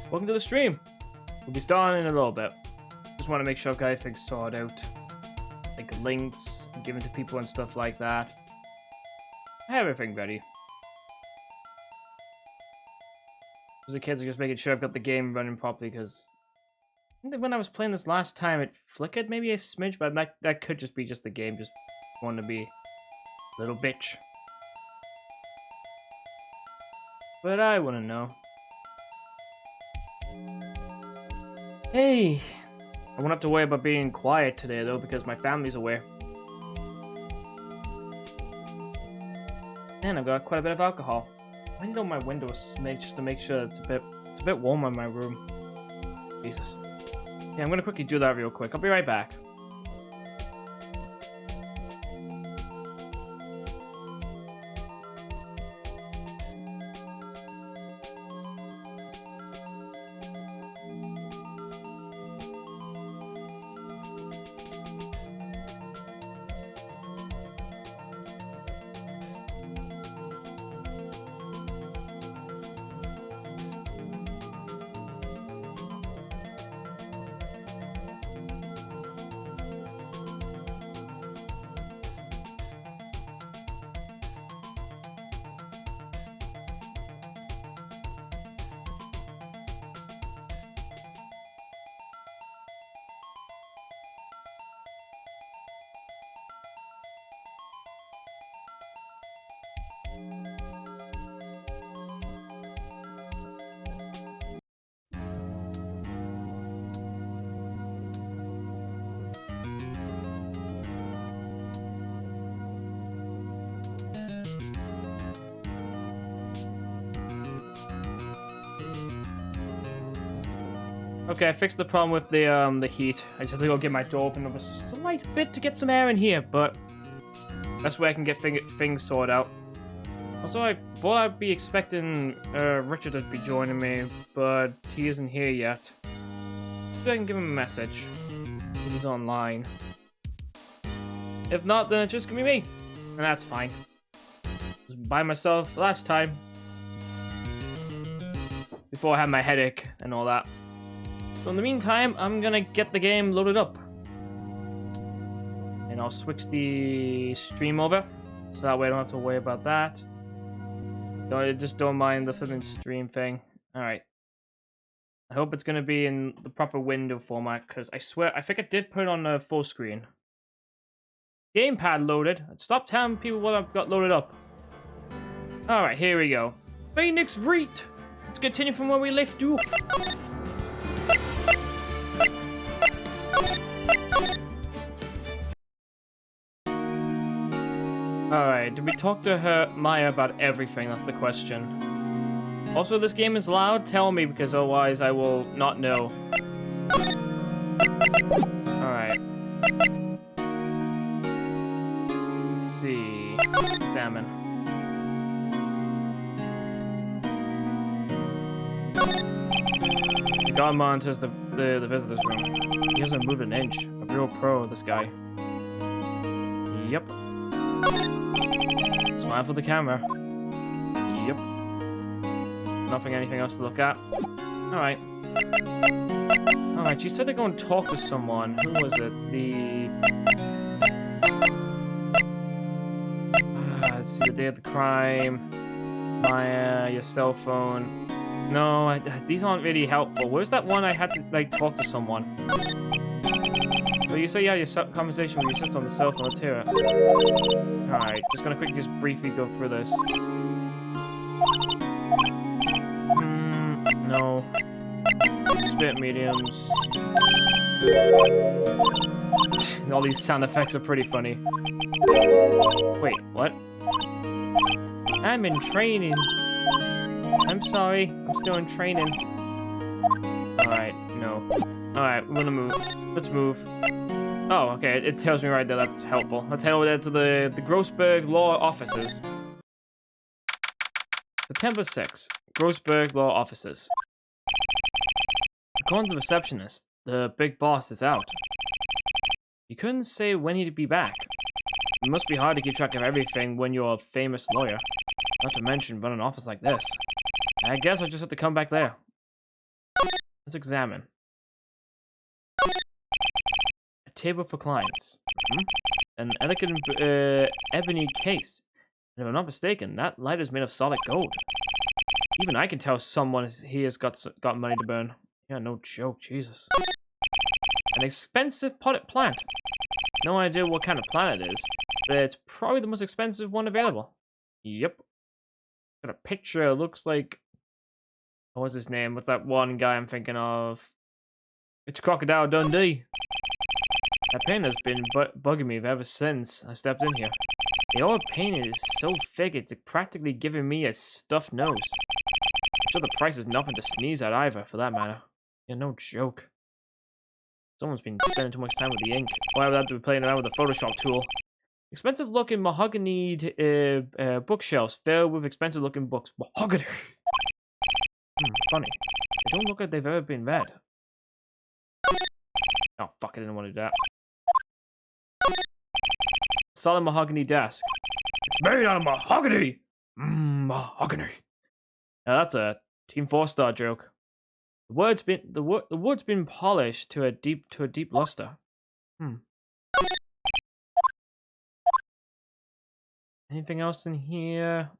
Welcome to the stream. We'll be starting in a little bit. Just want to make sure I've got everything sorted out. Like links, given to people and stuff like that. I have everything ready. The kids are just making sure I've got the game running properly, because I think that when I was playing this last time it flickered maybe a smidge, but that could just be just the game just wanting to be a little bitch. But I wouldn't know. Hey, I won't have to worry about being quiet today though, because my family's away. And I've got quite a bit of alcohol. I need to open my window a smidge just to make sure it's a bit warmer in my room. Jesus. Yeah, I'm gonna quickly do that real quick. I'll be right back. Okay, I fixed the problem with the heat. I just have to go get my door open a slight bit to get some air in here, but that's where I can get things sorted out. Also, I thought I'd be expecting Richard to be joining me, but he isn't here yet. So I can give him a message if he's online. If not, then it's just gonna be me, and that's fine. Was by myself last time, before I had my headache and all that. So in the meantime, I'm gonna get the game loaded up. And I'll switch the stream over, so that way I don't have to worry about that. Just don't mind the flipping stream thing. Alright. I hope it's gonna be in the proper window format, because I swear, I think I did put it on full screen. Gamepad loaded. Stop telling people what I've got loaded up. Alright, here we go. Phoenix Wright! Let's continue from where we left off. Alright, did we talk to her, Maya, about everything? That's the question. Also, this game is loud? Tell me, because otherwise I will not know. Alright. Let's see. Examine. The guard monitors the visitor's room. He hasn't moved an inch. A real pro, this guy. Yep. Smile for the camera. Yep. Anything else to look at. Alright. Alright, she said to go and talk to someone. Who was it? Let's see, the day of the crime. Your cell phone. No, these aren't really helpful. Where's that one I had to, like, talk to someone? Well, you say you had your conversation with your sister on the cell phone. Let's hear it. Alright, just gonna quickly just briefly go through this. No. Spit mediums. All these sound effects are pretty funny. Wait, what? I'm in training. I'm sorry. I'm still in training. Alright, no. Alright, we're gonna move. Let's move. Oh, okay. It tells me right there. That's helpful. Let's head over there to the Grossberg Law Offices. September 6th. Grossberg Law Offices. According to the receptionist, the big boss is out. You couldn't say when he'd be back. It must be hard to keep track of everything when you're a famous lawyer. Not to mention run an office like this. I guess I'll just have to come back there. Let's examine. A table for clients. An elegant ebony case. And if I'm not mistaken, that light is made of solid gold. Even I can tell someone has got money to burn. Yeah, no joke, Jesus. An expensive potted plant. No idea what kind of plant it is, but it's probably the most expensive one available. Yep. Got a picture, looks like... What was his name? What's that one guy I'm thinking of? It's Crocodile Dundee. That paint has been bugging me ever since I stepped in here. The old paint is so thick, it's practically giving me a stuffed nose. I'm sure the price is nothing to sneeze at either, for that matter. Yeah, no joke. Someone's been spending too much time with the ink. Why would I have to be playing around with the Photoshop tool? Expensive-looking mahogany bookshelves filled with expensive-looking books. Mahogany! Funny. They don't look like they've ever been read. Oh, fuck, I didn't want to do that. Solid mahogany desk. It's made out of mahogany! Mahogany. Now that's a Team 4-star joke. The wood's been polished to a deep luster. Anything else in here?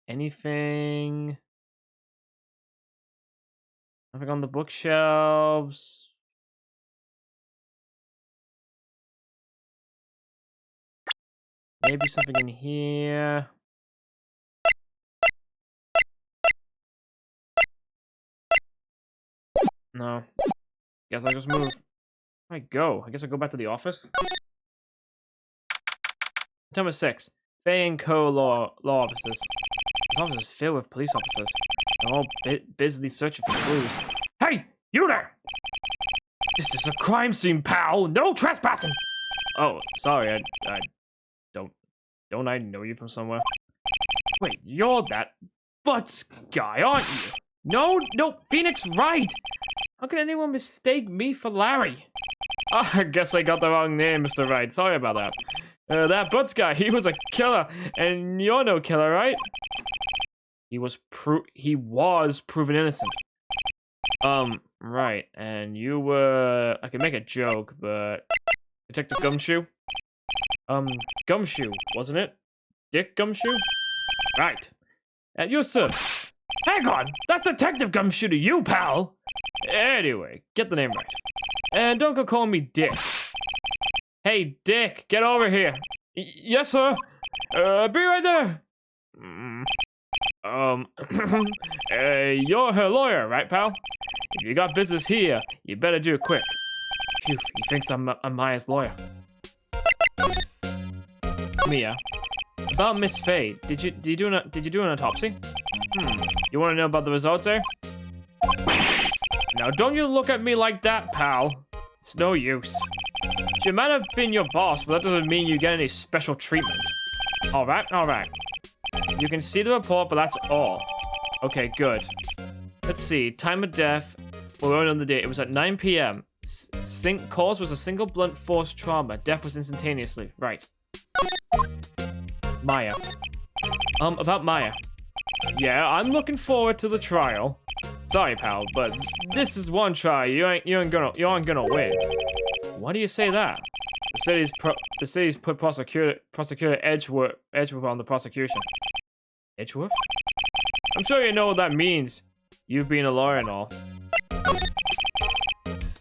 Anything? Nothing on the bookshelves. Maybe something in here. No. Guess I'll just move. Where do I go? I guess I'll go back to the office. September 6th. Fay & Co. Law Offices. This office is filled with police officers. They're all busily searching for clues. Hey! You there! This is a crime scene, pal! No trespassing! Oh, sorry, I don't I know you from somewhere? Wait, you're that Butts guy, aren't you? No, Phoenix Wright! How can anyone mistake me for Larry? Oh, I guess I got the wrong name, Mr. Wright. Sorry about that. That Butts guy, he was a killer, and you're no killer, right? He was proven innocent. Right, and you were... I could make a joke, but... Detective Gumshoe? Gumshoe, wasn't it? Dick Gumshoe? Right. At your service. Hang on! That's Detective Gumshoe to you, pal! Anyway, get the name right. And don't go calling me Dick. Hey, Dick, get over here. Yes, sir? Be right there! You're her lawyer, right, pal? If you got business here, you better do it quick. Phew, he thinks I'm Maya's lawyer. Mia, about Miss Faye, did you do an autopsy? You want to know about the results, eh? Now, don't you look at me like that, pal. It's no use. She might have been your boss, but that doesn't mean you get any special treatment. All right. You can see the report, but that's all. Okay, good. Let's see. Time of death. We're on the date. It was at 9 p.m. Cause was a single blunt force trauma. Death was instantaneously. Right. Maya. About Maya. Yeah, I'm looking forward to the trial. Sorry, pal, but this is one try. You aren't gonna win. Why do you say that? The city's put prosecutor Edgeworth on the prosecution. Edgeworth? I'm sure you know what that means. You being a lawyer and all.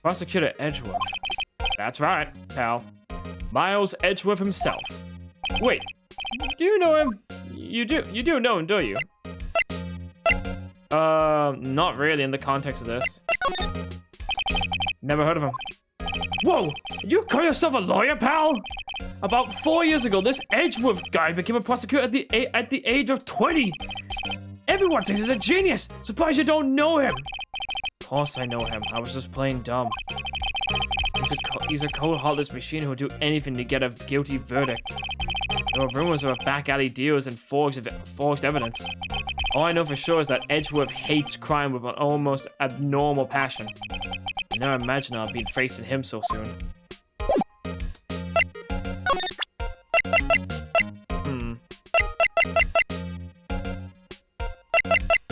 Prosecutor Edgeworth. That's right, pal. Miles Edgeworth himself. Wait, do you know him? You do know him, do you? Not really in the context of this. Never heard of him. Whoa! You call yourself a lawyer, pal? About 4 years ago, this Edgeworth guy became a prosecutor at the age of 20. Everyone thinks he's a genius. Surprised you don't know him. Of course I know him. I was just playing dumb. He's a cold-hearted machine who would do anything to get a guilty verdict. There were rumors of back alley deals and forged evidence. All I know for sure is that Edgeworth hates crime with an almost abnormal passion. I never imagined I'd be facing him so soon.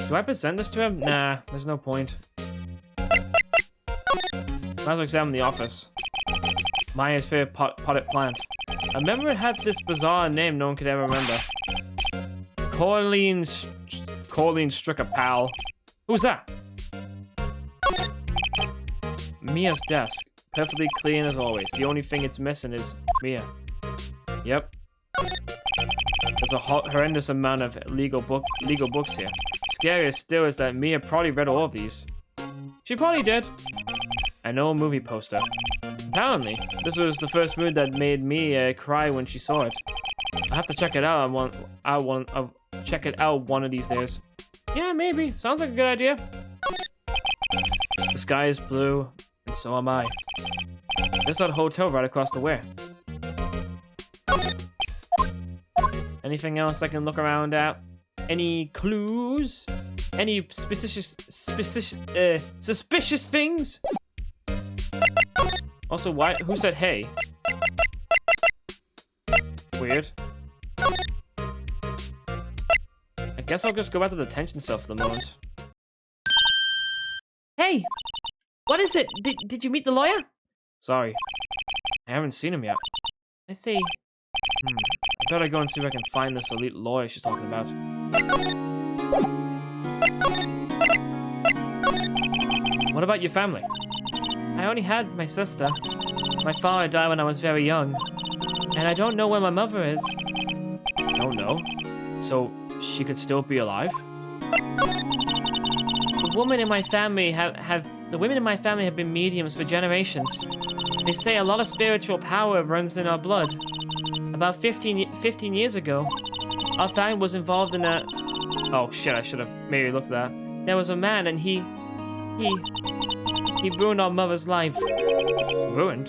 Do I present this to him? Nah, there's no point. Might as well examine the office. Maya's favorite potted plant. I remember it had this bizarre name no one could ever remember. Corleen Stricker, pal. Who's that? Mia's desk. Perfectly clean as always. The only thing it's missing is Mia. Yep. There's a horrendous amount of legal books here. Scariest still is that Mia probably read all of these. She probably did. An old movie poster. Apparently, this was the first movie that made me cry when she saw it. I have to check it out. Check it out one of these days. Yeah, maybe. Sounds like a good idea. The sky is blue, and so am I. There's that hotel right across the way. Anything else I can look around at? Any clues? Any suspicious things? Also, why? Who said hey? Weird. I guess I'll just go back to the detention cell for the moment. Hey! What is it? Did you meet the lawyer? Sorry. I haven't seen him yet. I see. I better go and see if I can find this elite lawyer she's talking about. What about your family? I only had my sister. My father died when I was very young. And I don't know where my mother is. Don't know? So, she could still be alive? The women in my family have been mediums for generations. They say a lot of spiritual power runs in our blood. About 15 years ago, our family was involved in a... Oh shit, I should have maybe looked at that. There was a man and he ruined our mother's life. Ruined?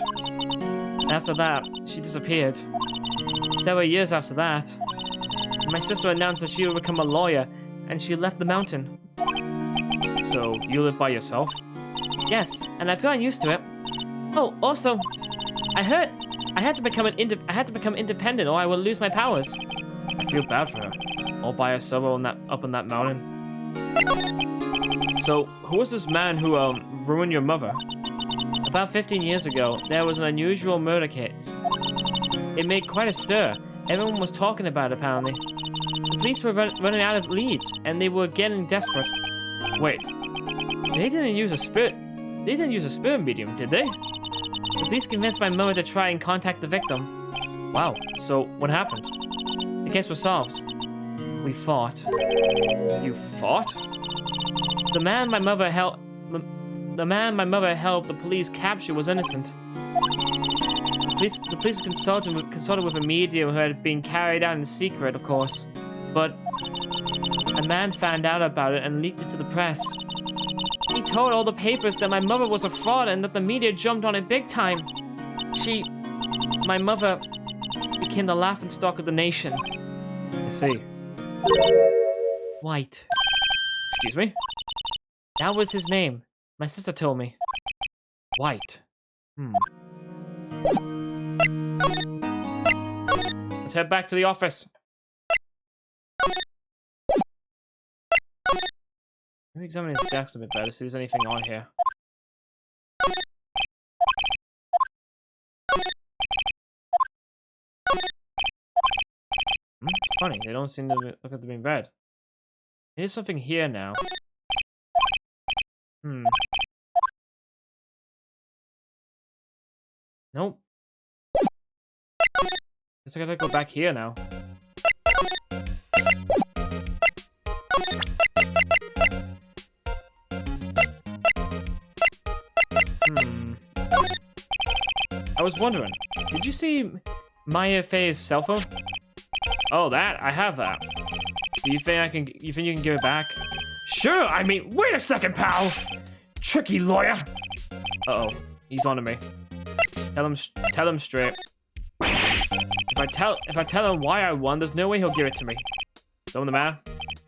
After that, she disappeared. Several years after that, my sister announced that she would become a lawyer, and she left the mountain. So, you live by yourself? Yes, and I've gotten used to it. Oh, also, I heard I had to become independent or I will lose my powers. I feel bad for her. All by herself up on that mountain. So, who was this man who ruined your mother? About 15 years ago, there was an unusual murder case. It made quite a stir. Everyone was talking about it, apparently. The police were running out of leads, and they were getting desperate. Wait, they didn't use a spirit medium, did they? The police convinced my mother to try and contact the victim. Wow, so what happened? The case was solved. We fought. You fought? The man my mother helped the police capture was innocent. The police consulted with a medium who had been carried out in secret, of course. But a man found out about it and leaked it to the press. He told all the papers that my mother was a fraud and that the media jumped on it big time. My mother, became the laughingstock of the nation. I see. White. Excuse me? That was his name. My sister told me. White. Let's head back to the office. Let me examine his desk a bit better, see if there's anything on here. Funny, they don't seem to look at them being read. There's something here now. Nope. Guess I gotta go back here now. I was wondering, did you see Maya Fei's cell phone? Oh, that? I have that. Do you think you can give it back? Sure, I mean, wait a second, pal! Tricky lawyer! Uh-oh, he's on to me. Tell him straight. If I tell him why I won, there's no way he'll give it to me. So the man?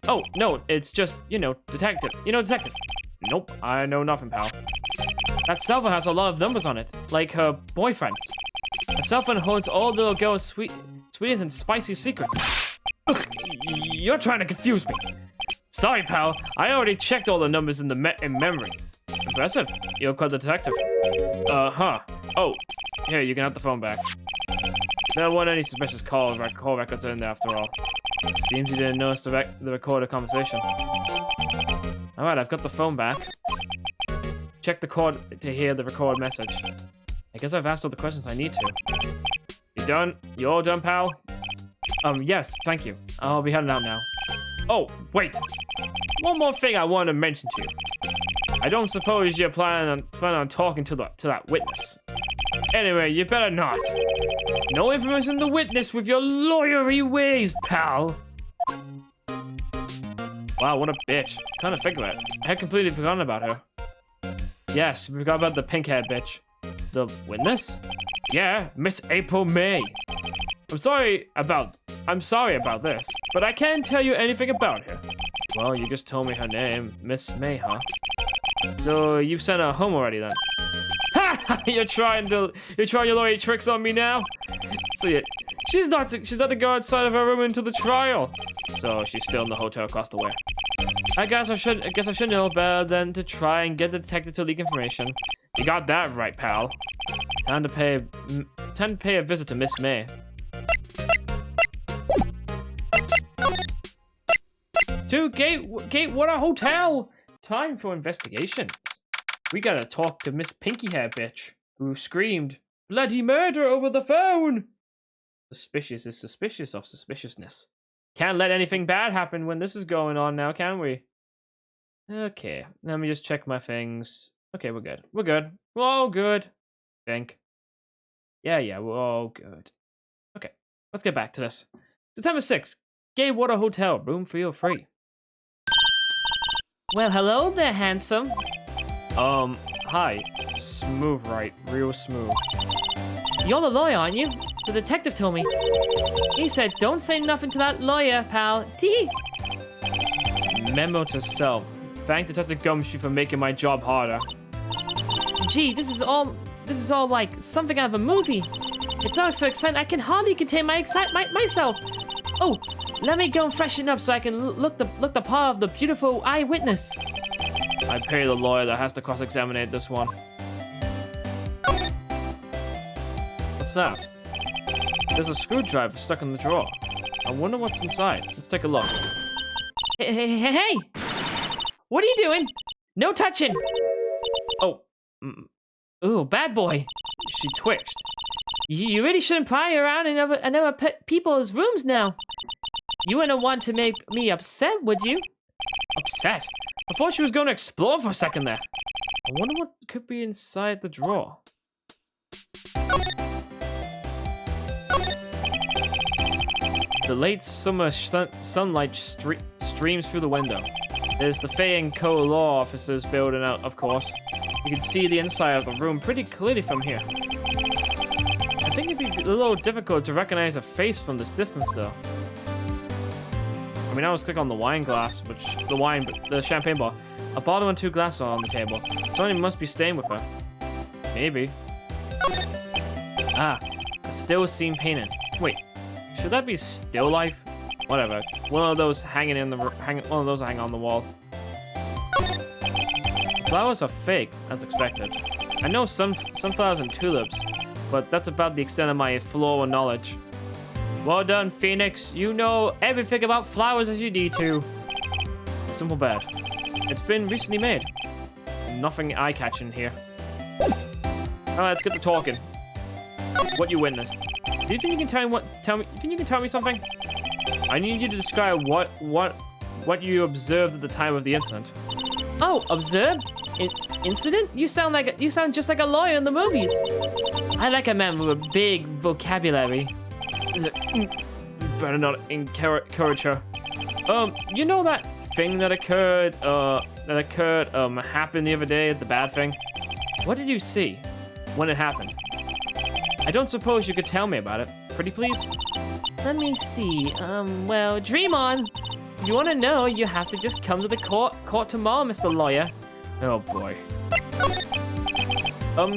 Oh, no, it's just, detective. Detective. Nope, I know nothing, pal. That cell phone has a lot of numbers on it, like her boyfriend's. A cell phone holds all little girl's sweetest and spicy secrets. Look, you're trying to confuse me. Sorry, pal. I already checked all the numbers in memory. Impressive. You're quite the detective. Oh, here, you can have the phone back. There weren't any suspicious call records in there after all. Seems you didn't notice the recorded conversation. Alright, I've got the phone back. Check the cord to hear the recorded message. I guess I've asked all the questions I need to. You done? You all done, pal? Yes, thank you. I'll be heading out now. Oh, wait. One more thing I want to mention to you. I don't suppose you're planning on talking to that witness. Anyway, you better not. No information to witness with your lawyery ways, pal. Wow, what a bitch. Kind of figure it. I had completely forgotten about her. Yes, we forgot about the pink-haired bitch. The witness? Yeah, Miss April May. I'm sorry about this, but I can't tell you anything about her. Well, you just told me her name, Miss May, huh? So you've sent her home already then? Ha! You're trying your lawyer tricks on me now? So yeah, she's not to go outside of her room until the trial. So she's still in the hotel across the way. I guess I should know better than to try and get the detective to leak information. You got that right, pal. Time to pay a visit to Miss May. To Gatewater Hotel. Time for investigations. We gotta talk to Miss Pinky Hair bitch, who screamed bloody murder over the phone. Suspicious is suspicious of suspiciousness. Can't let anything bad happen when this is going on now, can we? Okay, let me just check my things. Okay, we're good. We're good. We're all good. I think. Yeah, we're all good. Okay, let's get back to this. September 6th, Gatewater Hotel, room 303. Well, hello there, handsome. Hi. Smooth, right? Real smooth. You're the lawyer, aren't you? The detective told me. He said, don't say nothing to that lawyer, pal. Tee. Memo to self. Thank Detective Gumshoe for making my job harder. Gee, this is all like something out of a movie. It's all so exciting, I can hardly contain my excitement myself. Oh, let me go and freshen up so I can look the part of the beautiful eyewitness. I pay the lawyer that has to cross-examine this one. What's that? There's a screwdriver stuck in the drawer. I wonder what's inside. Let's take a look. Hey! What are you doing? No touching! Oh. Ooh, bad boy. She twitched. You really shouldn't pry around in other people's rooms now. You wouldn't want to make me upset, would you? Upset? I thought she was going to explore for a second there. I wonder what could be inside the drawer. The late summer sunlight streams through the window. There's the Faye and Co. law officers building out, of course. You can see the inside of the room pretty clearly from here. I think it'd be a little difficult to recognize a face from this distance, though. I mean, I was clicking on the wine glass, the champagne bottle. A bottle and 2 glasses are on the table. Somebody must be staying with her. Maybe. Ah, a still scene painting. Wait, should that be still life? Whatever. One of those hanging on the wall. Flowers are fake, as expected. I know sunflowers and tulips, but that's about the extent of my floral knowledge. Well done, Phoenix. You know everything about flowers as you need to. A simple bed. It's been recently made. Nothing eye-catching here. Alright, let's get to talking. What you witnessed. Do you think you can tell me something? I need you to describe what you observed at the time of the incident. Oh, observed? Incident? You sound just like a lawyer in the movies. I like a man with a big vocabulary. Better not encourage her. You know that thing that occurred happened the other day, the bad thing? What did you see when it happened? I don't suppose you could tell me about it. Pretty please? Let me see. Well, dream on. If you want to know, you have to just come to the court tomorrow, Mr. Lawyer. Oh boy.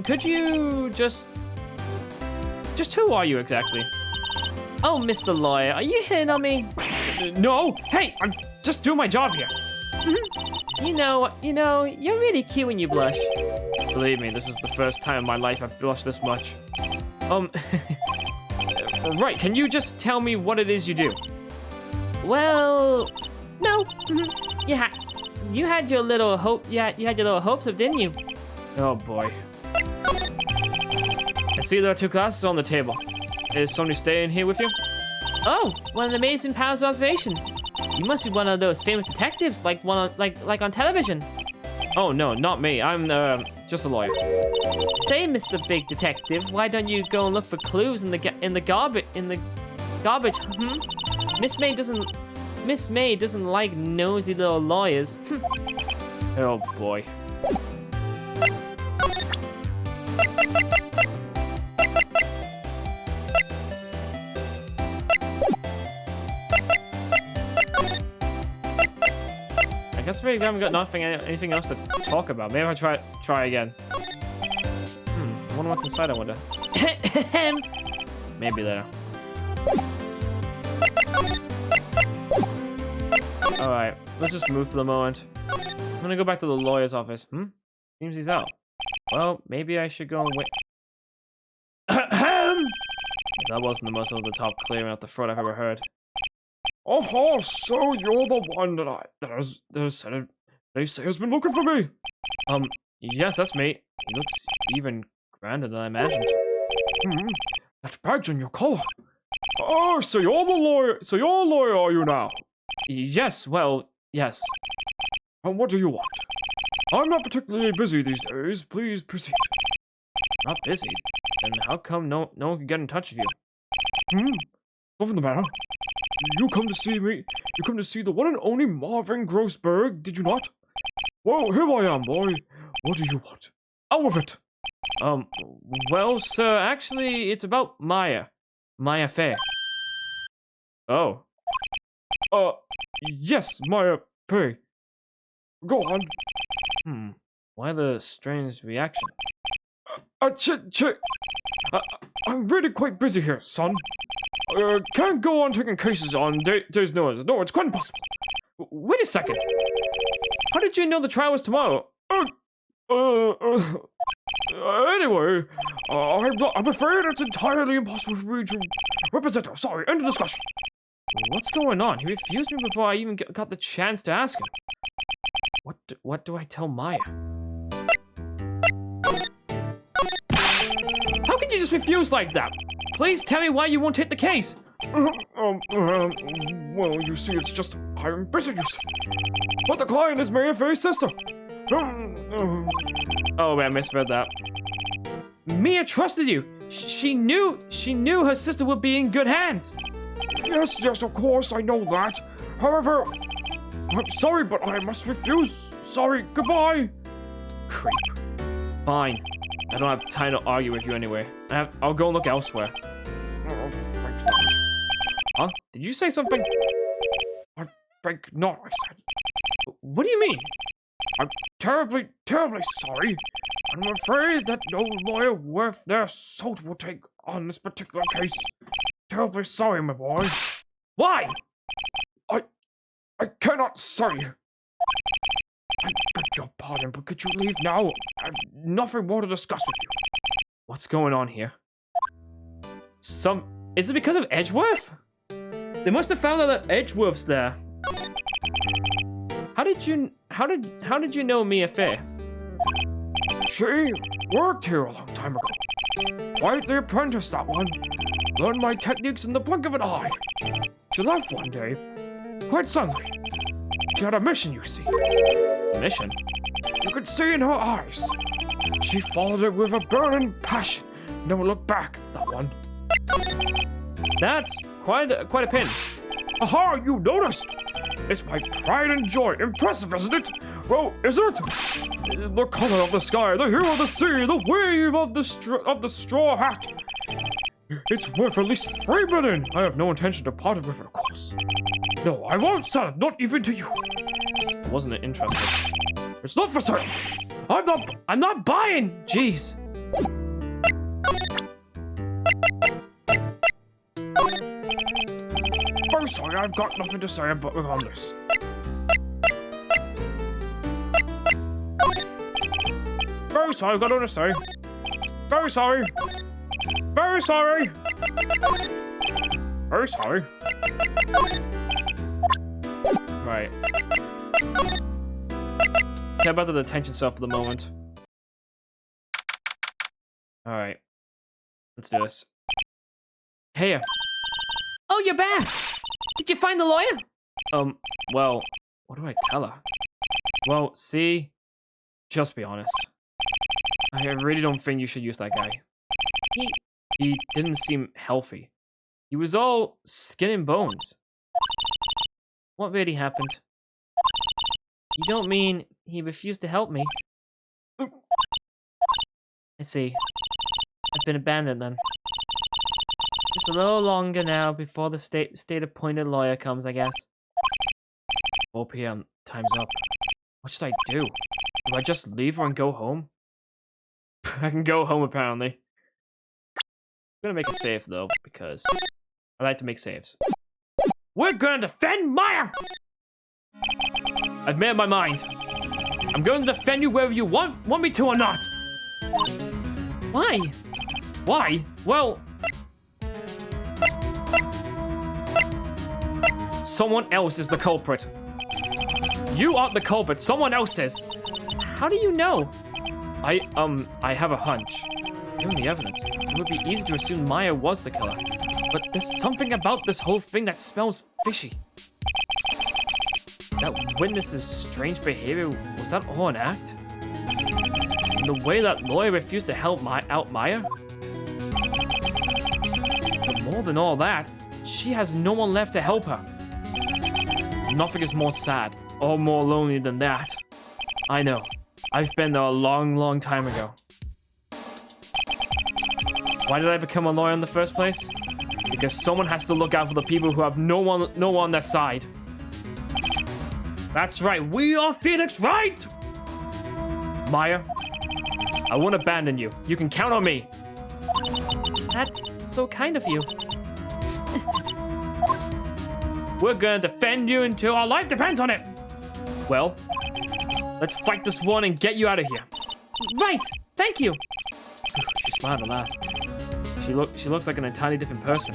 Could you just who are you exactly? Oh, Mr. Lawyer, are you hitting on me? No! Hey, I'm just doing my job here. You know, you're really cute when you blush. Believe me, this is the first time in my life I've blushed this much. Right, can you just tell me what it is you do? Well, no. Yeah, you had your little hope. Yeah, you had your little hopes of, didn't you? Oh boy. I see there are 2 glasses on the table. Is somebody staying here with you? Oh, one of the amazing powers of observation. You must be one of those famous detectives, like on television. Oh no, not me. I'm just a lawyer. Say, Mr. Big Detective, why don't you go and look for clues in the garbage? Miss May doesn't like nosy little lawyers. Oh boy. I guess we haven't got anything else to talk about. Maybe I'll try again. I wonder what's inside, I wonder. Maybe later. Alright, let's just move for the moment. I'm gonna go back to the lawyer's office. Seems he's out. Well, maybe I should go and wait. That wasn't the most over-the-top clearing out the throat I've ever heard. Oh, so you're the one that they say has been looking for me. Yes, that's me. He looks even grander than I imagined. That badge on your collar. Oh, so you're the lawyer. So you're a lawyer, are you now? Yes, well, yes. And what do you want? I'm not particularly busy these days. Please proceed. Not busy? Then how come no one can get in touch with you? What's the matter? You come to see me? You come to see the one and only Marvin Grossberg, did you not? Well, here I am, boy. What do you want? Out of it! Well, sir, actually, it's about Maya. Maya Faye. Oh. Yes, Maya Faye. Go on. Why the strange reaction? I'm really quite busy here, son. Can't go on taking cases on days notice. No, it's quite impossible. Wait a second. How did you know the trial was tomorrow? Anyway, I'm afraid it's entirely impossible for me to represent her. Sorry, end of discussion. What's going on? He refused me before I even got the chance to ask him. What do I tell Maya? How could you just refuse like that? Please tell me why you won't take the case. Well, you see, it's just I'm busy, you see. But the client is Mia Fey's sister. Oh, man, I misread that. Mia trusted you. She knew her sister would be in good hands. Yes, of course, I know that. However, I'm sorry, but I must refuse. Sorry, goodbye. Creep. Fine. I don't have time to argue with you anyway. I'll go and look elsewhere. Huh? Did you say something? I think not, I said. What do you mean? I'm terribly sorry. I'm afraid that no lawyer worth their salt will take on this particular case. Terribly sorry, my boy. Why? I cannot say. I beg your pardon, but could you leave now? I have nothing more to discuss with you. What's going on here? Is it because of Edgeworth? They must have found out that Edgeworth's there. How did you know Mia Fey? She worked here a long time ago. Quite the apprentice, that one. Learned my techniques in the blink of an eye. She left one day, quite suddenly. She had a mission, you see. Mission? You could see in her eyes. She followed it with a burning passion. Never looked back, that one. That's quite a pin. Aha, you noticed! It's my pride and joy. Impressive, isn't it? Well, is it? The color of the sky, the hue of the sea, the wave of the straw hat. It's worth at least 3 million. I have no intention to part it with it, of course. No, I won't sell it, not even to you. I wasn't interested. It's not for sale. I'm not buying. Jeez. I'm sorry, I've got nothing to say about on this. Very sorry, I've got nothing to say. Very sorry. Very sorry. Very sorry. Right. Care about the detention cell for the moment. Alright. Let's do this. Hey. Oh, you're back! Did you find the lawyer? Well, what do I tell her? Well, see? Just be honest. I really don't think you should use that guy. He didn't seem healthy. He was all skin and bones. What really happened? You don't mean he refused to help me? I see. I've been abandoned then. Just a little longer now before the state-appointed lawyer comes, I guess. 4 p.m. Time's up. What should I do? Do I just leave her and go home? I can go home, apparently. I'm gonna make a save, though, because I like to make saves. We're gonna defend Maya! I've made up my mind. I'm going to defend you whether you want me to or not. Why? Why? Well... someone else is the culprit. You aren't the culprit, someone else is. How do you know? I have a hunch. Given the evidence, it would be easy to assume Maya was the killer. But there's something about this whole thing that smells fishy. That witness's strange behavior, was that all an act? And the way that lawyer refused to help out Maya? But more than all that, she has no one left to help her. Nothing is more sad or more lonely than that. I know. I've been there a long, long time ago. Why did I become a lawyer in the first place? Because someone has to look out for the people who have no one on their side. That's right, we are Phoenix Wright! Maya, I won't abandon you. You can count on me. That's so kind of you. We're gonna defend you until our life depends on it. Well, let's fight this one and get you out of here. Right, thank you. She smiled at last. She looks like an entirely different person.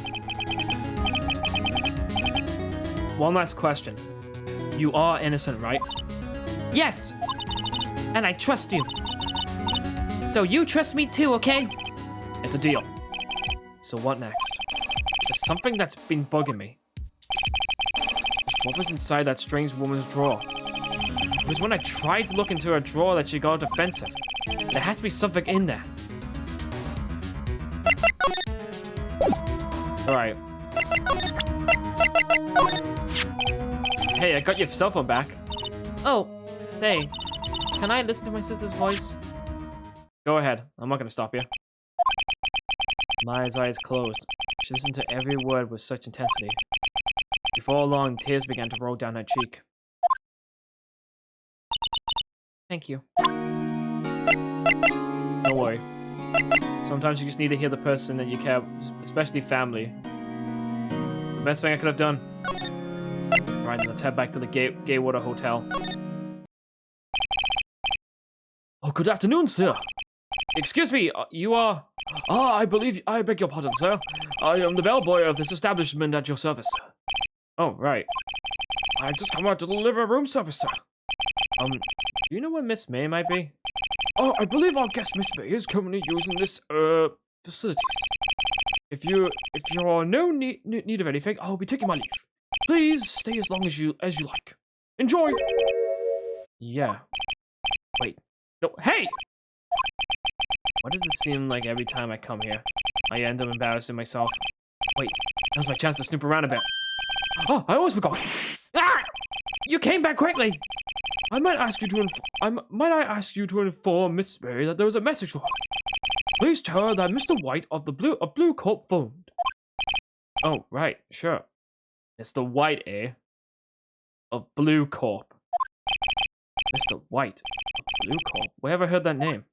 One last question. You are innocent, right? Yes, and I trust you. So you trust me too, okay? It's a deal. So what next? The something that's been bugging me. What was inside that strange woman's drawer? It was when I tried to look into her drawer that she got defensive. There has to be something in there. Alright. Hey, I got your cell phone back. Oh, say, can I listen to my sister's voice? Go ahead. I'm not going to stop you. Maya's eyes closed. She listened to every word with such intensity. Before long, tears began to roll down her cheek. Thank you. Don't worry. Sometimes you just need to hear the person that you care, especially family. The best thing I could have done. Alright, let's head back to the Gaywater Hotel. Oh, good afternoon, sir. Excuse me, you are... Ah, I beg your pardon, sir. I am the bellboy of this establishment at your service, sir. Oh, right. I've just come out to deliver room service, sir. Do you know where Miss May might be? Oh, I believe our guest, Miss May, is currently using this, facilities. If you're no need of anything, I'll be taking my leave. Please stay as long as you like. Enjoy! Yeah. Wait. No, hey! Why does it seem like every time I come here, I end up embarrassing myself? Wait, now's my chance to snoop around a bit. Oh, I almost forgot. Ah! You came back quickly! I might ask you to inform Miss May that there was a message for her. Please tell her that Mr. White of Blue Corp phoned. Oh, right, sure. Mr. White, eh? Of Blue Corp. Mr. White of Blue Corp? Where have I heard that name?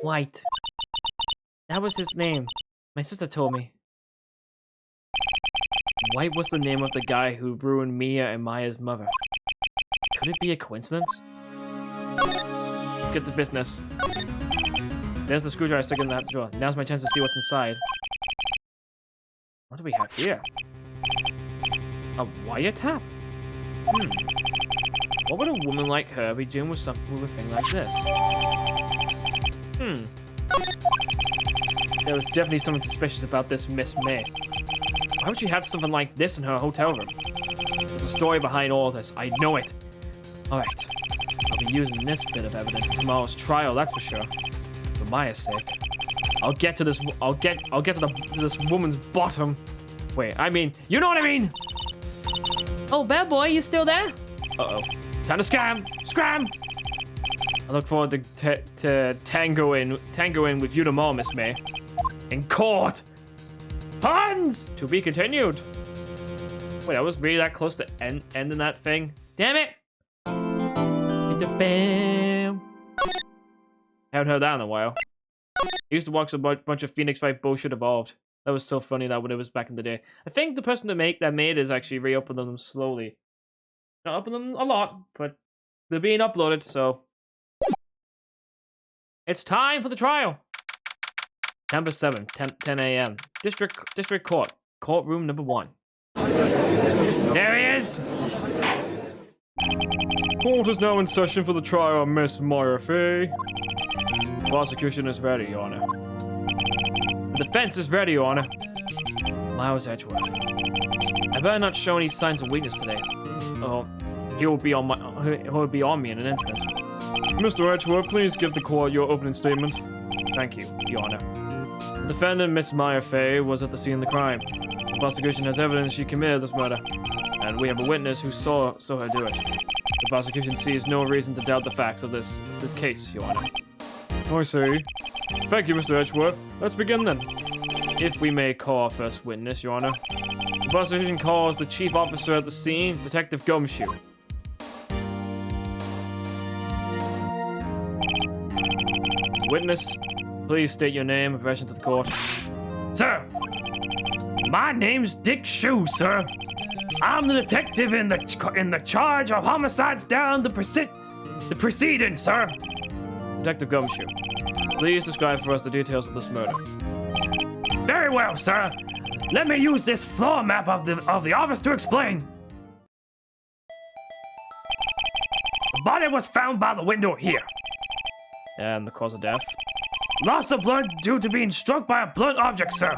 White. That was his name. My sister told me. White was the name of the guy who ruined Mia and Maya's mother. Could it be a coincidence? Let's get to business. There's the screwdriver stuck in that drawer. Now's my chance to see what's inside. What do we have here? A wiretap? What would a woman like her be doing with a thing like this? There was definitely something suspicious about this Miss May. Why would she have something like this in her hotel room? There's a story behind all this. I know it. Alright. I'll be using this bit of evidence in tomorrow's trial, that's for sure. For Maya's sake. I'll get to this this woman's bottom. Wait, I mean, you know what I mean! Oh, bad boy, you still there? Uh-oh. Time to scram! Scram! I look forward to tangoing with you tomorrow, Miss May. In court! Puns! To be continued. Wait, I was really that close to ending that thing? Damn it! Bam! Haven't heard that in a while. I used to watch a bunch of Phoenix Wright bullshit evolved. That was so funny that when it was back in the day. I think the person that made is actually re-uploading them slowly. Not uploading them a lot, but they're being uploaded, so... It's time for the trial! Number 7, 10 a.m. District Court. Courtroom number 1. There he is! Court is now in session for the trial of Miss Maya Fey. Prosecution is ready, Your Honor. The defense is ready, Your Honor. Miles Edgeworth. I better not show any signs of weakness today. Oh, he'll be on me in an instant. Mr. Edgeworth, please give the court your opening statement. Thank you, Your Honor. The defendant, Miss Maya Fey, was at the scene of the crime. The prosecution has evidence she committed this murder, and we have a witness who saw her do it. The prosecution sees no reason to doubt the facts of this case, Your Honor. I see. Thank you, Mr. Edgeworth. Let's begin then. If we may call our first witness, Your Honor. The prosecution calls the chief officer at the scene, Detective Gumshoe. Witness, please state your name and version to the court. Sir, my name's Dick Shoe, sir. I'm the detective in the charge of homicides down the proceedings, sir. Detective Gumshoe, please describe for us the details of this murder. Very well, sir. Let me use this floor map of the office to explain. The body was found by the window here. And the cause of death? Loss of blood due to being struck by a blunt object, sir.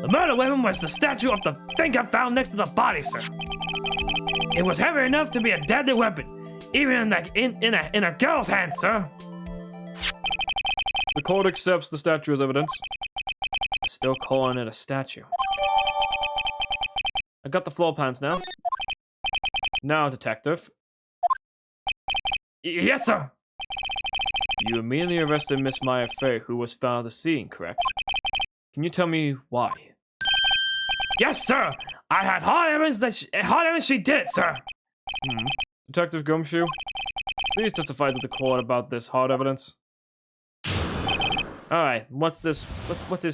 The murder weapon was the statue of the finger found next to the body, sir. It was heavy enough to be a deadly weapon, even in a girl's hand, sir. The court accepts the statue as evidence. Still calling it a statue. I got the floor plans now. Now, detective. Yes, sir. You immediately arrested Miss Maya Fey, who was found at the scene, correct? Can you tell me why? Yes, sir. I had hard evidence she did it, sir. Detective Gumshoe, please testify to the court about this hard evidence. Alright, what's this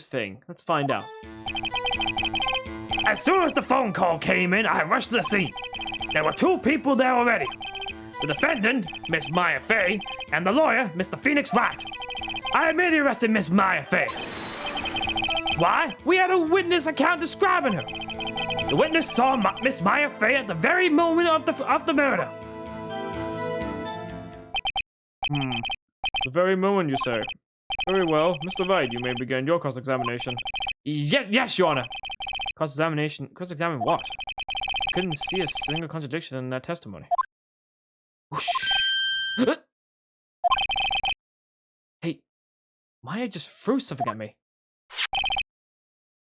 thing? Let's find out. As soon as the phone call came in, I rushed to the scene. There were 2 people there already. The defendant, Miss Maya Fey, and the lawyer, Mr. Phoenix Wright. I immediately arrested Miss Maya Fey. Why? We had a witness account describing her. The witness saw Miss Maya Fey at the very moment of the murder. The very moment, you say. Very well. Mr. Wright, you may begin your cross-examination. Yes, Your Honor. Cross-examination? Cross-examine what? Couldn't see a single contradiction in that testimony. Whoosh. Hey, Maya just threw something at me.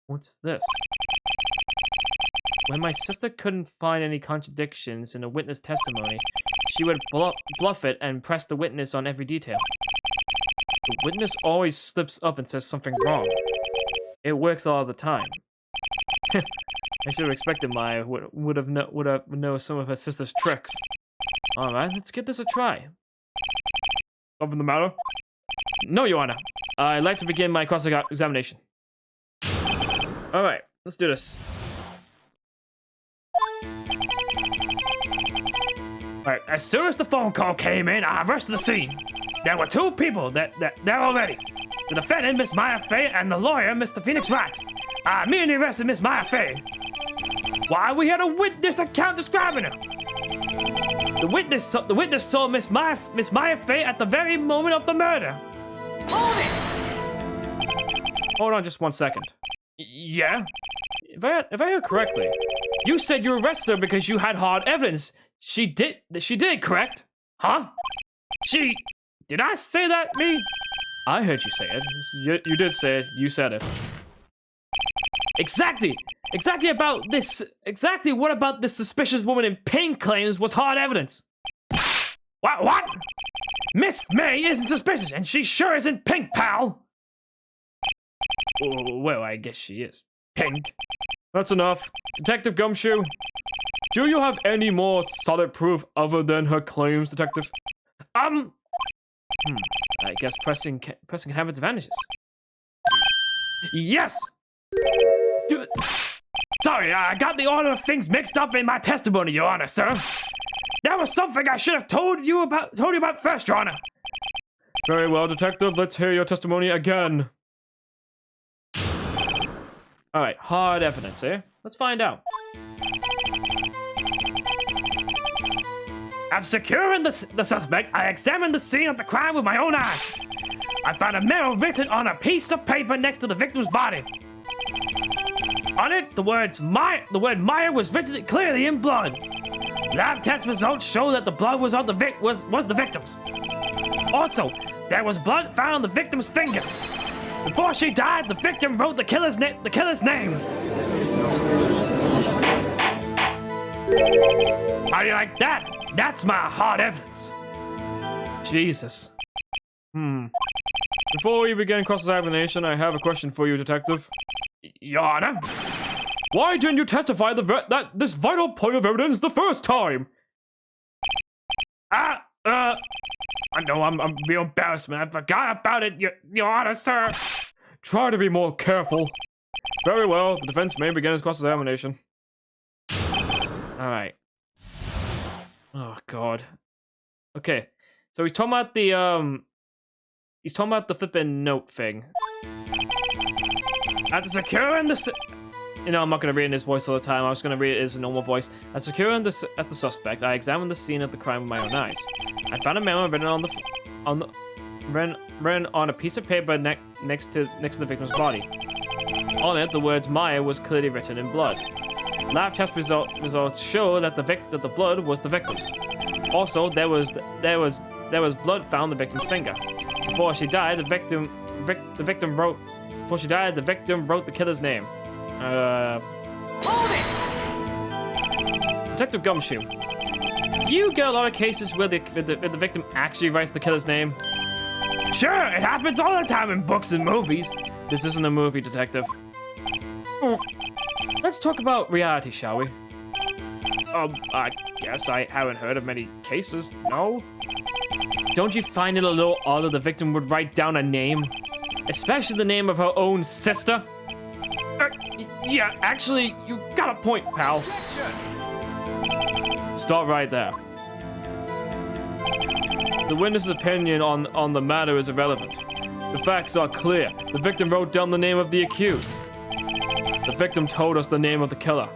What's this? When my sister couldn't find any contradictions in a witness testimony, she would bluff it and press the witness on every detail. The witness always slips up and says something wrong. It works all the time. I should have expected Maya would have know some of her sister's tricks. All right, let's give this a try. Something the matter? No, Your Honor. I'd like to begin my cross-examination. All right, let's do this. Right, as soon as the phone call came in, I rushed to the scene. There were 2 people there already. The defendant, Miss Maya Fey, and the lawyer, Mr. Phoenix Wright. I immediately arrested Miss Maya Fey. Why? We had a witness account describing her. The witness saw Miss Maya Fey at the very moment of the murder. Hold on just 1 second. Yeah? If I heard correctly, you said you arrested her because you had hard evidence. She did, correct? Huh? Did I say that, me? I heard you say it. You did say it. You said it. Exactly what about this suspicious woman in pink claims was hard evidence? What? Miss May isn't suspicious, and she sure isn't pink, pal. Well, I guess she is. Pink. That's enough. Detective Gumshoe, do you have any more solid proof other than her claims, Detective? I guess pressing can have its advantages. Yes! Sorry, I got the order of things mixed up in my testimony, Your Honor, sir. That was something I should have told you about first, Your Honor. Very well, Detective. Let's hear your testimony again. All right, hard evidence, eh? Let's find out. After securing the suspect, I examined the scene of the crime with my own eyes. I found a memo written on a piece of paper next to the victim's body. On it, the word Maya was written clearly in blood. Lab test results show that the blood was the victim's. Also, there was blood found on the victim's finger. Before she died, the victim wrote the killer's name. How do you like that? That's my hard evidence. Jesus. Before we begin cross-examination, I have a question for you, Detective. Your Honor? Why didn't you testify this vital point of evidence the first time? I know I'm real embarrassed, man. I forgot about it, Your Honor, sir. Try to be more careful. Very well, the defense may begin its cross-examination. All right. Oh God. Okay, so he's talking about the flippin' note thing. After securing the I'm not gonna read it in his voice all the time. I was gonna read it as a normal voice. After securing the suspect, I examined the scene of the crime with my own eyes. I found a memo written on a piece of paper next to the victim's body. On it, the words Maya was clearly written in blood. Lab test results show that the blood was the victim's. Also, there was blood found on the victim's finger. Before she died, the victim wrote the killer's name. Hold it! Detective Gumshoe. You get a lot of cases where the victim actually writes the killer's name. Sure, it happens all the time in books and movies. This isn't a movie, Detective. Let's talk about reality, shall we? I guess I haven't heard of many cases, no? Don't you find it a little odd that the victim would write down a name? Especially the name of her own sister? Yeah, actually, you got a point, pal. Stop right there. The witness's opinion on the matter is irrelevant. The facts are clear. The victim wrote down the name of the accused. The victim told us the name of the killer.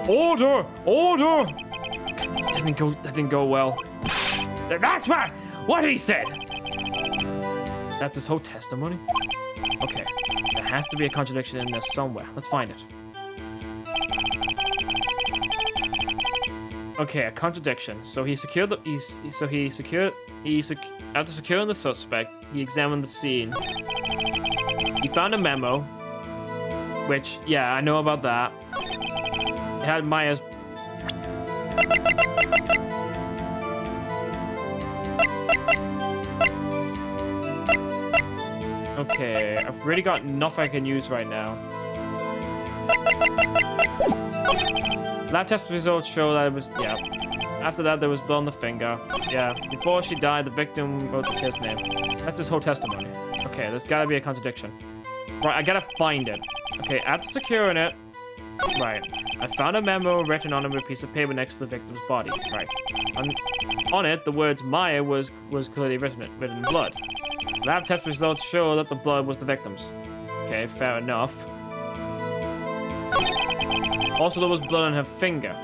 Order! Order! That didn't go well. That's right! What he said! That's his whole testimony? Okay. There has to be a contradiction in there somewhere. Let's find it. Okay, a contradiction. So he secured the after securing the suspect, he examined the scene. He found a memo, which, yeah, I know about that. It had Maya's. Okay, I've really got enough I can use right now. Lab test results show that it was, yeah. After that, there was blood on the finger. Yeah, before she died, the victim wrote the kid's name. That's his whole testimony. Okay, there's gotta be a contradiction. Right, I gotta find it. Okay, after securing it, right, I found a memo written on a piece of paper next to the victim's body. Right, on it, the words Maya was clearly written in blood. Lab test results show that the blood was the victim's. Okay, fair enough. Also, there was blood on her finger.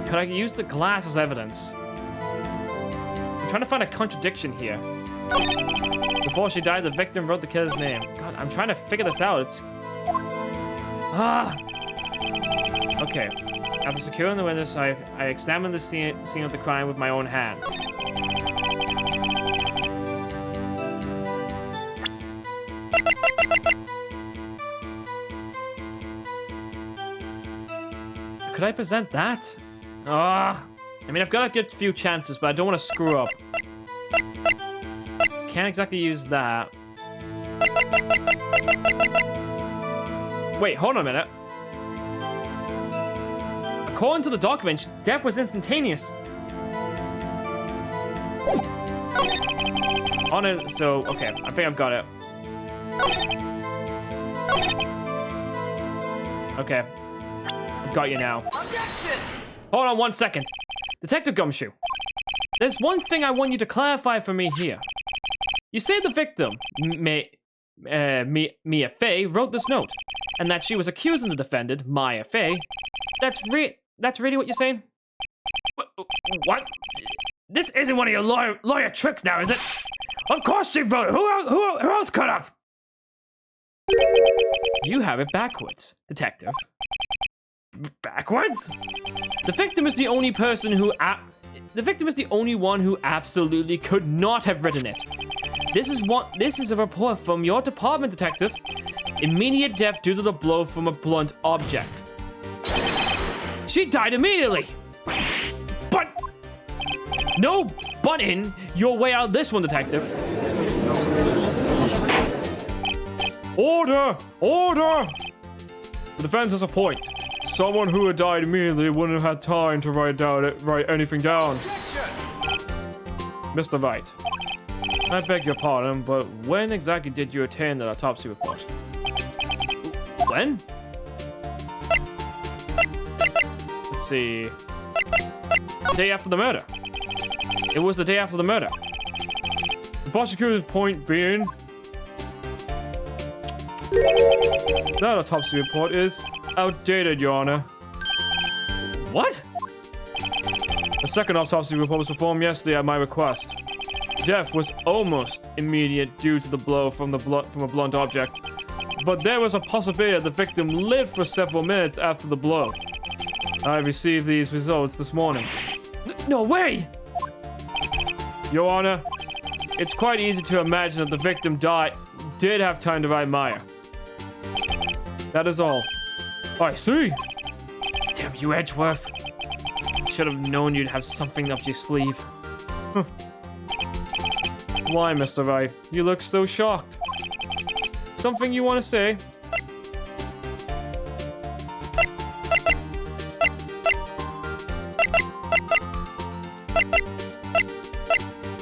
Could I use the glass as evidence? I'm trying to find a contradiction here. Before she died, the victim wrote the killer's name. God, I'm trying to figure this out. It's... Okay. After securing the witness, I examined the scene of the crime with my own hands. Could I present that? I mean, I've got a good few chances, but I don't want to screw up. Can't exactly use that. Wait, hold on a minute. According to the documents, death was instantaneous. On it, so, okay, I think I've got it. Okay. I've got you now. Objection! Hold on 1 second. Detective Gumshoe, there's one thing I want you to clarify for me here. You say the victim, Mia Fey, wrote this note, and that she was accusing the defendant, Maya Fey. That's really what you're saying? What? This isn't one of your lawyer tricks now, is it? Of course she wrote it. Who else could have? You have it backwards, Detective. Backwards? The victim is the only person who one who absolutely could not have written it. This is a report from your department, Detective. Immediate death due to the blow from a blunt object. She died immediately. But No button your way out of this one, Detective. Order! Order! The defense has a point. Someone who had died immediately wouldn't have had time to write anything down. Mr. Wright, I beg your pardon, but when exactly did you attain the autopsy report? When? Let's see. The day after the murder. It was the day after the murder. The prosecutor's point being... that autopsy report is outdated, Your Honor. What? A second autopsy report was performed yesterday at my request. Death was almost immediate due to the blow from a blunt object, but there was a possibility that the victim lived for several minutes after the blow. I received these results this morning. No way! Your Honor, it's quite easy to imagine that the victim did have time to ride Maya. That is all. I see. Damn you, Edgeworth. Should have known you'd have something up your sleeve. Why, Mr. Wright? You look so shocked. Something you want to say?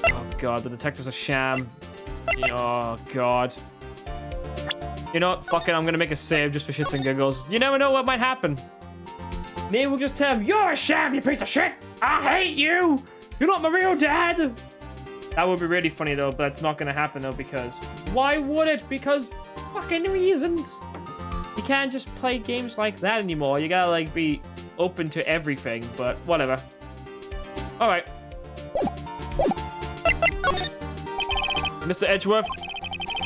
Oh god, the detective's a sham. Oh god. You know what? Fuck it, I'm gonna make a save just for shits and giggles. You never know what might happen. Maybe we'll just tell him, "You're a sham, you piece of shit! I hate you! You're not my real dad!" That would be really funny though, but that's not gonna happen though, because... Why would it? Because fucking reasons! You can't just play games like that anymore. You gotta, like, be open to everything, but whatever. Alright. Mr. Edgeworth,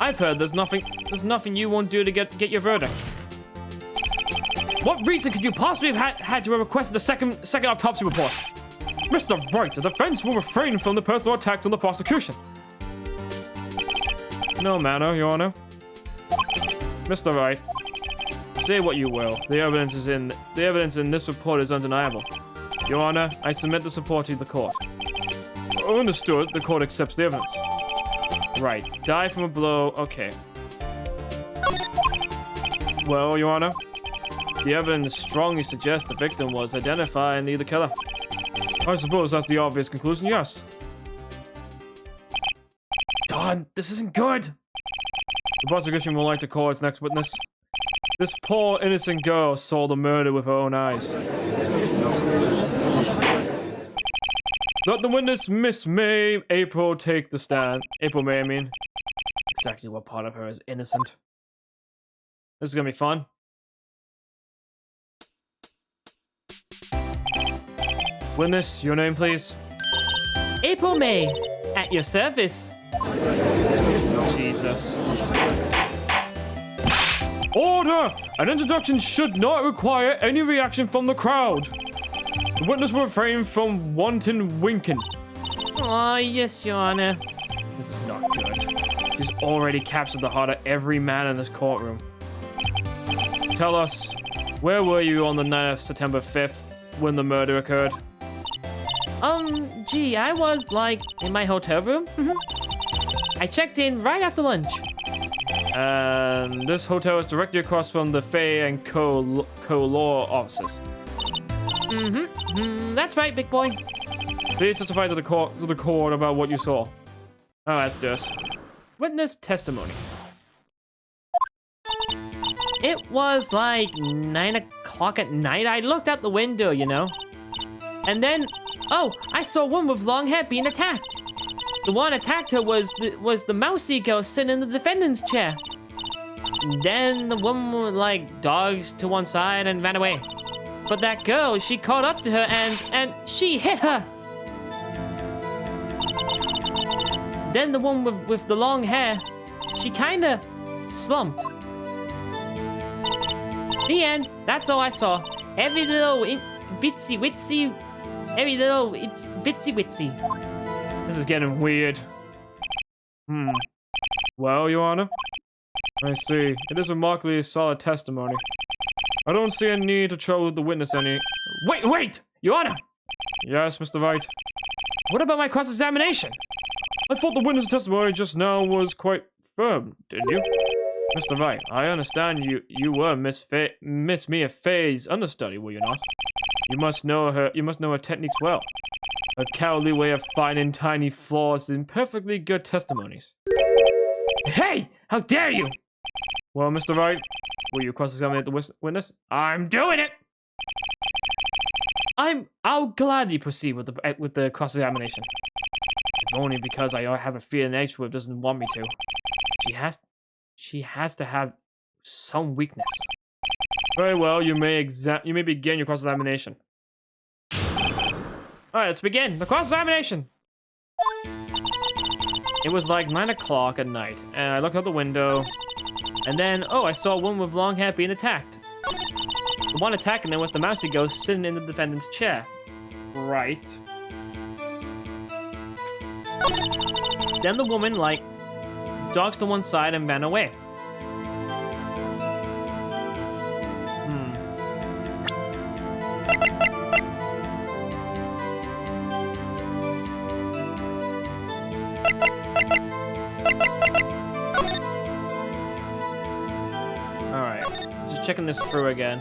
I've heard there's nothing you won't do to get your verdict. What reason could you possibly have had to have requested the second autopsy report? Mr. Wright, the defense will refrain from the personal attacks on the prosecution. No matter, Your Honor. Mr. Wright, say what you will. The evidence in this report is undeniable. Your Honor, I submit this report to the court. Understood. The court accepts the evidence. Right. Die from a blow. Okay. Well, Your Honor, the evidence strongly suggests the victim was identified and the killer. I suppose that's the obvious conclusion, yes. Don, this isn't good. The prosecution will like to call its next witness. This poor innocent girl saw the murder with her own eyes. Let the witness, Miss May April, take the stand. April May, I mean. Exactly what part of her is innocent. This is gonna be fun. Witness, your name, please. April May, at your service. Jesus. Order! An introduction should not require any reaction from the crowd. The witness will refrain from wanton winking. Oh, yes, Your Honor. This is not good. She's already captured the heart of every man in this courtroom. Tell us, where were you on the night of September 5th when the murder occurred? Gee, I was, like, in my hotel room. I checked in right after lunch. And this hotel is directly across from the Fay and Co law offices. That's right, big boy. Please testify to the court about what you saw. All right, let's do this. Witness testimony. It was like 9 o'clock at night. I looked out the window, you know. And then, oh, I saw a woman with long hair being attacked. The one attacked her was the mousy girl sitting in the defendant's chair. Then the woman like dogs to one side and ran away. But that girl, she caught up to her and she hit her. Then the woman with the long hair, she kinda slumped. The end. That's all I saw. Every little bitsy witsy. Every little it's bitsy witsy. This is getting weird. Well, Your Honor, I see. It is remarkably solid testimony. I don't see a need to trouble the witness any... Wait! Your Honor! Yes, Mr. Wright? What about my cross-examination? I thought the witness' testimony just now was quite firm, didn't you? Mr. Wright, I understand you were Miss Mia Fey's understudy, were you not? You must know her techniques well. Her cowardly way of finding tiny flaws in perfectly good testimonies. Hey! How dare you! Well, Mr. Wright, will you cross-examine the witness? I'm doing it! I'll gladly proceed with the cross-examination. If only because I have a feeling Edgeworth doesn't want me to. She has to have some weakness. Very well, you may begin your cross-examination. Alright, let's begin the cross-examination. It was like 9 o'clock at night, and I looked out the window, and then, oh, I saw a woman with long hair being attacked. The one attacking them was the mousy ghost sitting in the defendant's chair. Right. Then the woman, like, dogs to one side and ran away. Checking this through again.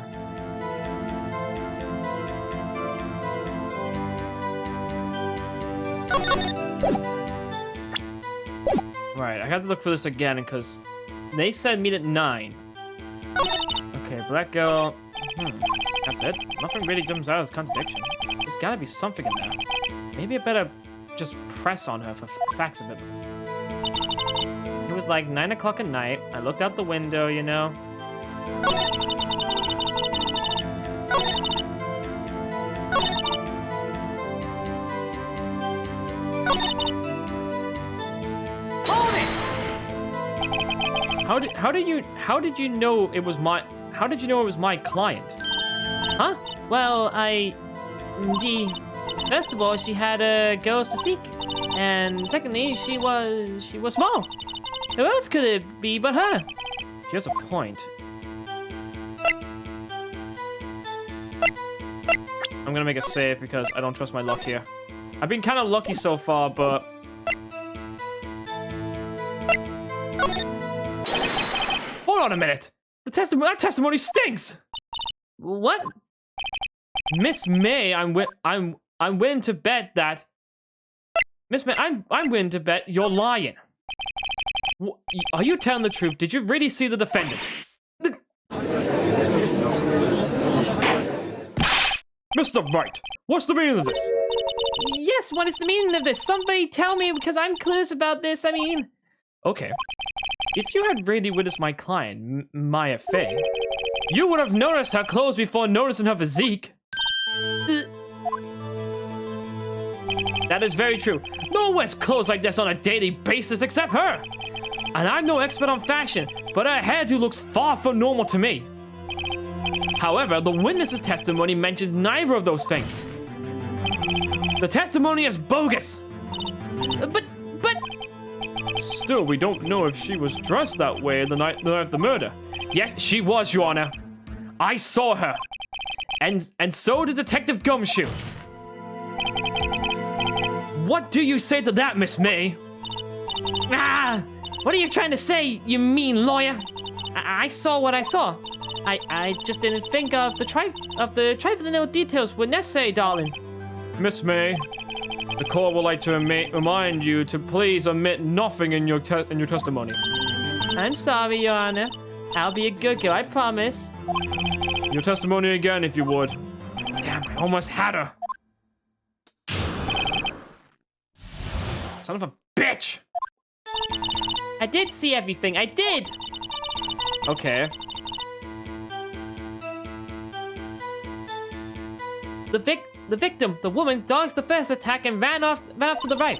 Right, I got to look for this again because they said meet at 9. Okay, black girl. That's it. Nothing really jumps out as contradiction. There's gotta be something in there. Maybe I better just press on her for facts of it. It was like 9 o'clock at night. I looked out the window, you know. How did you know it was my client? Huh? Well, first of all, she had a girl's physique, and secondly, she was small. Who else could it be but her? She has a point. I'm gonna make a save because I don't trust my luck here. I've been kind of lucky so far, but... Hold on a minute! That testimony stinks! What? Miss May, I'm willing to bet that... Miss May, I'm willing to bet you're lying. Are you telling the truth? Did you really see the defendant? Mr. Wright, what's the meaning of this? Yes, what is the meaning of this? Somebody tell me, because I'm clueless about this, I mean... Okay. If you had really witnessed my client, Maya Fey, you would have noticed her clothes before noticing her physique. That is very true. No one wears clothes like this on a daily basis except her. And I'm no expert on fashion, but her hairdo looks far from normal to me. However, the witness's testimony mentions neither of those things. The testimony is bogus. But... Still, we don't know if she was dressed that way the night of the murder. Yes, she was, Your Honor. I saw her. And so did Detective Gumshoe. What do you say to that, Miss May? Ah! What are you trying to say, you mean lawyer? I saw what I saw. I just didn't think of the trifling details were necessary, darling. Miss May, the court would like to remind you to please omit nothing in your testimony. I'm sorry, Your Honor. I'll be a good girl, I promise. Your testimony again, if you would. Damn, I almost had her. Son of a bitch! I did see everything, I did! Okay. The victim, the woman, dodged the first attack and ran off to the right.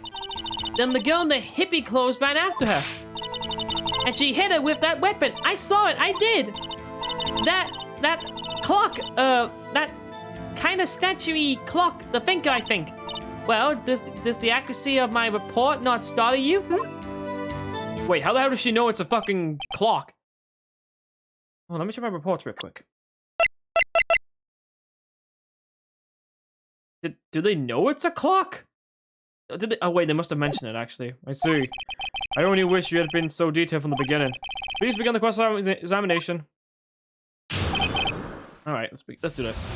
Then the girl in the hippie clothes ran after her. And she hit her with that weapon. I saw it, I did! That clock, that kind of statuey clock, the thinker, I think. Well, does the accuracy of my report not startle you? Wait, how the hell does she know it's a fucking clock? Oh, let me check my reports real quick. Do they know it's a clock? Did they? Oh wait, they must have mentioned it actually. I see. I only wish you had been so detailed from the beginning. Please begin the cross-examination. All right, let's do this.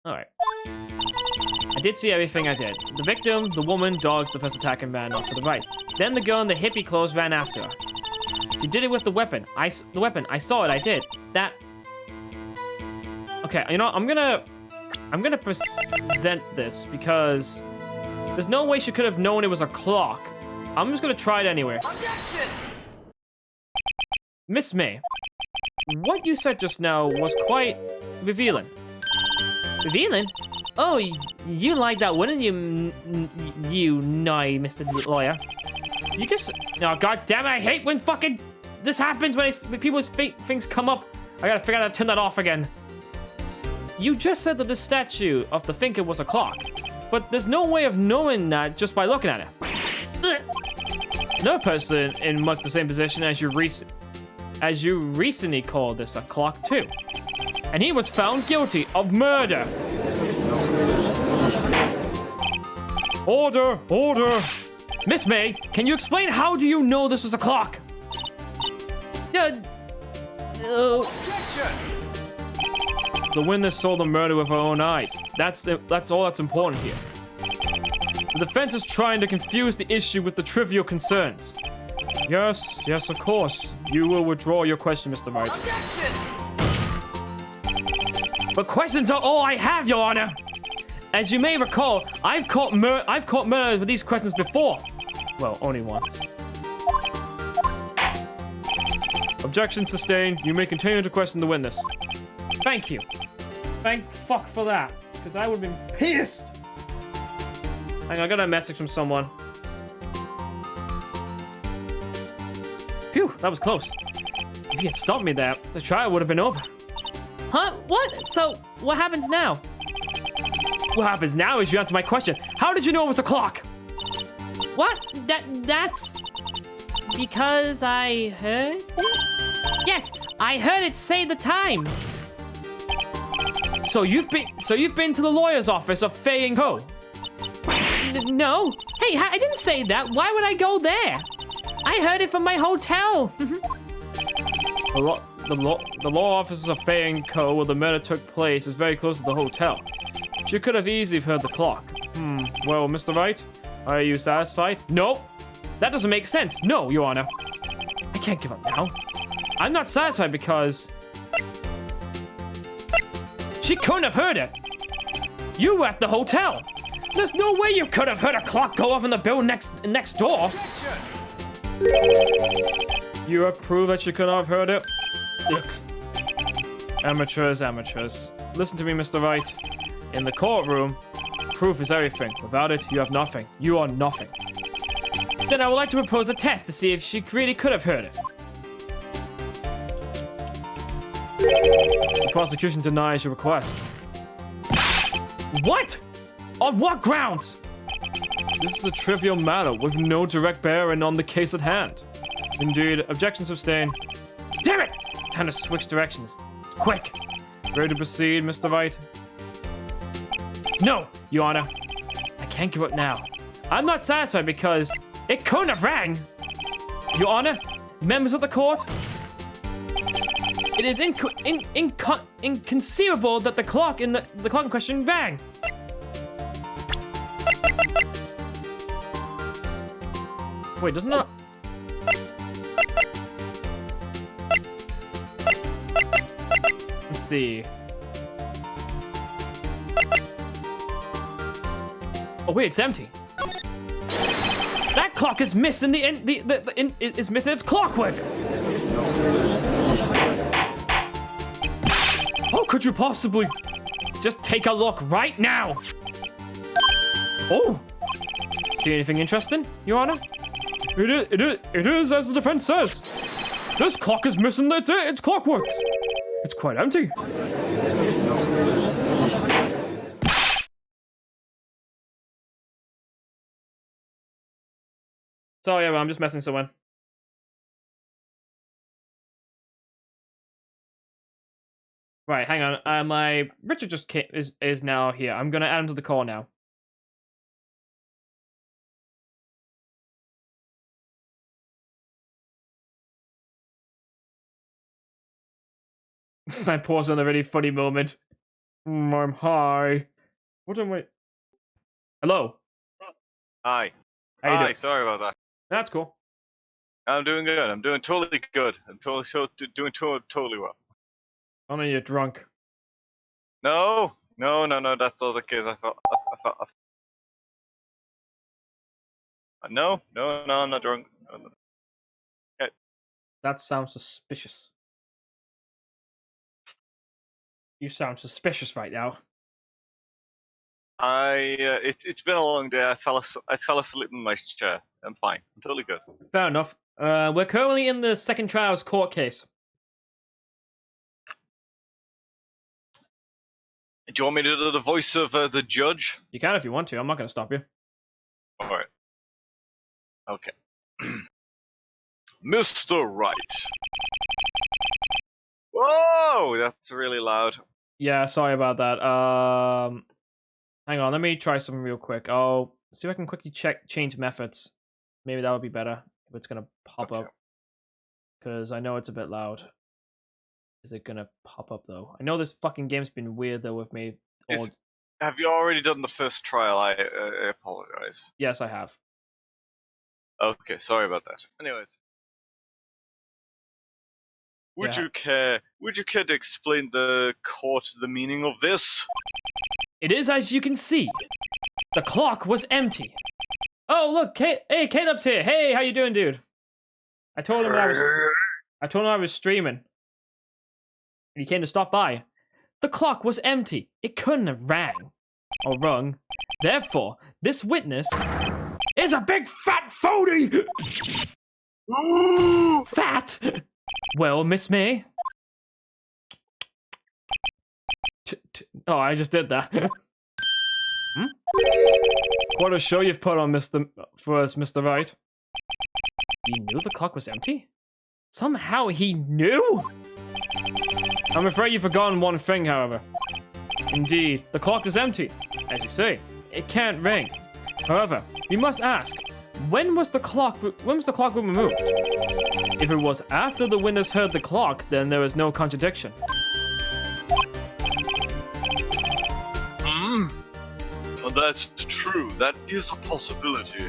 All right. I did see everything I did. The victim, the woman, dodged the first attack and ran off to the right. Then the girl in the hippie clothes ran after her. She did it with the weapon. I saw it. I did. That. Okay, you know, I'm gonna present this because there's no way she could have known it was a clock. I'm just gonna try it anyway. Objection! Miss May, what you said just now was quite revealing. Revealing? Oh, you like that, wouldn't you, you naughty Mr. Lawyer? You can. No, god damn it! I hate when fucking this happens when people's things come up. I gotta figure out how to turn that off again. You just said that the statue of the thinker was a clock, but there's no way of knowing that just by looking at it. No person in much the same position as you recently called this a clock too, and he was found guilty of murder. Order! Order! Miss May, can you explain how do you know this was a clock? The witness saw the murder with her own eyes. That's all that's important here. The defense is trying to confuse the issue with the trivial concerns. Yes, of course. You will withdraw your question, Mr. Wright. But questions are all I have, Your Honor. As you may recall, I've caught murder with these questions before. Well, only once. Objection sustained. You may continue to question the witness. Thank you. Thank fuck for that, because I would have been pissed. Hang on, I got a message from someone. Phew, that was close. If he had stopped me there, the trial would have been over. Huh? What? So, what happens now? What happens now is you answer my question. How did you know it was a clock? What? That's... Because I heard it? Yes, I heard it say the time. So you've been to the lawyer's office of Fay & Co. No. Hey, I didn't say that. Why would I go there? I heard it from my hotel. The law offices of Fay & Co. where the murder took place is very close to the hotel. She could have easily heard the clock. Well, Mr. Wright, are you satisfied? No. That doesn't make sense. No, Your Honor. I can't give up now. I'm not satisfied because... she couldn't have heard it. You were at the hotel. There's no way you could have heard a clock go off in the building next door. You have proof that you could not have heard it? Look. Amateurs. Listen to me, Mr. Wright. In the courtroom, proof is everything. Without it, you have nothing. You are nothing. Then I would like to propose a test to see if she really could have heard it. The prosecution denies your request. What? On what grounds? This is a trivial matter with no direct bearing on the case at hand. Indeed, objection sustained. Damn it! Time to switch directions. Quick. Ready to proceed, Mr. Wright? No, Your Honor. I can't give up now. I'm not satisfied because it couldn't have rang. Your Honor, members of the court, it is inconceivable that the clock in question rang. Wait, doesn't that... Let's see. Oh wait, it's empty. That clock is missing is missing its clockwork. How could you possibly... Just take a look right now. Oh! See anything interesting, Your Honor? It is as the defense says. This clock is missing its clockworks. It's quite empty. Sorry, I'm just messing with someone. Right, hang on. My Richard just is now here. I'm gonna add him to the call now. I paused on a really funny moment. I'm high. What am I... Hello. Hi. How you Hi, doing? sorry about that. That's cool. I'm doing good. I'm doing totally good. I'm doing totally well. I know you're drunk. No, that's all the case. I thought. No, I'm not drunk. No. Okay. That sounds suspicious. You sound suspicious right now. It's been a long day. I fell asleep in my chair. I'm fine. I'm totally good. Fair enough. We're currently in the second trial's court case. Do you want me to do the voice of the judge? You can if you want to. I'm not going to stop you. All right. Okay. Mr. Wright. Whoa, that's really loud. Yeah, sorry about that. Hang on, let me try something real quick. I'll see if I can quickly change methods. Maybe that would be better if it's gonna pop up. Because I know it's a bit loud. Is it gonna pop up though? I know this fucking game's been weird though with me. Have you already done the first trial? I apologize. Yes, I have. Okay, sorry about that. Anyways. Would you care to explain the court the meaning of this? It is as you can see. The clock was empty. Oh look, hey, Caleb's here. Hey, how you doing, dude? I told him I was streaming. And he came to stop by. The clock was empty. It couldn't have rang or rung. Therefore, this witness is a big fat phony. Fat. Well, Miss May. Oh, I just did that. What a show you've put on, for us, Mr. Wright. He knew the clock was empty? Somehow he knew? I'm afraid you've forgotten one thing, however. Indeed, the clock is empty. As you say, it can't ring. However, we must ask, when was the clock removed? If it was after the witness heard the clock, then there is no contradiction. That's true. That is a possibility.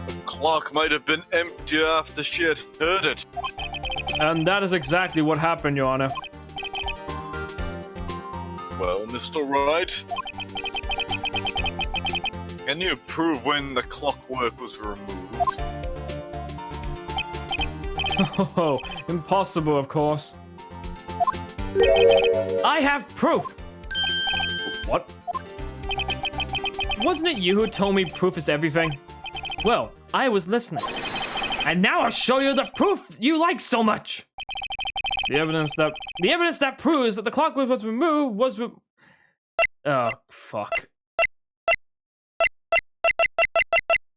The clock might have been empty after she had heard it. And that is exactly what happened, Your Honor. Well, Mr. Wright, can you prove when the clockwork was removed? Oh, impossible, of course. I have proof! What? Wasn't it you who told me proof is everything? Well, I was listening. And now I'll show you the proof you like so much! The evidence that proves that the clockwork was removed was oh, fuck.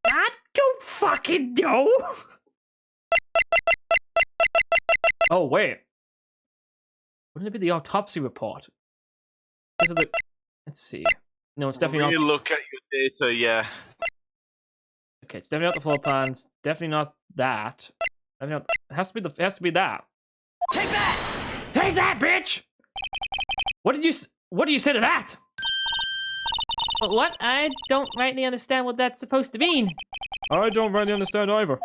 I don't fucking know! Oh, wait. Wouldn't it be the autopsy report? Let's see. No, it's definitely not. When you look at your data, yeah. Okay, it's definitely not the floor plans. Definitely not that. Definitely not... It has to be that. Take that! Take that, bitch! What do you say to that? What? I don't rightly understand what that's supposed to mean. I don't really understand either.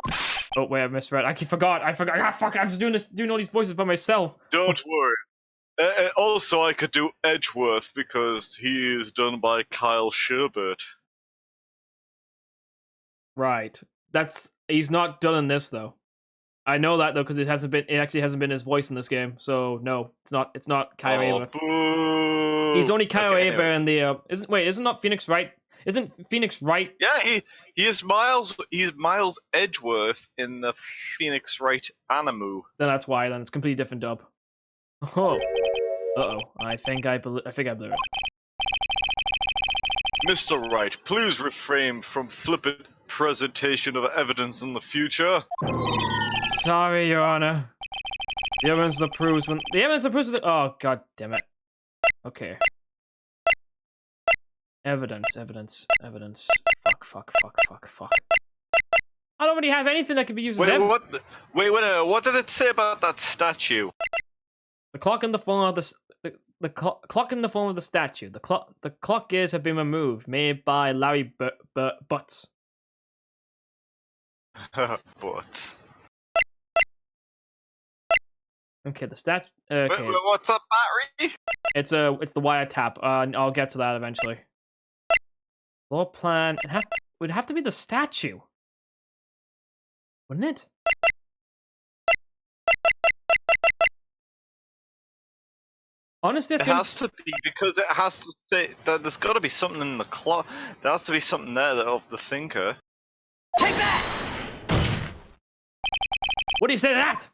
Oh wait, I misread. I forgot. Ah, fuck! I was doing all these voices by myself. Don't worry. Also, I could do Edgeworth because he is done by Kyle Sherbert. Right. He's not done in this though. I know that though because it actually hasn't been his voice in this game. So no, it's not Kyle Aber. Boo. He's only Kyle Aber anyways. in the isn't not Phoenix Wright? Isn't Phoenix Wright? Yeah, he is Miles. He's Miles Edgeworth in the Phoenix Wright Animu. Then that's why. Then it's a completely different dub. Oh. Uh-oh. I think I blew it. Mr. Wright, please refrain from flippant presentation of evidence in the future. Sorry, Your Honor. The evidence that proves oh, god damn it. Okay. Evidence. Fuck. I don't really have anything that can be used as evidence. What did it say about that statue? The clock in the form of the clock in the form of the statue. The clock gears have been removed, made by Larry Butts. But okay, the statue. Okay, what's up, battery? it's the wiretap. I'll get to that eventually. Floor plan. It would have to be the statue, wouldn't it? Honestly, It has to be, because it has to say that there's got to be something in the clock. There has to be something there of the thinker. Take that! What do you say to that?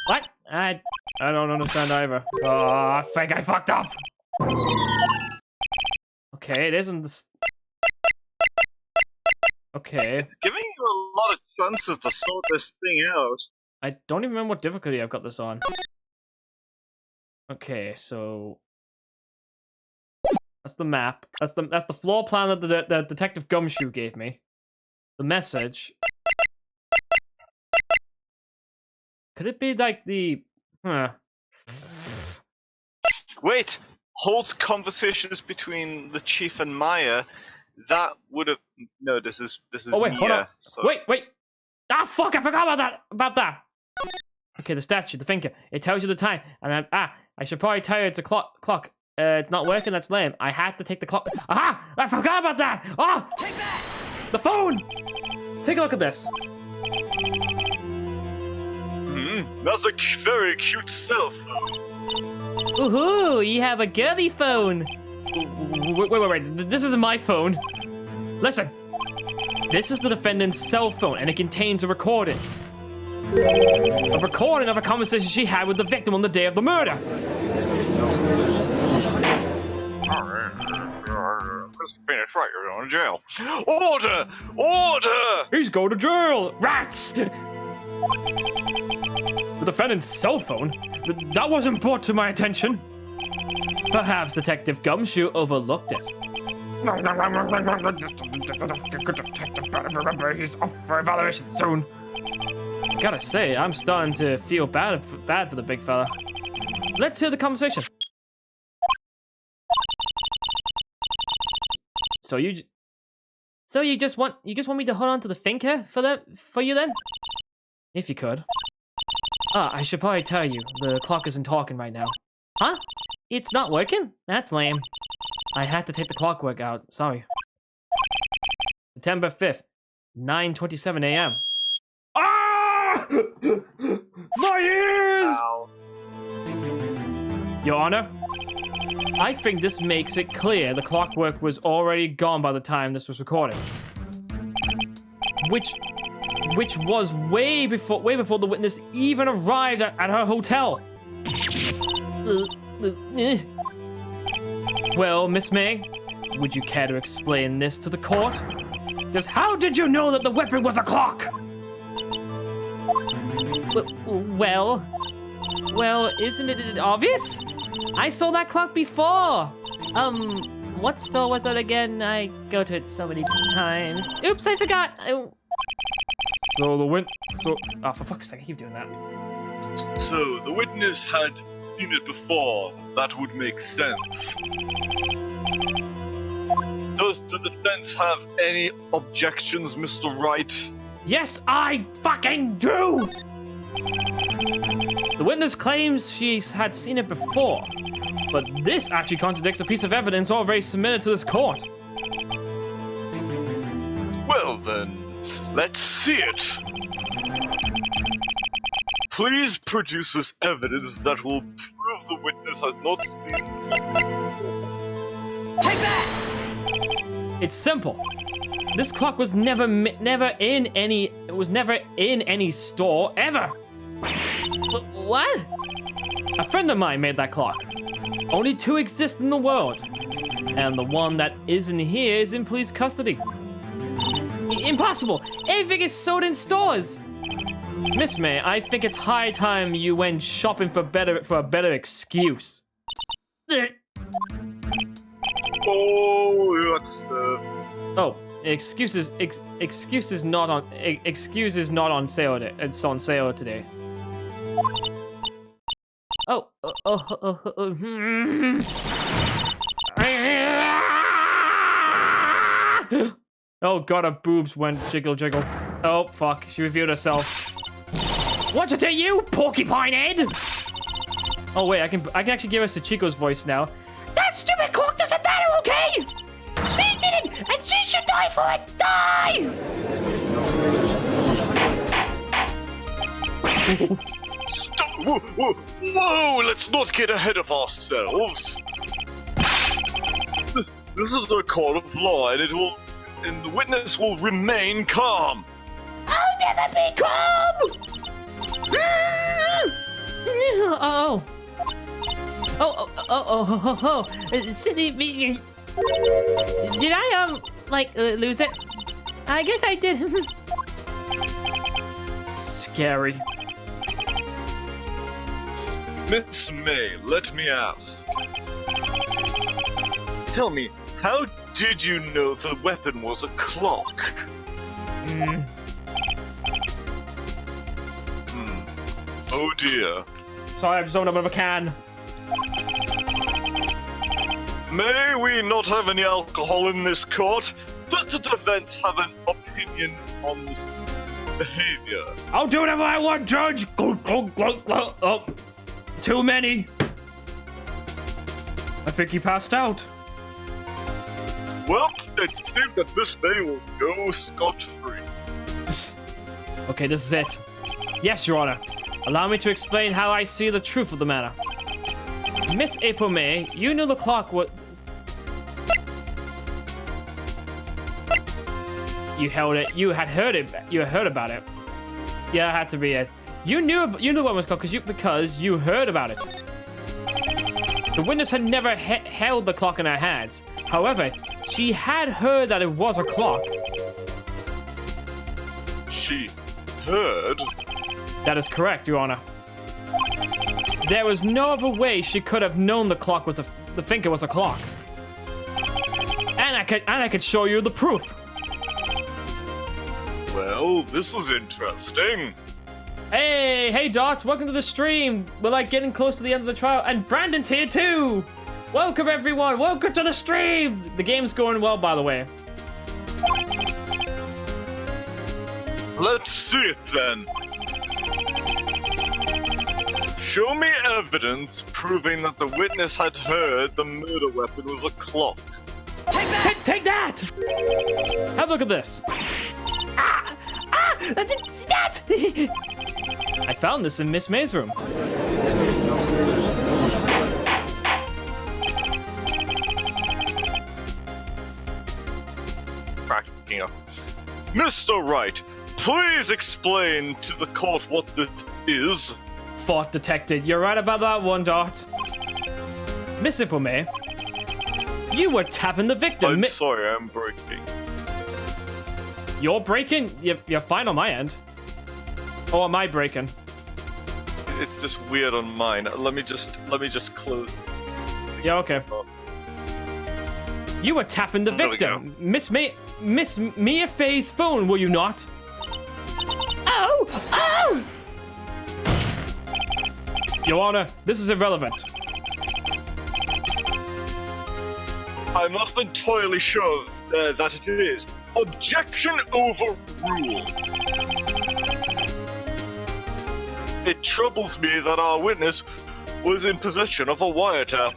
What? I don't understand either. Oh, I think I fucked up. Okay, it isn't this. Okay. It's giving you a lot of chances to sort this thing out. I don't even remember what difficulty I've got this on. Okay, so that's the map. That's the floor plan that the Detective Gumshoe gave me. The message. Could it be like the? Wait, hold conversations between the chief and Maya. That would have no. This is. Oh wait, Mia, hold on. so... Wait. Ah, fuck! I forgot about that. Okay, the statue, the thinker. It tells you the time, and I should probably tell you it's a clock. It's not working. That's lame. I had to take the clock. Aha! I forgot about that. Oh, Take that! the phone. Take a look at this. That's a very cute cell phone. Ooh, you have a girly phone. Wait. This isn't my phone. Listen. This is the defendant's cell phone, and it contains a recording. A recording of a conversation she had with the victim on the day of the murder. That's right, you're going to jail. Order! He's going to jail. Rats! The defendant's cell phone? That wasn't brought to my attention. Perhaps Detective Gumshoe overlooked it. Good detective, better remember he's up for evaluation soon. Gotta say, I'm starting to feel bad for the big fella. Let's hear the conversation. So you just want me to hold on to the thinker for you then? If you could. I should probably tell you, the clock isn't talking right now. Huh? It's not working? That's lame. I had to take the clockwork out, sorry. September 5th, 9:27 a.m. Ah! My ears! Ow. Your Honor, I think this makes it clear the clockwork was already gone by the time this was recorded. Which was way before the witness even arrived at her hotel. Well, Miss May, would you care to explain this to the court? Just how did you know that the weapon was a clock? Well, isn't it obvious? I saw that clock before. What store was that again? I go to it so many times. Oops, I forgot. Oh, for fuck's sake, I keep doing that. So, the witness had seen it before. That would make sense. Does the defense have any objections, Mr. Wright? Yes, I fucking do! The witness claims she had seen it before, but this actually contradicts a piece of evidence already submitted to this court. Well then, let's see it. Please produce this evidence that will prove the witness has not seen it. Take that! It's simple. This clock was never in any store ever. What? A friend of mine made that clock. Only 2 exist in the world, and the one that isn't here is in police custody. Impossible! Everything is sold in stores. Miss May, I think it's high time you went shopping for a better excuse. Oh, that's Oh, excuses not on sale. It's on sale today. Oh god, her boobs went jiggle jiggle. Oh fuck, she revealed herself. What's it to you, porcupine head? Oh wait, I can actually give us Sachiko's voice now. That stupid clock doesn't matter, okay? She did it, and she should die for it. Die! Stop Whoa, let's not get ahead of ourselves. This is a court of law, and the witness will remain calm. I'll never be calm! Sydney, did I, lose it? I guess I did. Scary. Miss May, let me ask. Tell me, how did you know the weapon was a clock? Oh dear. Sorry, I've just opened up another can. May we not have any alcohol in this court? Does the defense have an opinion on this behavior? I'll do whatever I want, Judge! Oh, too many. I think he passed out. Well, it seems that Miss May will go scot-free. Okay, this is it. Yes, Your Honor. Allow me to explain how I see the truth of the matter. Miss April May, you knew the clock was... You held it. You had heard it. You heard about it. Yeah, it had to be it. You knew what was called because you heard about it. The witness had never held the clock in her hands. However, she had heard that it was a clock. She heard? That is correct, Your Honor. There was no other way she could have known the clock was the thinker was a clock. And I could show you the proof. Well, this is interesting. Hey, Dots, welcome to the stream. We're getting close to the end of the trial, and Brandon's here too. Welcome everyone, welcome to the stream. The game's going well, by the way. Let's see it then. Show me evidence proving that the witness had heard the murder weapon was a clock. Take that! Have a look at this. That! I found this in Miss May's room. Cracking up. Mr. Wright, please explain to the court what this is. Thought detected. You're right about that one, Dot. Miss April May, you were tapping the victim. I'm sorry, I'm breaking. You're breaking? You're fine on my end. Or am I breaking? It's just weird on mine. Let me just close. Yeah, okay. You were tapping the There we victim. Miss Mia Faye's phone, were you not? Oh! Your Honor, this is irrelevant. I'm not entirely sure that it is. Objection overruled. It troubles me that our witness was in possession of a wiretap.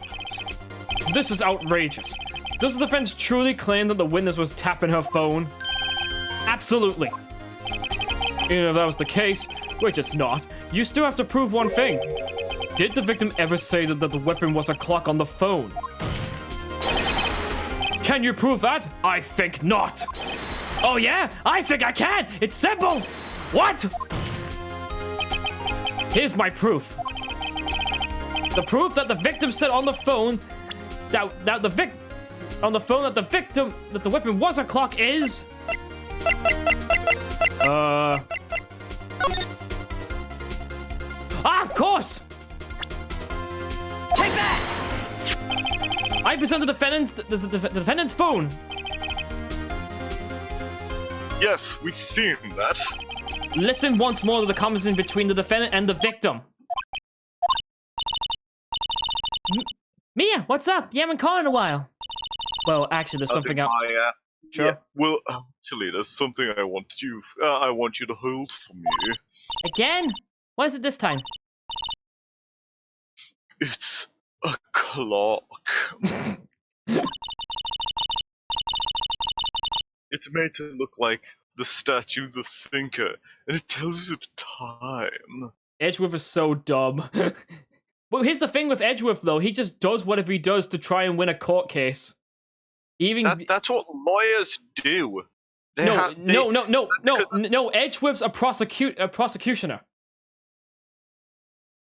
This is outrageous. Does the defense truly claim that the witness was tapping her phone? Absolutely. Even if that was the case, which it's not, you still have to prove one thing. Did the victim ever say that the weapon was a clock on the phone? Can you prove that? I think not. Oh yeah? I think I can! It's simple! What? Here's my proof. The proof that the victim said on the phone that the weapon was a clock is... of course! Take that! I present the defendant's phone. Yes, we've seen that. Listen once more to the conversation between the defendant and the victim. Mia, what's up? You haven't called in a while. Well, actually, there's something else. Sure. Yeah, well, actually, there's something I want you to hold for me. Again? What is it this time? It's a clock. It's made to look like the statue, the thinker, and it tells you the time. Edgeworth is so dumb. Well, here's the thing with Edgeworth, though. He just does whatever he does to try and win a court case. Even That's what lawyers do. No. Edgeworth's a prosecutioner.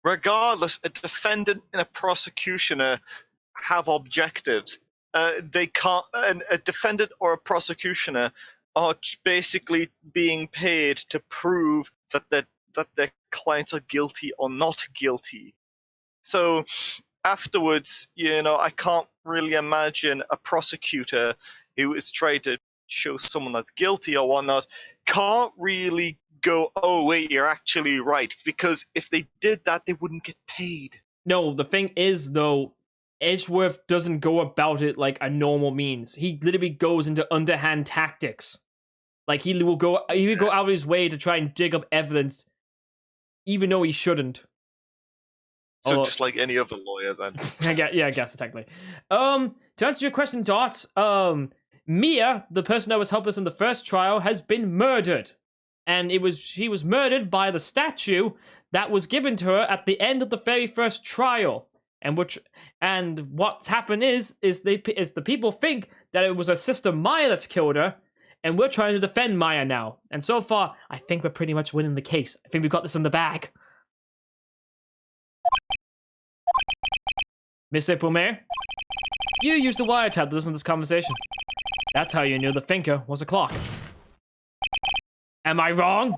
Regardless, a defendant and a prosecutioner have objectives. They can't. A defendant or a prosecutioner are basically being paid to prove that their clients are guilty or not guilty. So afterwards, I can't really imagine a prosecutor who is trying to show someone that's guilty or whatnot can't really go, oh wait, you're actually right, because if they did that, they wouldn't get paid. No, the thing is, though, Edgeworth doesn't go about it like a normal means. He literally goes into underhand tactics. Like, he would go out of his way to try and dig up evidence, even though he shouldn't. So just like any other lawyer, then. I guess technically. To answer your question, Dot, Mia, the person that was helpless in the first trial, has been murdered. And she was murdered by the statue that was given to her at the end of the very first trial. And what's happened is the people think that it was her sister Maya that's killed her, and we're trying to defend Maya now. And so far, I think we're pretty much winning the case. I think we've got this in the bag. Miss April Mayer, you used a wiretap to listen to this conversation. That's how you knew the thinker was a clock. Am I wrong?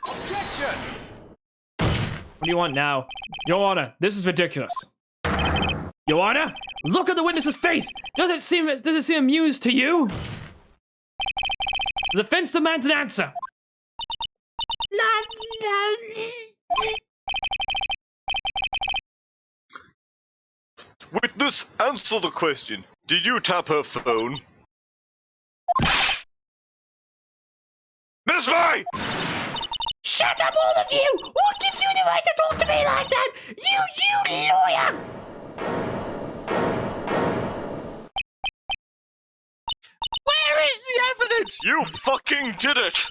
Objection! What do you want now? Your Honor, this is ridiculous. Your Honor, look at the witness's face! Does it seem amused to you? The defense demands an answer. Witness, answer the question. Did you tap her phone? Miss May! Shut up, all of you! Who gives you the right to talk to me like that? You lawyer! Where is the evidence? You fucking did it!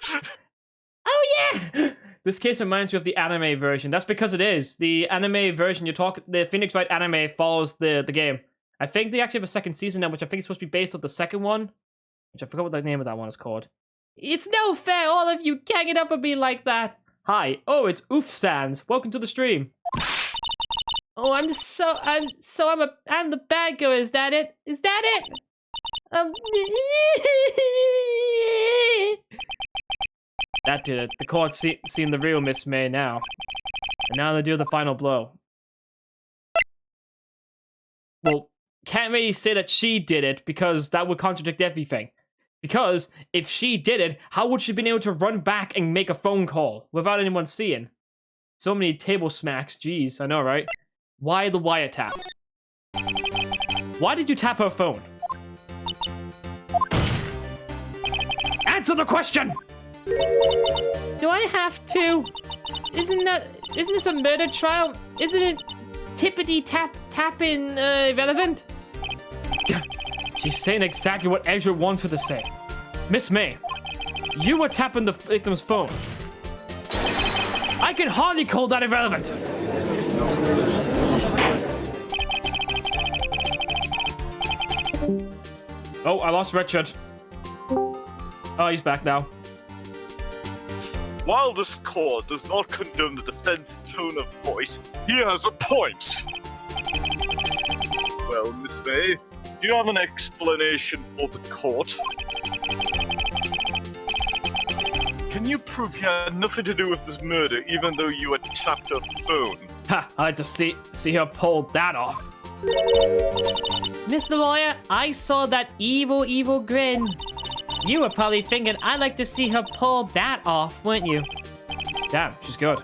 Oh yeah! This case reminds me of the anime version. That's because it is. The anime version, the Phoenix Wright anime follows the game. I think they actually have a second season now, which I think is supposed to be based on the second one. Which I forgot what the name of that one is called. It's no fair, all of you ganging up on me like that. Hi. Oh, it's Oof Stands. Welcome to the stream. Oh, I'm the bad guy. Is that it? Is that it? That did it. The court seen the real Miss May now. And now they do the final blow. Well, can't really say that she did it, because that would contradict everything. Because if she did it, how would she have been able to run back and make a phone call without anyone seeing? So many table smacks, jeez, I know, right? Why the wiretap? Why did you tap her phone? Answer the question! Do I have to? Isn't this a murder trial? Isn't it tippity-tapping irrelevant? She's saying exactly what Edgeworth wants her to say. Miss May, you were tapping the victim's phone. I can hardly call that irrelevant. Oh, I lost Richard. Oh, he's back now. While this court does not condone the defense's tone of voice, he has a point. Well, Miss May, do you have an explanation for the court? Can you prove you had nothing to do with this murder, even though you had tapped her phone? Ha! I'd like to see her pull that off. Mr. Lawyer, I saw that evil grin. You were probably thinking I'd like to see her pull that off, weren't you? Damn, she's good.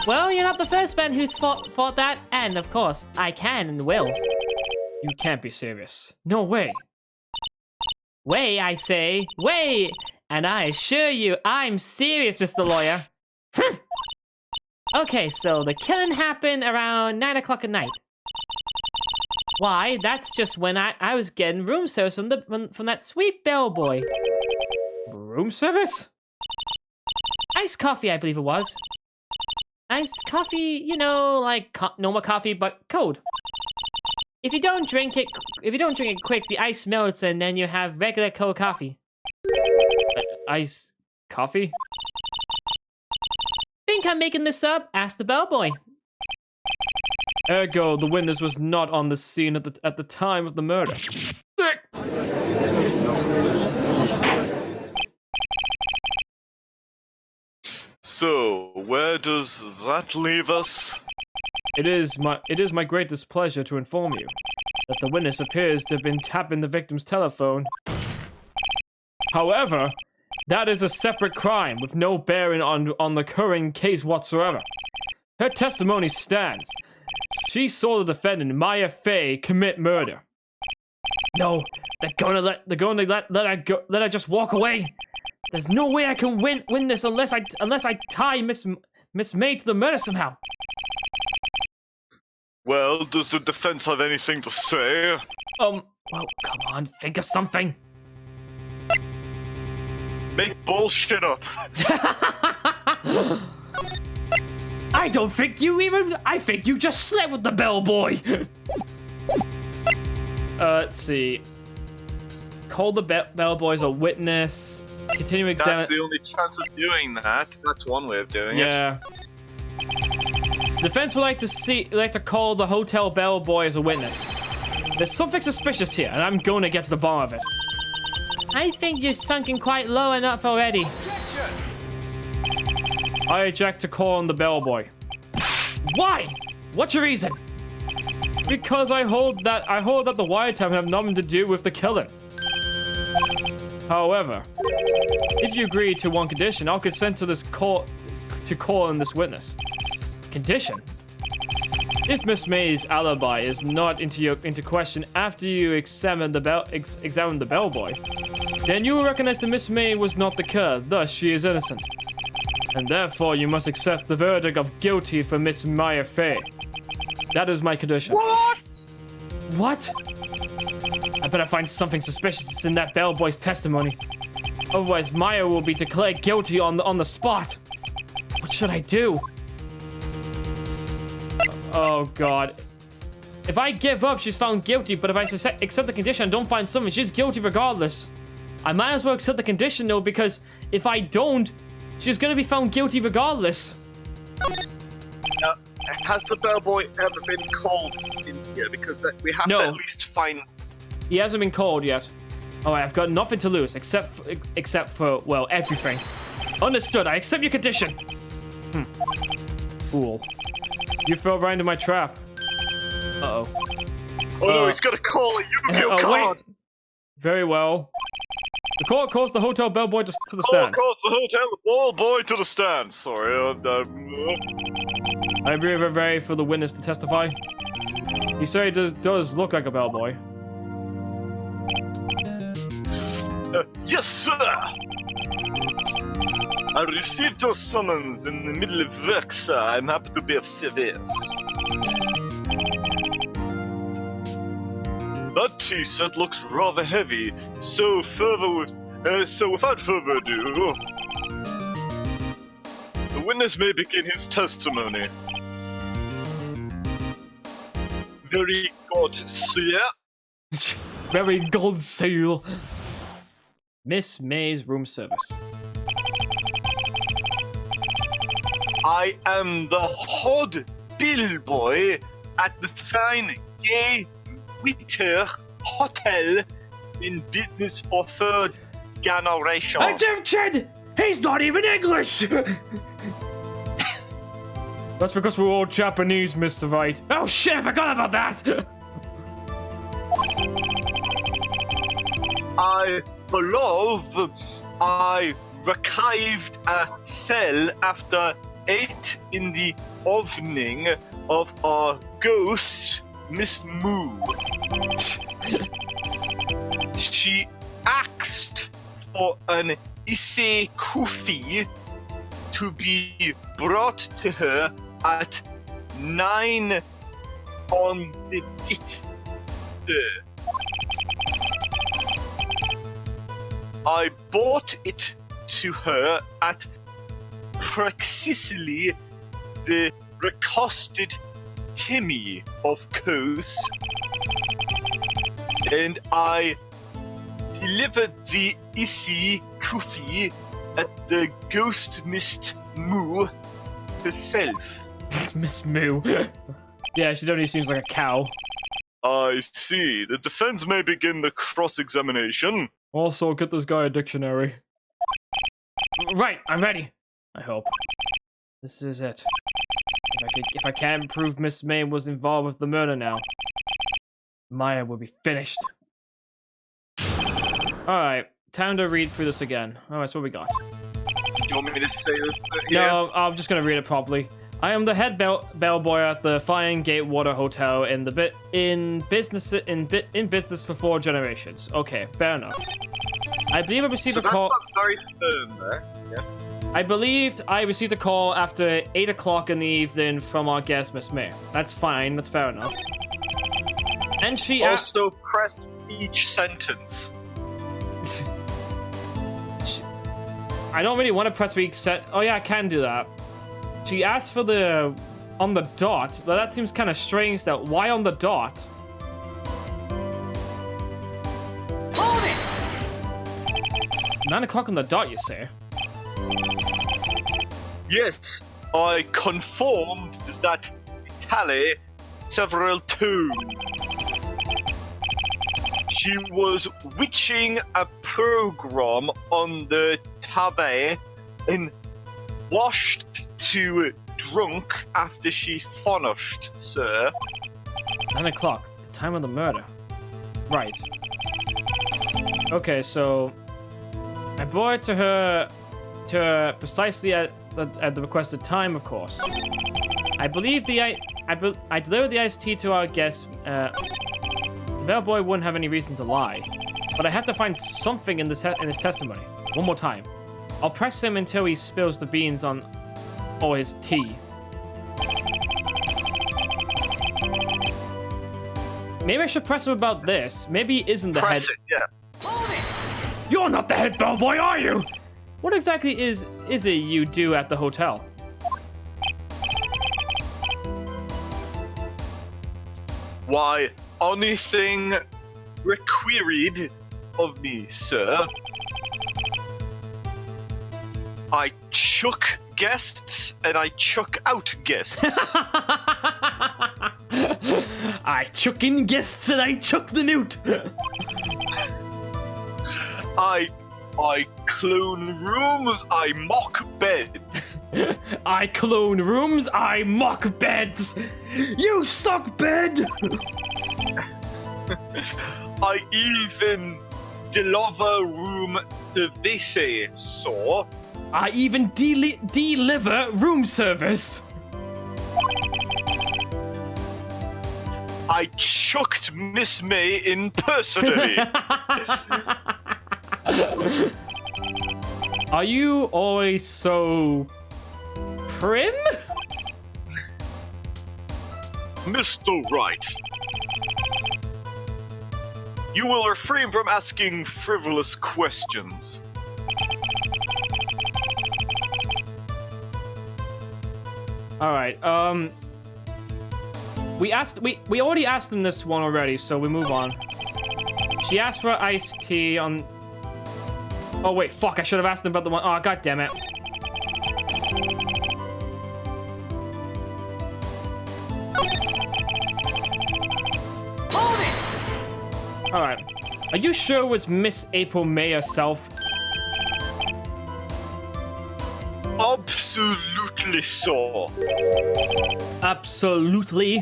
Well, you're not the first man who's fought that, and of course, I can and will. You can't be serious. No way. Way, I say. Way! And I assure you, I'm serious, Mr. Lawyer. Okay, so the killing happened around 9 o'clock at night. Why, that's just when I was getting room service from that sweet bellboy. Room service? iced coffee, I believe it was. Iced coffee, you know, like normal coffee, but cold. If you don't drink it quick, the ice melts, and then you have regular cold coffee. Iced coffee? Think I'm making this up? Ask the bellboy. Ergo, the witness was not on the scene at the time of the murder. So, where does that leave us? It is my greatest pleasure to inform you that the witness appears to have been tapping the victim's telephone. However, that is a separate crime with no bearing on the current case whatsoever. Her testimony stands. She saw the defendant, Maya Fey, commit murder. No, they're gonna let her just walk away. There's no way I can win this unless I tie Miss May to the murder somehow. Well, does the defense have anything to say? Well, come on, think of something. Make bullshit up. I don't think I think you just slept with the bellboy. Let's see. Call the bellboy as a witness. Continue examining. That's the only chance of doing that. That's one way of doing it. Yeah. Defense would like to call the hotel bellboy as a witness. There's something suspicious here, and I'm going to get to the bottom of it. I think you're sunken quite low enough already. I object to calling the bellboy. Why? What's your reason? Because I hold that the wiretap have nothing to do with the killing. However, if you agree to one condition, I'll consent to call in this witness. Condition: if Miss May's alibi is not into question after you examine the bellboy, then you will recognize that Miss May was not the killer, thus she is innocent. And therefore you must accept the verdict of guilty for Miss Maya Fey. That is my condition. What? I better find something suspicious in that bellboy's testimony. Otherwise Maya will be declared guilty on the spot. What should I do? Oh god. If I give up, she's found guilty, but if I accept the condition and don't find something, she's guilty regardless. I might as well accept the condition though, because if I don't, she's gonna be found guilty regardless. Has the bellboy ever been called in here? Because we have to at least find... He hasn't been called yet. Alright, I've got nothing to lose, except for, well, everything. Understood, I accept your condition. Fool. You fell right into my trap. Uh-oh. Oh no, he's got to call a Yu-Gi-Oh card! Wait. Very well. The court calls the hotel bellboy to the stand. Calls the hotel bellboy to the stand. Sorry, I agree ready for the witness to testify. You say it does look like a bellboy. Yes, sir! I received your summons in the middle of work, sir. I'm happy to be of service. That tea set looks rather heavy, so without further ado, the witness may begin his testimony. Very good, sir. Very good, sir. Miss May's room service. I am the hod bellboy at the fine gay Winter Hotel in business for third generation. Attention! He's not even English! That's because we're all Japanese, Mr. Wright. Oh shit, I forgot about that! I believe I archived a cell after 8 in the evening of our ghost, Miss Moo. She asked for an issei kufi to be brought to her at 9 on the date. I bought it to her at precisely the recosted Timmy, of course. And I delivered the Issy Kufi at the Ghost Mist Moo herself. Miss Moo. Yeah, she definitely seems like a cow. I see. The defense may begin the cross-examination. Also, get this guy a dictionary. Right, I'm ready. I hope. This is it. If I can't prove Miss May was involved with the murder now, Maya will be finished. Alright, time to read through this again. Alright, so what we got? Do you want me to say this here? No, I'm just gonna read it properly. I am the head bellboy at the Flying Gate Water Hotel in business for 4 generations. Okay, fair enough. I believe I received a call. That's very firm there. Yeah. I believed I received a call after 8 o'clock in the evening from our guest, Miss May. That's fine. That's fair enough. And she also press each sentence. I don't really want to press for each set. Oh yeah, I can do that. She asked for the on the dot, but that seems kind of strange. That why on the dot? Hold it! 9 o'clock on the dot, you say? Yes, I conformed that tally several times. She was witching a program on the tabby and washed to drunk after she finished, sir. 9 o'clock, the time of the murder. Right. Okay, so I brought it to her precisely at the requested time, of course. I believe I delivered the iced tea to our guest. The bellboy wouldn't have any reason to lie, but I had to find something in his testimony. One more time. I'll press him until he spills the beans on all his tea. Maybe I should press him about this. Maybe he isn't the head. Press it, yeah. You're not the head bellboy, are you? What exactly is it you do at the hotel? Why, anything required of me, sir. I chuck guests and I chuck out guests. I chuck in guests and I chuck the newt. I clone rooms, I mock beds. I clone rooms, I mock beds. You suck bed. I even deliver room service, so. I even deliver room service. I chucked Miss May in personally. Are you always so prim? Mr. Wright, you will refrain from asking frivolous questions. All right. We already asked them this one already, so we move on. She asked for iced tea on. Oh wait, fuck! I should have asked them about the one. Oh, god damn it! Hold it! All right. Are you sure it was Miss April May herself? Absolutely so. Absolutely.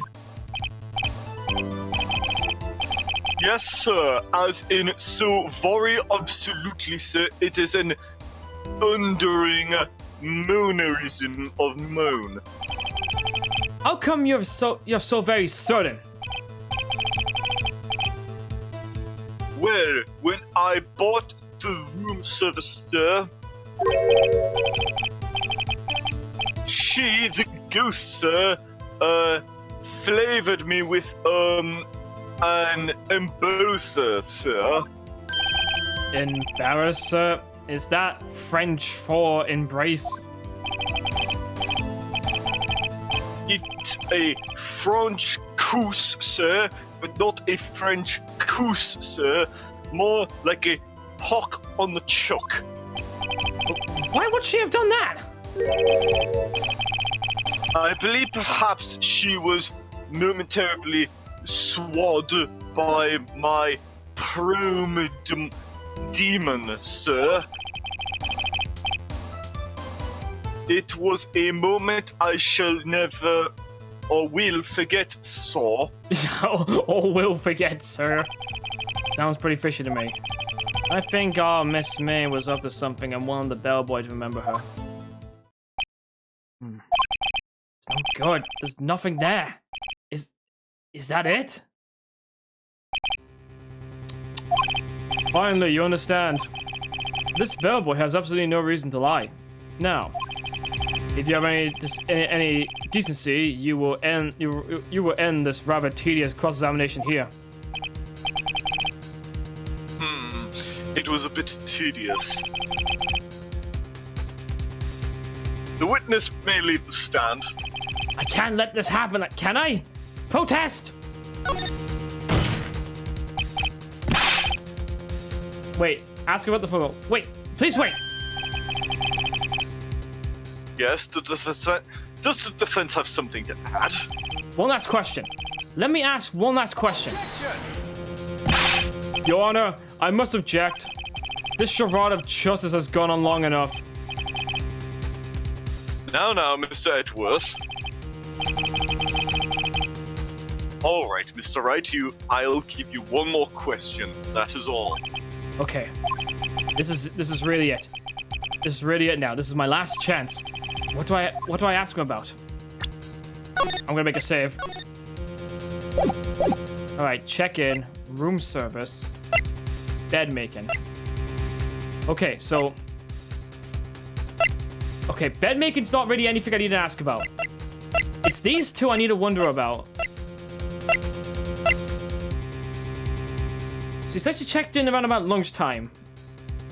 Yes, sir. As in, so very absolutely, sir. It is an thundering monerism of moan. How come you're so very certain? Well, when I bought the room service, sir, she, the ghost, sir, flavored me with, an embosser, sir. Embarrasser? Is that French for embrace? It's a French coos, sir, but not a French coos, sir. More like a hawk on the chuck. Why would she have done that? I believe perhaps she was momentarily swallowed by my prumed demon, sir. It was a moment I shall never or will forget, sir. Or will forget, sir. Sounds pretty fishy to me. I think Miss May was up to something and wanted the bellboy to remember her. It's not good. There's nothing there. Is that it? Finally, you understand. This bellboy has absolutely no reason to lie. Now, if you have any decency, you will end this rather tedious cross-examination here. It was a bit tedious. The witness may leave the stand. I can't let this happen, can I? Protest! Wait, ask about the photo. Wait, please wait! Yes, does the defense have something to add? One last question. Let me ask one last question. Your Honor, I must object. This charade of justice has gone on long enough. Now, Mr. Edgeworth. All right, Mr. Wright, I'll give you one more question. That is all. Okay. This is really it. This is really it now. This is my last chance. What do I ask him about? I'm gonna make a save. All right, check in, room service, bed making. Okay, so. Okay, bed making's not really anything I need to ask about. It's these two I need to wonder about. She said she checked in around about lunchtime.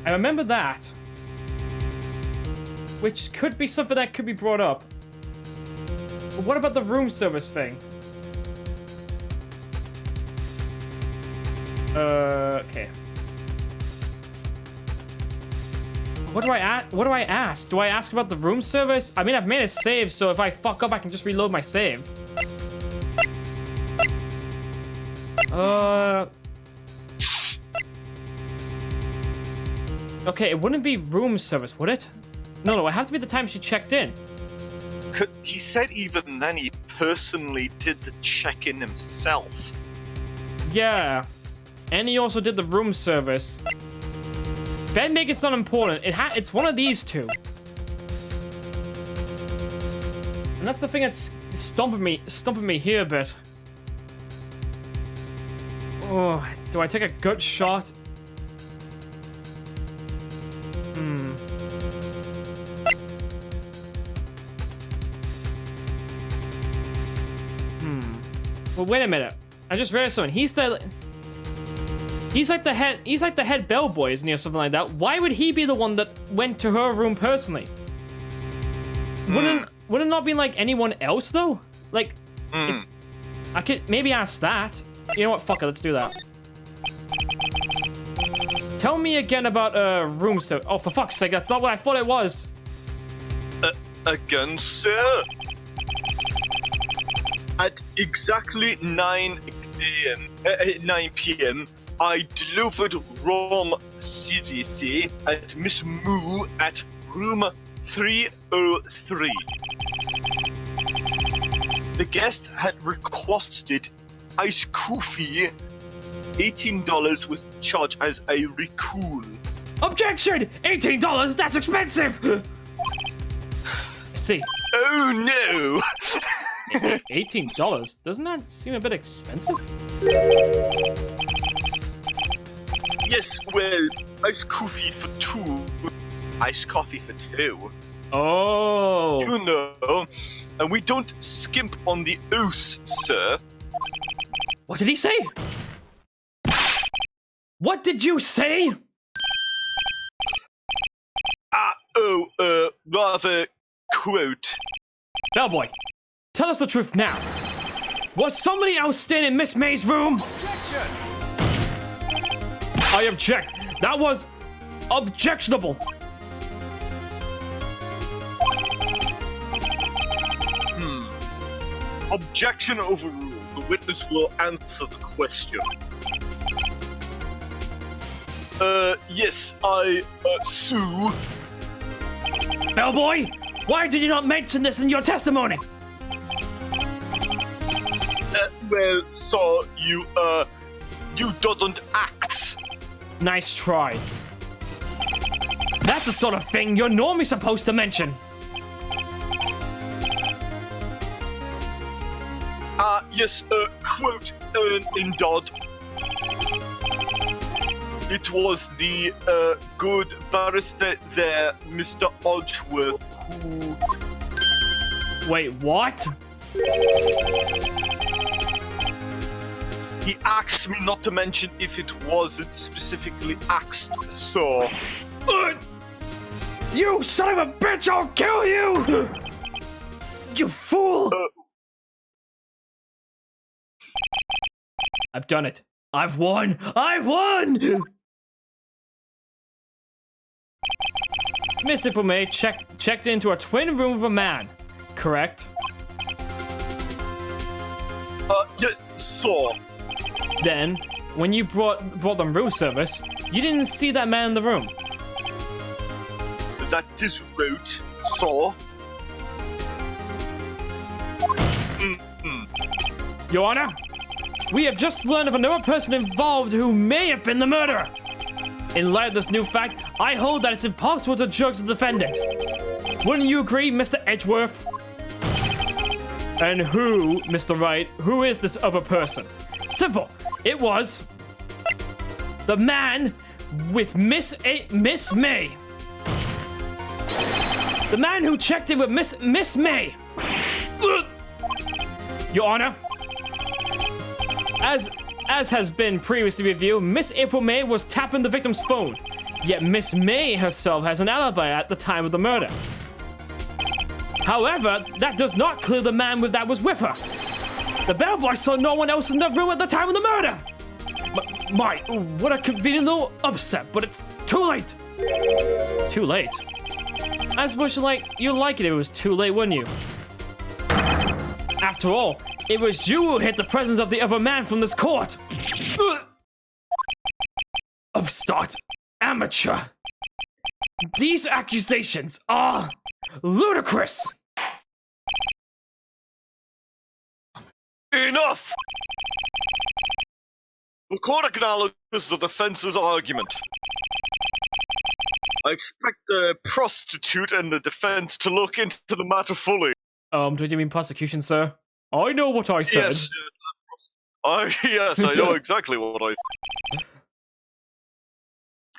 I remember that. Which could be something that could be brought up. But what about the room service thing? Okay. What do I ask? Do I ask about the room service? I mean, I've made a save, so if I fuck up, I can just reload my save. Okay, it wouldn't be room service, would it? No, it has to be the time she checked in. He said even then he personally did the check-in himself. Yeah. And he also did the room service. Bed making's not important. It's one of these two. And that's the thing that's stumping me here a bit. Oh, do I take a gut shot? Well, wait a minute. I just realized something. He's like the head bellboy, isn't he, or something like that? Why would he be the one that went to her room personally? Wouldn't it not be like anyone else though? Like, I could maybe ask that. You know what? Fuck it. Let's do that. Tell me again about room service. Oh, for fuck's sake! That's not what I thought it was. Again, sir. At exactly 9 p.m., I delivered room CVC at Miss Moo at room 303. The guest had requested iced coffee. $18 was charged as a recool. Objection! $18? That's expensive! I see. Oh no! $18? Doesn't that seem a bit expensive? Yes, well, iced coffee for two. Iced coffee for two. Oh. You know, and we don't skimp on the oos, sir. What did he say? What did you say? Rather quote, Bellboy, tell us the truth now. Was somebody else staying in Miss May's room? I object. That was objectionable. objection overruled. The witness will answer the question. Yes, I sue. Bellboy, why did you not mention this in your testimony? Well, so you didn't act. Nice try. That's the sort of thing you're normally supposed to mention. Yes, quote, in Dodd. It was the, good barrister there, Mr. Odgeworth, who... Wait, what? He asked me not to mention if it wasn't specifically asked, so... You son of a bitch, I'll kill you! You fool! I've done it. I've won! I won! Miss Ippomet checked into a twin room with a man, correct? Yes, so... Then, when you brought them room service, you didn't see that man in the room. That is right, so... Your Honor, we have just learned of another person involved who may have been the murderer. In light of this new fact, I hold that it's impossible to judge the defendant. Wouldn't you agree, Mr. Edgeworth? And who, Mr. Wright, who is this other person? Simple. It was the man with Miss May. The man who checked in with Miss May. Your Honor, as has been previously reviewed, Miss April May was tapping the victim's phone. Yet Miss May herself has an alibi at the time of the murder. However, that does not clear the man that was with her. The bellboy saw no one else in the room at the time of the murder. What a convenient little upset, but it's too late. Too late? I suppose you'd like it if it was too late, wouldn't you? After all, it was you who hid the presence of the other man from this court. Upstart. Amateur. These accusations are ludicrous. Enough! The court acknowledges the defense's argument. I expect the prostitute and the defense to look into the matter fully. Do you mean prosecution, sir? I know what I said. Yes, I know exactly what I said.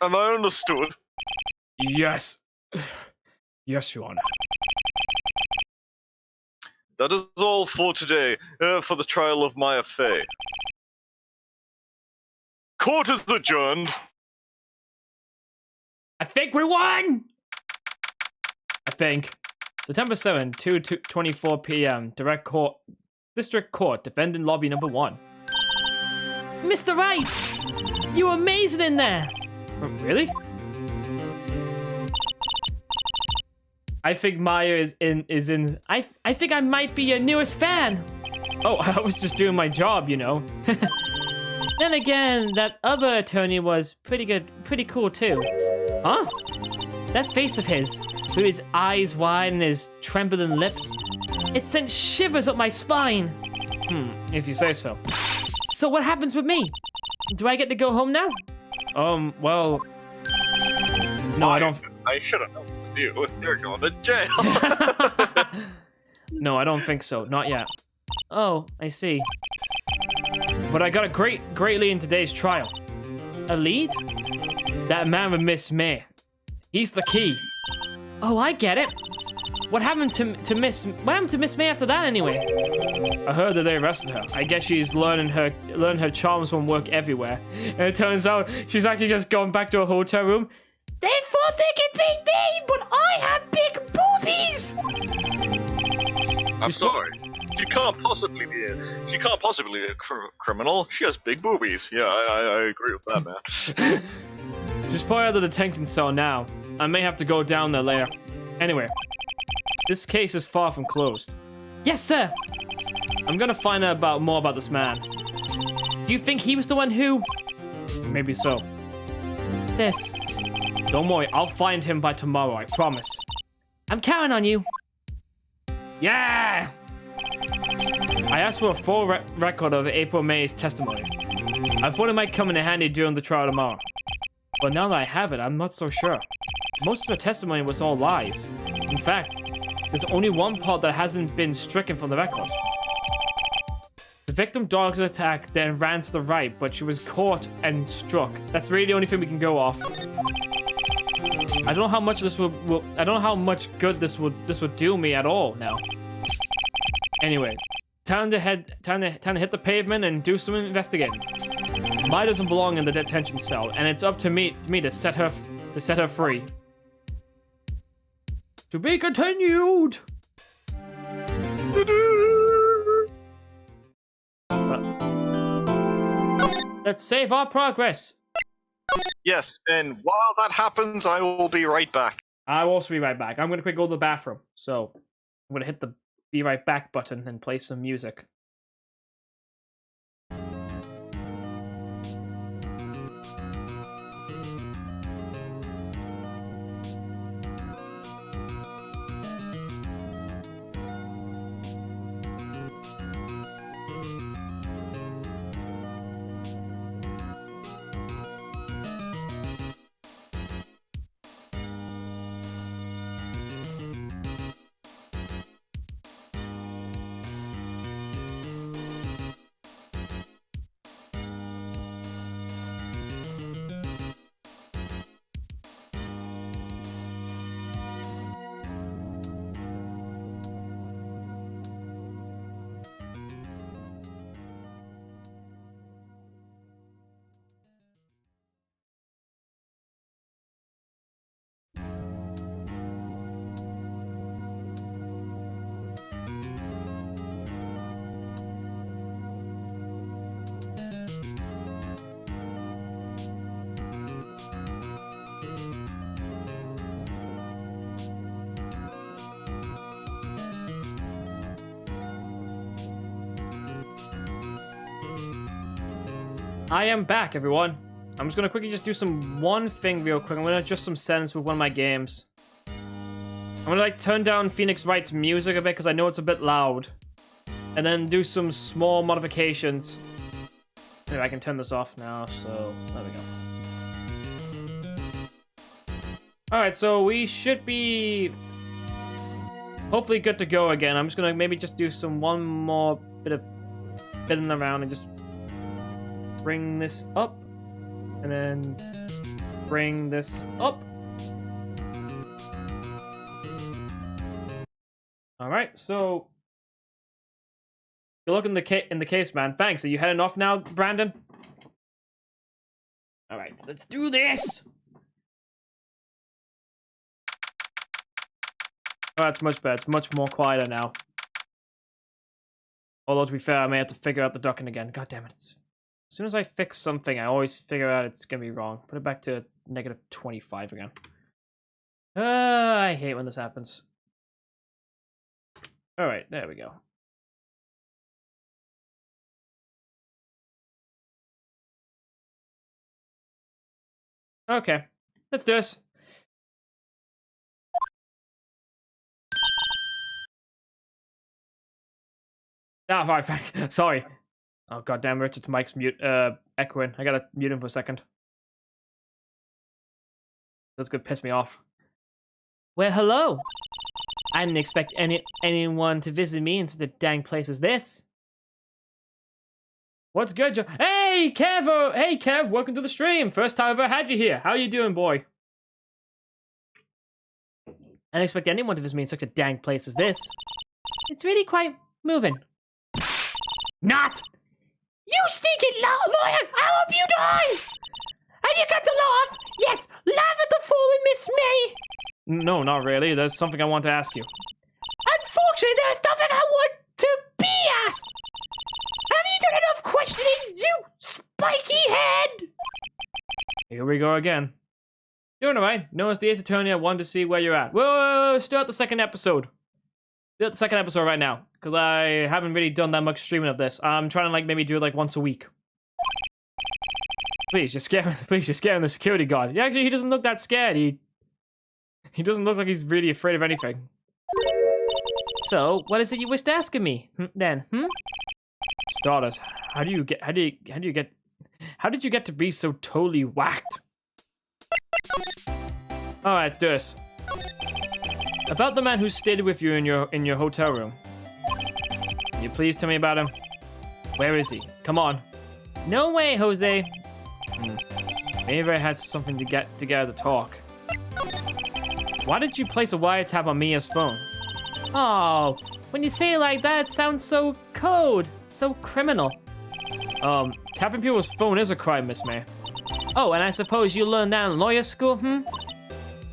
And I understood. Yes. Yes, Your Honor. That is all for today, for the trial of Maya Fey. Court is adjourned. I think we won! I think. September 7, 2:24 p.m. District Court, defendant lobby number 1. Mr. Wright! You were amazing in there! Really? I think Maya is in. I think I might be your newest fan. Oh, I was just doing my job, you know. Then again, that other attorney was pretty cool too. Huh? That face of his, with his eyes wide and his trembling lips, it sent shivers up my spine. If you say so. So what happens with me? Do I get to go home now? Well... No, I don't... I should have known it was you. You're going to jail. No, I don't think so. Not yet. Oh, I see. But I got a great lead in today's trial. A lead? That man with Miss May. He's the key. Oh, I get it. What happened to Miss May after that anyway? I heard that they arrested her. I guess she's learning her charms won't work everywhere. And it turns out she's actually just gone back to a hotel room They thought they could beat me, but I have big boobies! I'm sorry. She can't possibly be a criminal. She has big boobies. Yeah, I agree with that, man. Just pull out of the detention cell now. I may have to go down there later. Anyway, this case is far from closed. Yes, sir! I'm gonna find out more about this man. Do you think he was the one who... Maybe so. Sis, Don't worry, I'll find him by tomorrow, I promise. I'm counting on you. Yeah! I asked for a full record of April May's testimony. I thought it might come in handy during the trial tomorrow. But now that I have it, I'm not so sure. Most of her testimony was all lies. In fact, there's only one part that hasn't been stricken from the record. The victim dogged the attack, then ran to the right, but she was caught and struck. That's really the only thing we can go off. I don't know how much this I don't know how much good this would do me at all now. Anyway, time to hit the pavement and do some investigating. Mai doesn't belong in the detention cell, and it's up to me to set her free. To be continued. Let's save our progress. Yes, and while that happens, I will be right back. I will also be right back. I'm gonna quick go to the bathroom, so I'm gonna hit the be right back button and play some music. I am back, everyone. I'm just gonna quickly just do one thing real quick. I'm gonna adjust some settings with one of my games. I'm gonna like turn down Phoenix Wright's music a bit because I know it's a bit loud. And then do some small modifications. Anyway, I can turn this off now, so there we go. Alright, so we should be hopefully good to go again. I'm just gonna maybe just do one more bit of fiddling around and just bring this up, and then bring this up. All right, so you look in the case, man. Thanks. Are you heading off now, Brandon? All right, so let's do this. Oh, that's much better. It's much more quieter now. Although to be fair, I may have to figure out the ducking again. God damn it! As soon as I fix something, I always figure out it's gonna be wrong. Put it back to -25 again. I hate when this happens. Alright, there we go. Okay, let's do this. Ah, right, thanks. Sorry. Oh goddamn, Richard's mic's echoing. I gotta mute him for a second. That's gonna piss me off. Well, hello. I didn't expect anyone to visit me in such a dang place as this. What's good, Joe? Hey, Kev! Hey, Kev! Welcome to the stream. First time I've ever had you here. How you doing, boy? I didn't expect anyone to visit me in such a dang place as this. It's really quite moving. Not! You stinking lawyer! I hope you die! Have you got to laugh? Yes, laugh at the fallen No, not really. There's something I want to ask you. Unfortunately, there's nothing I want to be asked. Have you done enough questioning, you spiky head? Here we go again. Doing alright. No, it's the Ace Attorney. I wanted to see where you're at. Whoa, start the second episode. Start the second episode right now. Because I haven't really done that much streaming of this. I'm trying to, like, maybe do it, like, once a week. Please, you're scaring the security guard. Actually, he doesn't look that scared. He doesn't look like he's really afraid of anything. So, what is it you wished to ask of me, then, Stardust, how did you get to be so totally whacked? Alright, let's do this. About the man who stayed with you in your hotel room. Can you please tell me about him? Where is he? Come on. No way, Jose. Maybe I had something to get together to talk. Why did you place a wiretap on Mia's phone? Oh, when you say it like that, it sounds so cold, so criminal. Tapping people's phone is a crime, Miss May. Oh, and I suppose you learned that in lawyer school,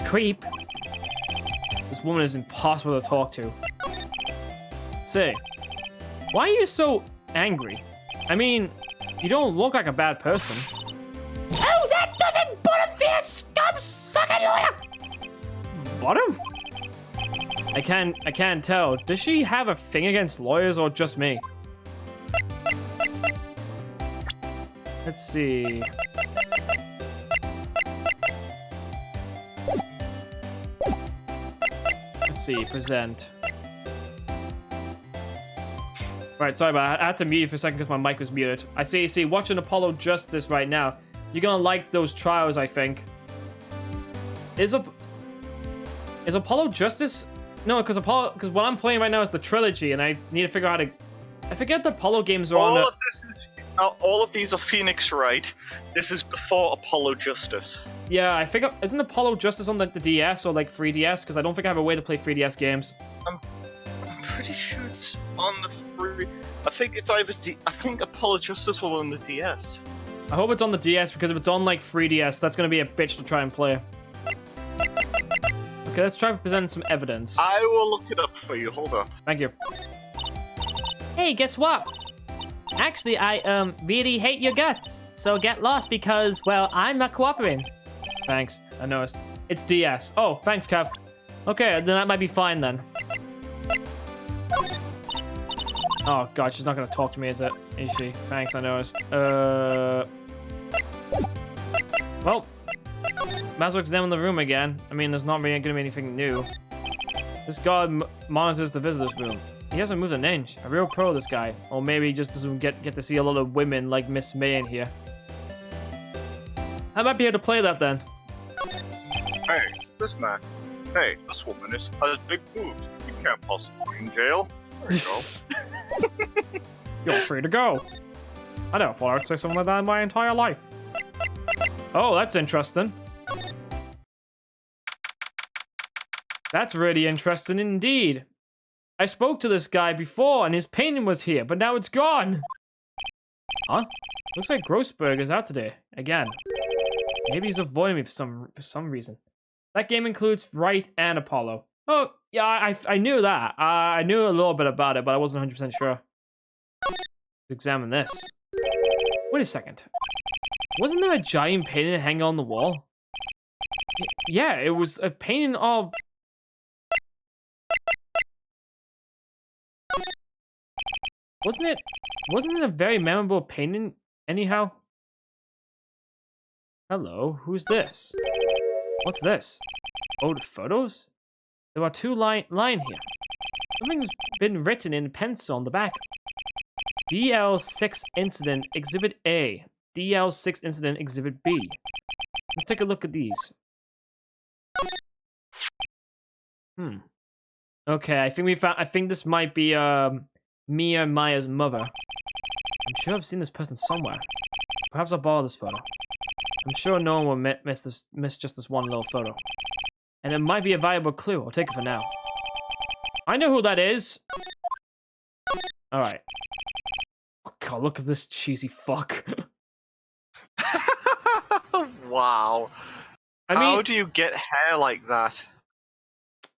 Creep. This woman is impossible to talk to. Say, why are you so angry? I mean, you don't look like a bad person. Oh, that doesn't bother me, scum-sucking lawyer! Bottom? I can't tell. Does she have a thing against lawyers or just me? Let's see. Let's see, present. Right, sorry, but I had to mute for a second because my mic was muted. I see, watching Apollo Justice right now. You're gonna like those trials, I think. Is Apollo Justice? No, because what I'm playing right now is the Trilogy, and I need to figure out how to. I forget the Apollo games are on. All of these are Phoenix Wright. This is before Apollo Justice. Yeah, I figure isn't Apollo Justice on the DS or like 3DS? Because I don't think I have a way to play 3DS games. I'm pretty sure it's on the 3. I think it's either. I think Apollo Justice will on the DS. I hope it's on the DS because if it's on like 3DS, that's gonna be a bitch to try and play. Okay, let's try to present some evidence. I will look it up for you. Hold on. Thank you. Hey, guess what? Actually, I, really hate your guts. So get lost because, well, I'm not cooperating. Thanks. I noticed. It's DS. Oh, thanks, Kev. Okay, then that might be fine then. Oh god, she's not gonna talk to me, is she? Thanks, I noticed. Well, might as well examine the room again. I mean, there's not really gonna be anything new. This guard monitors the visitor's room. He hasn't moved an inch. A real pro, this guy. Or maybe he just doesn't get to see a lot of women like Miss May in here. I might be able to play that then. Hey, this man. Hey, this woman has big boobs. You can't possibly be in jail. There you go. You're free to go. I never thought I'd say something like that in my entire life. Oh, that's interesting. That's really interesting indeed. I spoke to this guy before and his painting was here, but now it's gone. Huh? Looks like Grossberg is out today. Again. Maybe he's avoiding me for some reason. That game includes Wright and Apollo. Oh, yeah, I knew that. I knew a little bit about it, but I wasn't 100% sure. Let's examine this. Wait a second. Wasn't there a giant painting hanging on the wall? Yeah, it was a painting of... Wasn't it a very memorable painting, anyhow? Hello, who's this? What's this? Old photos? There are two line here. Something's been written in pencil on the back. DL6 Incident Exhibit A. DL6 Incident Exhibit B. Let's take a look at these. Okay, I think this might be Mia and Maya's mother. I'm sure I've seen this person somewhere. Perhaps I'll borrow this photo. I'm sure no one will miss just this one little photo. And it might be a valuable clue. I'll take it for now. I know who that is! Alright. God, look at this cheesy fuck. Wow. How do you get hair like that?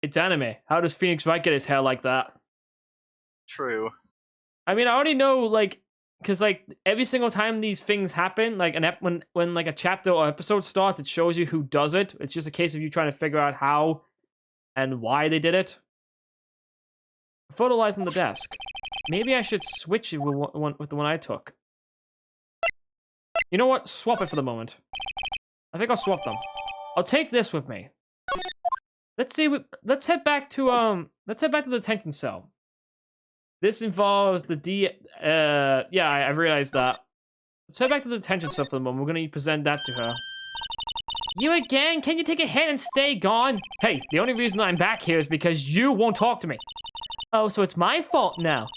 it's anime. How does Phoenix Wright get his hair like that? True. I mean, I already know, like, because, like, every single time these things happen, like, when like, a chapter or episode starts, it shows you who does it. It's just a case of you trying to figure out how and why they did it. Photo lies on the desk. Maybe I should switch it with the one I took. You know what? Swap it for the moment. I think I'll swap them. I'll take this with me. Let's see. Let's head back to the detention cell. This involves the yeah, I realized that. Let's head back to the detention cell for the moment. We're gonna present that to her. You again? Can you take a hit and stay gone? Hey, the only reason I'm back here is because you won't talk to me. Oh, so it's my fault now.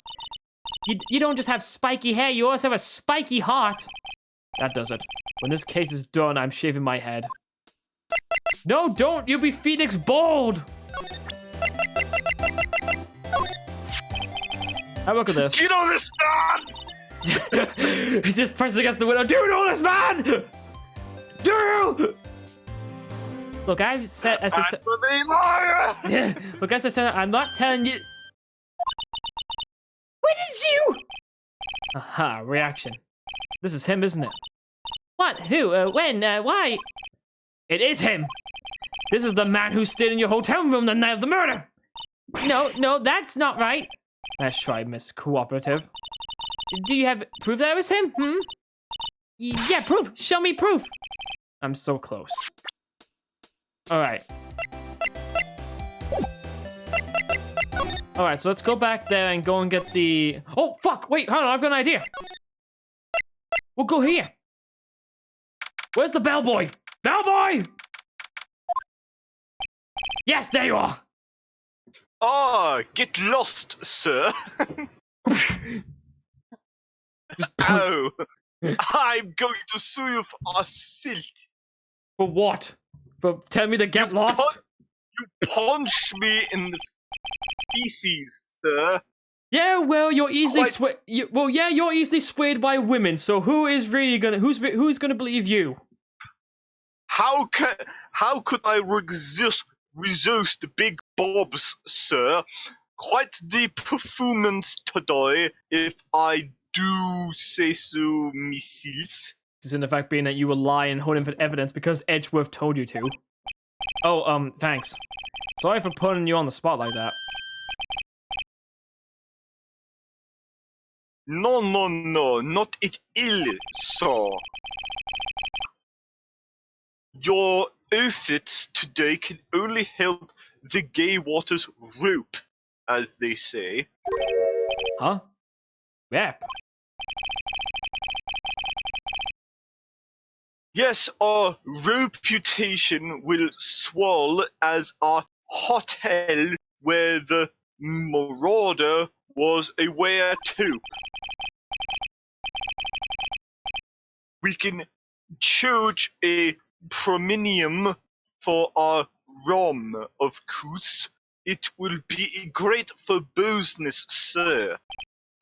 You don't just have spiky hair, you also have a spiky heart. That does it. When this case is done, I'm shaving my head. No, don't! You'll be Phoenix bald! Have a look at this. You know this man! He's just pressing against the window. Do you know this man? Do you? Look, I've said... Anthony Look, as I said, I'm not telling you... What is you? Aha, reaction. This is him, isn't it? What? Who? When? Why? It is him! This is the man who stayed in your hotel room the night of the murder! No, that's not right. Nice try, Miss Cooperative. Do you have proof that it was him? Yeah, proof! Show me proof! I'm so close. Alright. Alright, so let's go back there and go and get the... Oh, fuck! Wait, hold on, I've got an idea! We'll go here! Where's the bellboy? Bellboy! Yes, there you are! Ah, get lost, sir. Ow. I'm going to sue you for assault. For what? For tell me to get lost? You punched me in the feces, sir. Yeah, well, you're easily swayed. You're easily swayed by women. So who is really gonna? Who's gonna believe you? How could I resist the big bobs, sir? Quite the performance today, if I do say so myself. Just in the fact being that you will lie and hold him for evidence because Edgeworth told you to. Oh, thanks. Sorry for putting you on the spot like that. No, not it ill, sir. Your efforts today can only help the gay waters rope, as they say. Huh? Yeah. Yes, our reputation will swell as our hotel where the marauder was aware too. We can charge a premium for our rum, of course. It will be great for business, sir.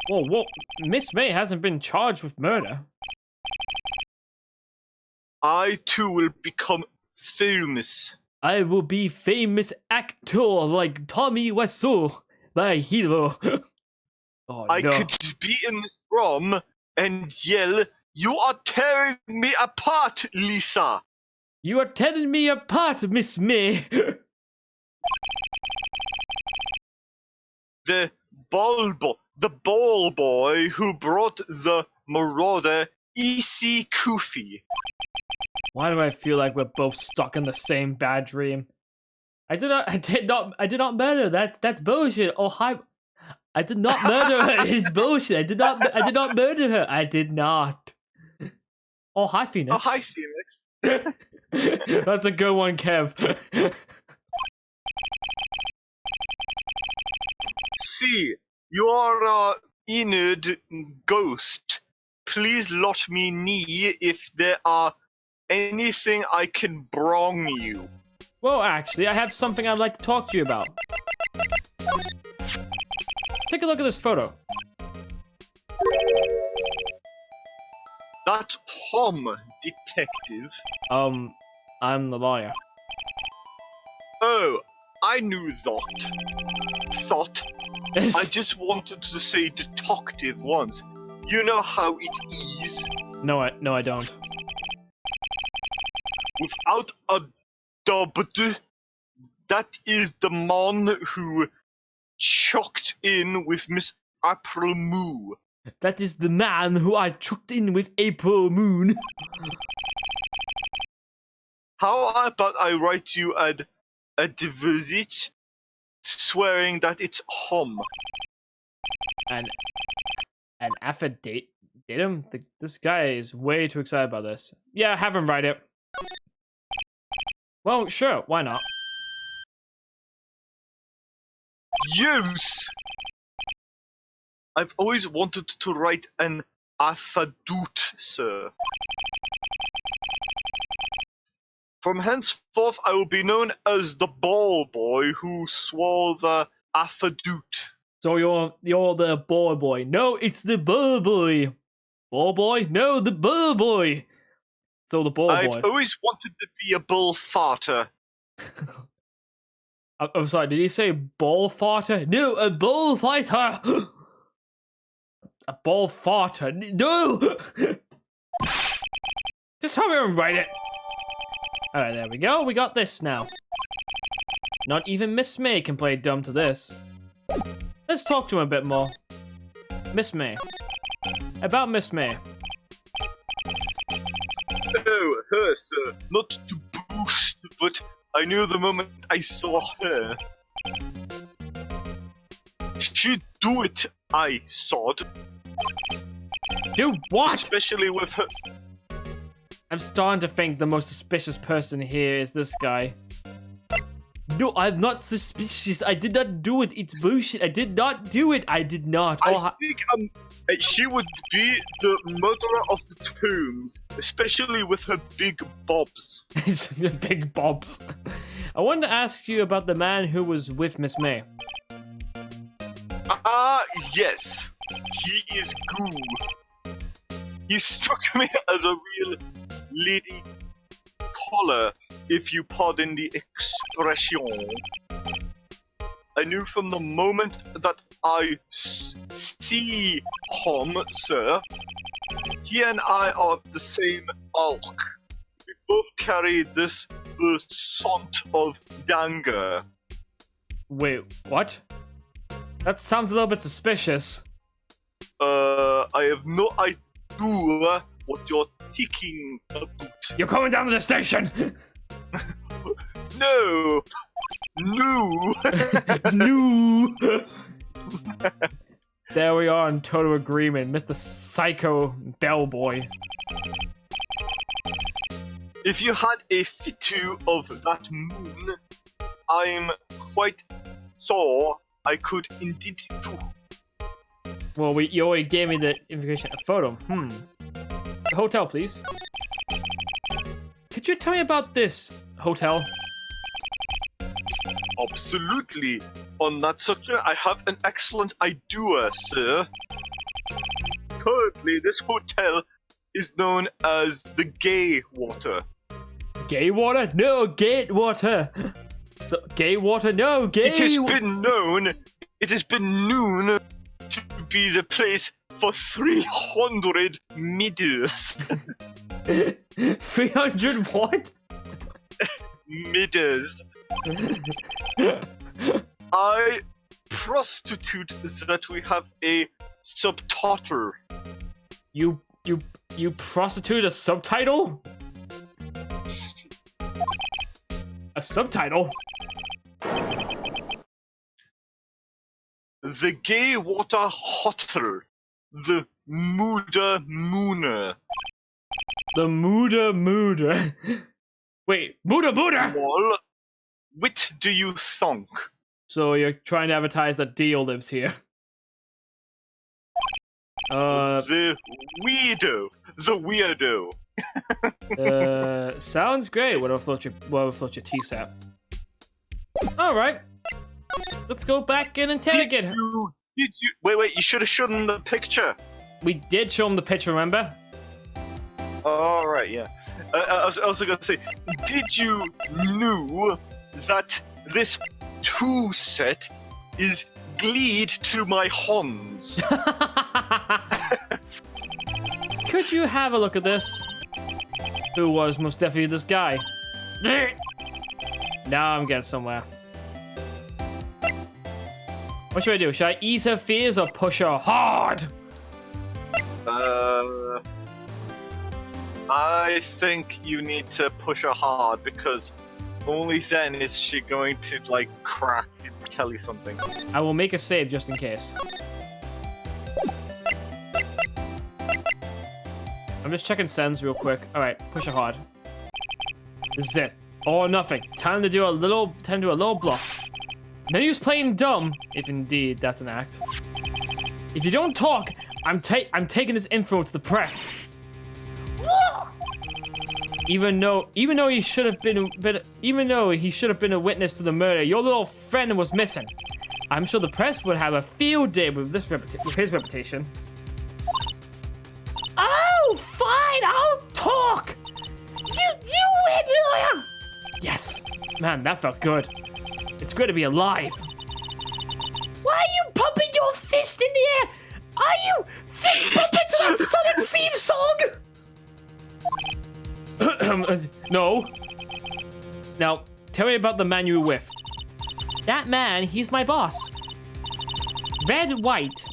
Whoa, Miss May hasn't been charged with murder. I too will become famous. I will be famous actor like Tommy Wiseau, my hero. Oh, I no. could be in the rum and yell, "You are tearing me apart, Lisa!" You are tearing me apart, Miss May. The ball boy who brought the marauder, E.C. Koofy. Why do I feel like we're both stuck in the same bad dream? I did not murder. That's bullshit. Oh hi, I did not murder her. It's bullshit. I did not murder her. I did not. Oh hi, Phoenix. Oh hi, Phoenix. That's a good one, Kev. See, you are a inert ghost. Please let me know if there are anything I can bring you. Well, actually, I have something I'd like to talk to you about. Take a look at this photo. That's Tom, detective. I'm the lawyer. Oh, I knew thought. I just wanted to say detective once. You know how it is. No, I don't. Without a doubt, that is the man who chucked in with Miss April Moo. That is the man who I chucked in with April Moon. How about I write you a deposit swearing that it's home? An affidavit? This guy is way too excited about this. Yeah, have him write it. Well, sure, why not? Yes! I've always wanted to write an affidavit, sir. From henceforth, I will be known as the ball boy who swore the affidavit. So you're the ball boy. No, it's the ball boy. Ball boy? No, the ball boy. So the ball boy. I've always wanted to be a bull farter. I'm sorry, did he say ball farter? No, a ball fighter. A ball farter. No. Just hurry and write it. Alright, there we go. We got this now. Not even Miss May can play dumb to this. Let's talk to him a bit more. Miss May. About Miss May. Oh, her, sir. Not to boost, but I knew the moment I saw her. She'd do it, I thought. Do what? Especially with her... I'm starting to think the most suspicious person here is this guy. No, I'm not suspicious. I did not do it. It's bullshit. I did not do it. I did not. I think she would be the murderer of the tombs, especially with her big bobs. It's the big bobs. I wanted to ask you about the man who was with Miss May. Yes. He is goo. He struck me as a real lady collar, if you pardon the expression. I knew from the moment that I see him, sir. He and I are of the same ilk. We both carry this scent of danger. Wait, what? That sounds a little bit suspicious. I have no idea what you're thinking about. You're coming down to the station! No! No! No! There we are in total agreement, Mr. Psycho Bellboy. If you had a photo of that moon, I'm quite sure I could indeed do. Well, you already gave me the information. A photo. The hotel, please. Could you tell me about this hotel? Absolutely. On that subject, I have an excellent idea, sir. Currently, this hotel is known as the Gay Water. Gay water? No, gate water. So, gay water? No, gay. It has been known to be the place for 300 meters. 300 what? Meters. I prostitute that we have a subtitle. You prostitute a subtitle? A subtitle? The Gay Water Hotel. The Mooder Mooner. The Mooder. Wait, Mooder! Well, what do you think? So you're trying to advertise that Dio lives here. The weirdo. Sounds great. What have float your TSAP? Alright. Let's go back and interrogate her. Did you wait, you should have shown them the picture. We did show him the picture, remember? Alright, yeah. I was also gonna say, did you know that this to set is gleed to my horns. Could you have a look at this? Who was most definitely this guy? Now I'm getting somewhere. What should I do? Should I ease her fears or push her hard? I think you need to push her hard because only then is she going to like crack and tell you something. I will make a save just in case. I'm just checking sends real quick. All right, push her hard. This is it. All or nothing. Time to do a little bluff. No use playing dumb, if indeed that's an act. If you don't talk, I'm taking this info to the press. Even though he should have been a witness to the murder, your little friend was missing. I'm sure the press would have a field day with his reputation. Oh, fine, I'll talk. You win, lawyer. Yes, man, that felt good. It's good to be alive. Why are you pumping your fist in the air? Are you fist pumping to that Sonic theme song? No. Now, tell me about the man you were with. That man, he's my boss. Red White.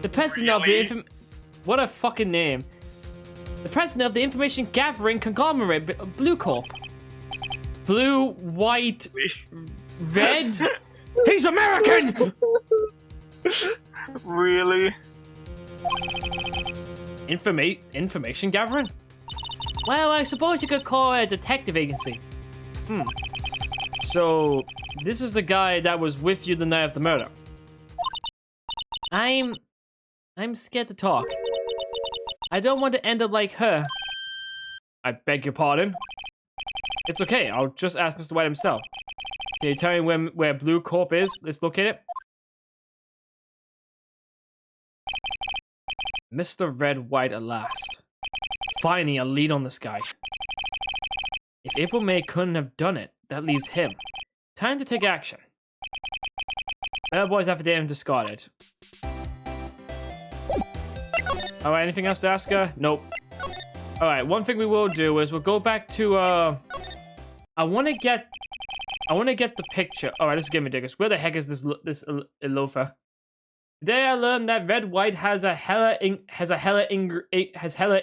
The president of the what a fucking name. The president of the information gathering conglomerate, Blue Corp. Blue, white, red. He's American! Really? Information gathering? Well, I suppose you could call it a detective agency. So, this is the guy that was with you the night of the murder. I'm scared to talk. I don't want to end up like her. I beg your pardon? It's okay, I'll just ask Mr. White himself. Can you tell me where Blue Corp is? Let's locate it. Mr. Red White at last. Finally, a lead on this guy. If April May couldn't have done it, that leaves him. Time to take action. Boy's affidavit discarded. Alright, anything else to ask her? Nope. Alright, one thing we will do is we'll go back to, I want to get the picture. Alright, this is getting ridiculous. Where the heck is this loafer? Today I learned that Red White has hella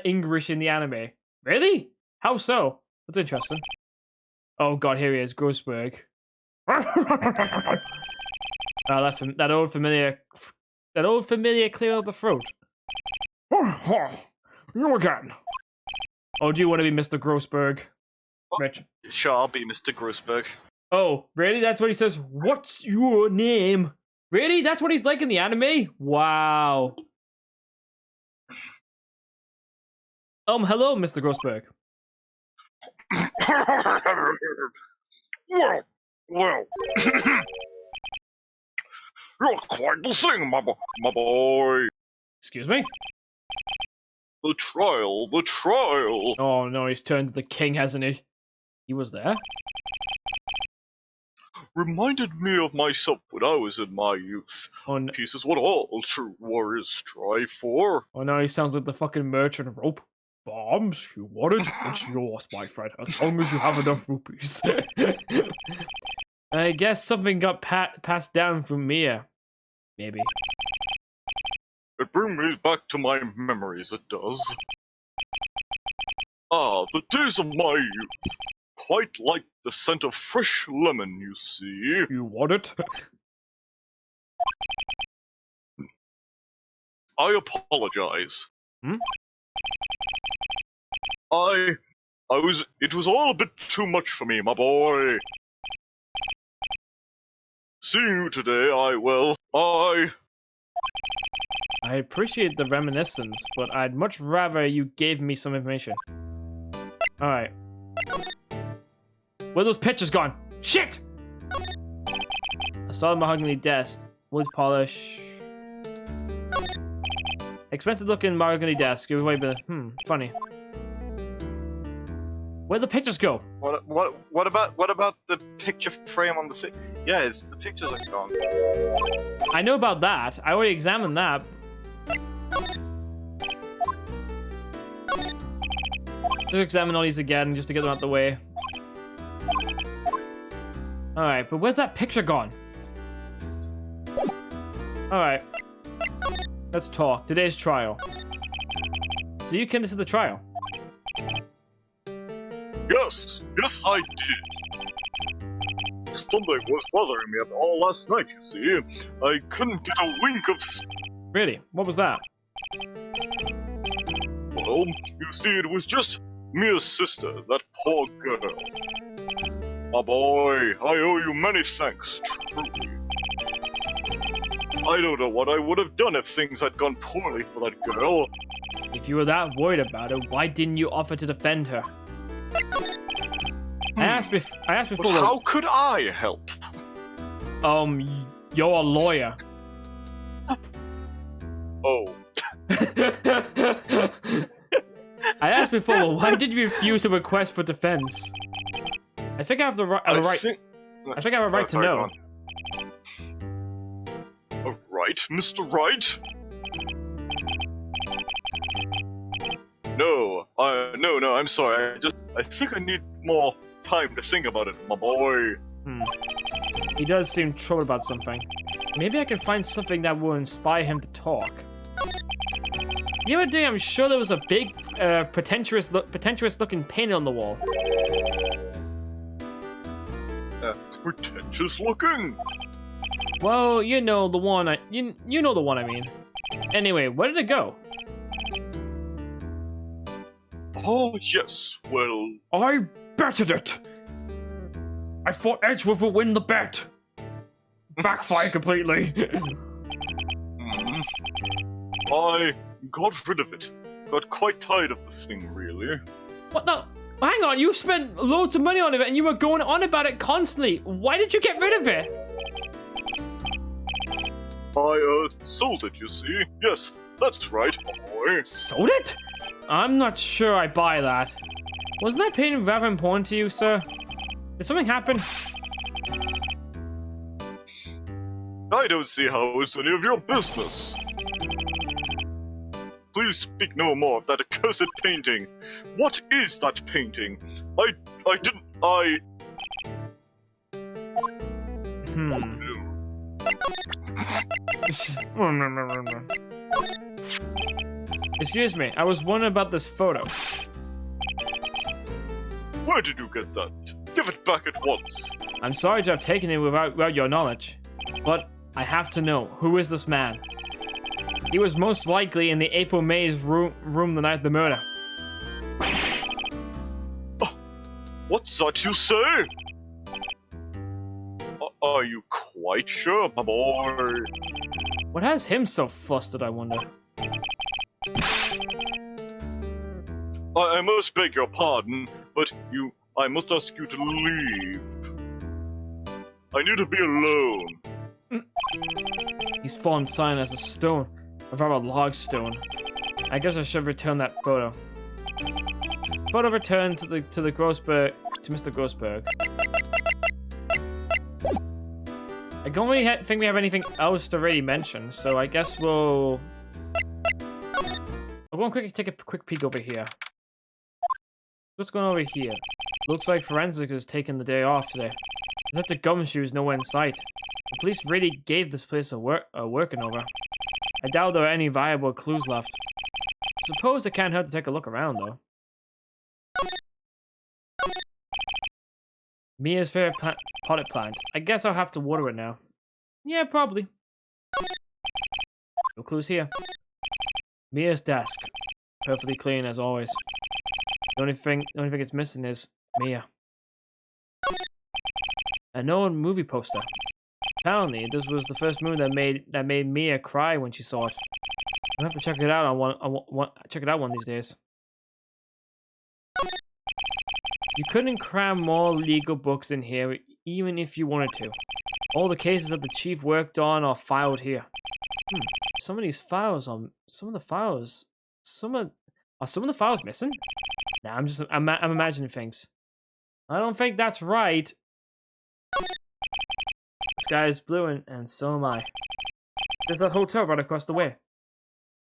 English in the anime. Really? How so? That's interesting. Oh god, here he is, Grossberg. That old familiar clear of the throat. You again. Oh, do you want to be Mr. Grossberg? Rich. Sure, I'll be Mr. Grossberg. Oh, really? That's what he says? What's your name? Really? That's what he's like in the anime? Wow. Hello, Mr. Grossberg. Well. You're quite the thing, my boy. Excuse me? The trial. Oh no, he's turned to the king, hasn't he? He was there? Reminded me of myself when I was in my youth. Oh no. Peace is what all true warriors strive for. Oh no, he sounds like the fucking merchant rope. Bombs, you want it? It's yours, my friend, as long as you have enough rupees. I guess something got passed down from Mia. Maybe. It brings me back to my memories, it does. Ah, the days of my youth. Quite like the scent of fresh lemon, you see. You want it? I apologize. Hmm? It was all a bit too much for me, my boy. Seeing you today, I appreciate the reminiscence, but I'd much rather you gave me some information. Alright. Where are those pictures gone? Shit! A solid mahogany desk. Wood polish. Expensive looking mahogany desk. Funny. Where'd the pictures go? What about the picture frame on the thing? Yeah, the pictures are gone. I know about that. I already examined that. Just examine all these again, just to get them out the way. Alright, but where's that picture gone? Alright. Let's talk. Today's trial. So you came to the trial? Yes, I did. Something was bothering me all last night, you see. I couldn't get a wink of Really? What was that? Well, you see, it was just Mia's sister, that poor girl. My boy, I owe you many thanks, truly. I don't know what I would have done if things had gone poorly for that girl. If you were that worried about her, why didn't you offer to defend her? I asked before. But how could I help? You're a lawyer. Oh. I asked before, why did you refuse a request for defense? I think I have the right. I think I have a right to know. A right, Mr. Wright? No, I'm sorry. I think I need more time to think about it, my boy. He does seem troubled about something. Maybe I can find something that will inspire him to talk. The other day, I'm sure there was a big, pretentious-looking painting on the wall. Pretentious looking? Well, you know the one you know the one I mean. Anyway, where did it go? Oh, yes, well... I betted it! I thought Edgeworth would win the bet! Backfire completely. I got rid of it. Got quite tired of this thing, really. What the? Hang on, you spent loads of money on it and you were going on about it constantly. Why did you get rid of it? I, sold it, you see. Yes, that's right, boy. Sold it? I'm not sure I buy that. Wasn't that painting rather important to you, sir? Did something happen? I don't see how it's any of your business. Please speak no more of that accursed painting. What is that painting? Excuse me, I was wondering about this photo. Where did you get that? Give it back at once. I'm sorry to have taken it without your knowledge, but I have to know, who is this man? He was most likely in the April May's room the night of the murder. What's that you say? Are you quite sure, my boy? What has him so flustered, I wonder? I must beg your pardon, but I must ask you to leave. I need to be alone. He's fallen silent as a stone, or rather a log stone. I guess I should return that photo. Photo returned to Mr. Grossberg. I don't really think we have anything else to really mention, so I guess we'll go and take a quick peek over here. What's going on over here? Looks like forensics has taken the day off today. Except the gumshoes nowhere in sight. The police really gave this place a working over. I doubt there are any viable clues left. I suppose it can't hurt to take a look around, though. Mia's favorite potted plant. I guess I'll have to water it now. Yeah, probably. No clues here. Mia's desk. Perfectly clean as always. The only thing it's missing is Mia. An old movie poster. Apparently, this was the first movie that made Mia cry when she saw it. I'll have to check it out one of these days. You couldn't cram more legal books in here, even if you wanted to. All the cases that the chief worked on are filed here. Some of the files missing? Nah, I'm imagining things. I don't think that's right. The sky is blue and so am I. There's that hotel right across the way.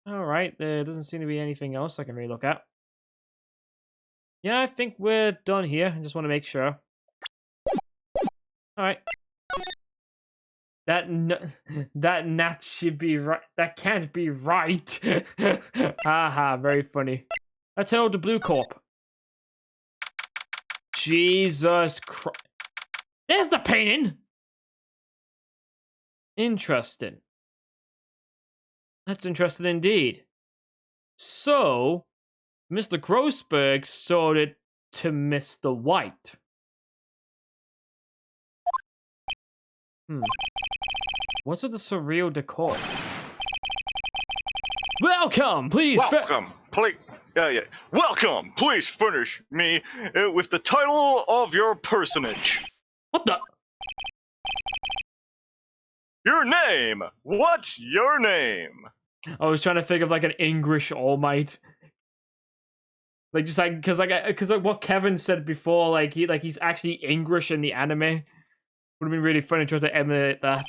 Alright, there doesn't seem to be anything else I can really look at. Yeah, I think we're done here. I just want to make sure. Alright. That gnat should be right. That can't be right. Haha, very funny. I told the Blue Corp. Jesus Christ. There's the painting! Interesting. That's interesting indeed. So, Mr. Grossberg sold it to Mr. White. What's with the surreal decor? Welcome, please. Welcome, please. Welcome, please furnish me with the title of your personage. What the? Your name. What's your name? I was trying to think of like an English All Might. Like just like because like what Kevin said before, like he's actually English in the anime. Would have been really funny to try to emulate that.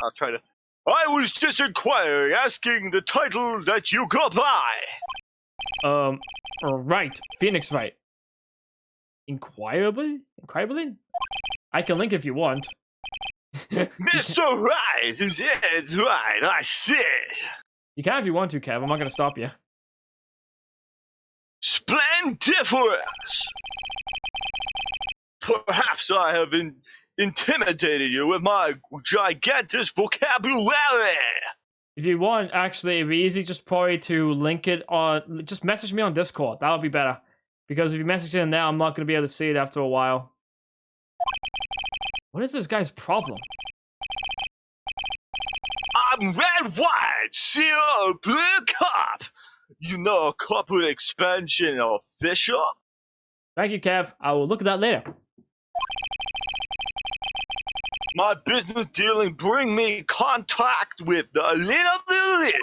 I'll try to. I was just inquiring, asking the title that you go by. Right, Phoenix Wright. Inquirably? I can link if you want. Mr. Wright, is it right? I see. You can if you want to, Kev. I'm not going to stop you. Splendiferous! Perhaps I have intimidated you with my gigantic vocabulary. If you want, actually, it'd be easy just probably to link it on... Just message me on Discord. That would be better. Because if you message it in there, I'm not going to be able to see it after a while. What is this guy's problem? I'm Red White, CEO of Blue Cup. You know, corporate expansion official? Thank you, Kev. I will look at that later. My business dealing bring me contact with the elite of the elite.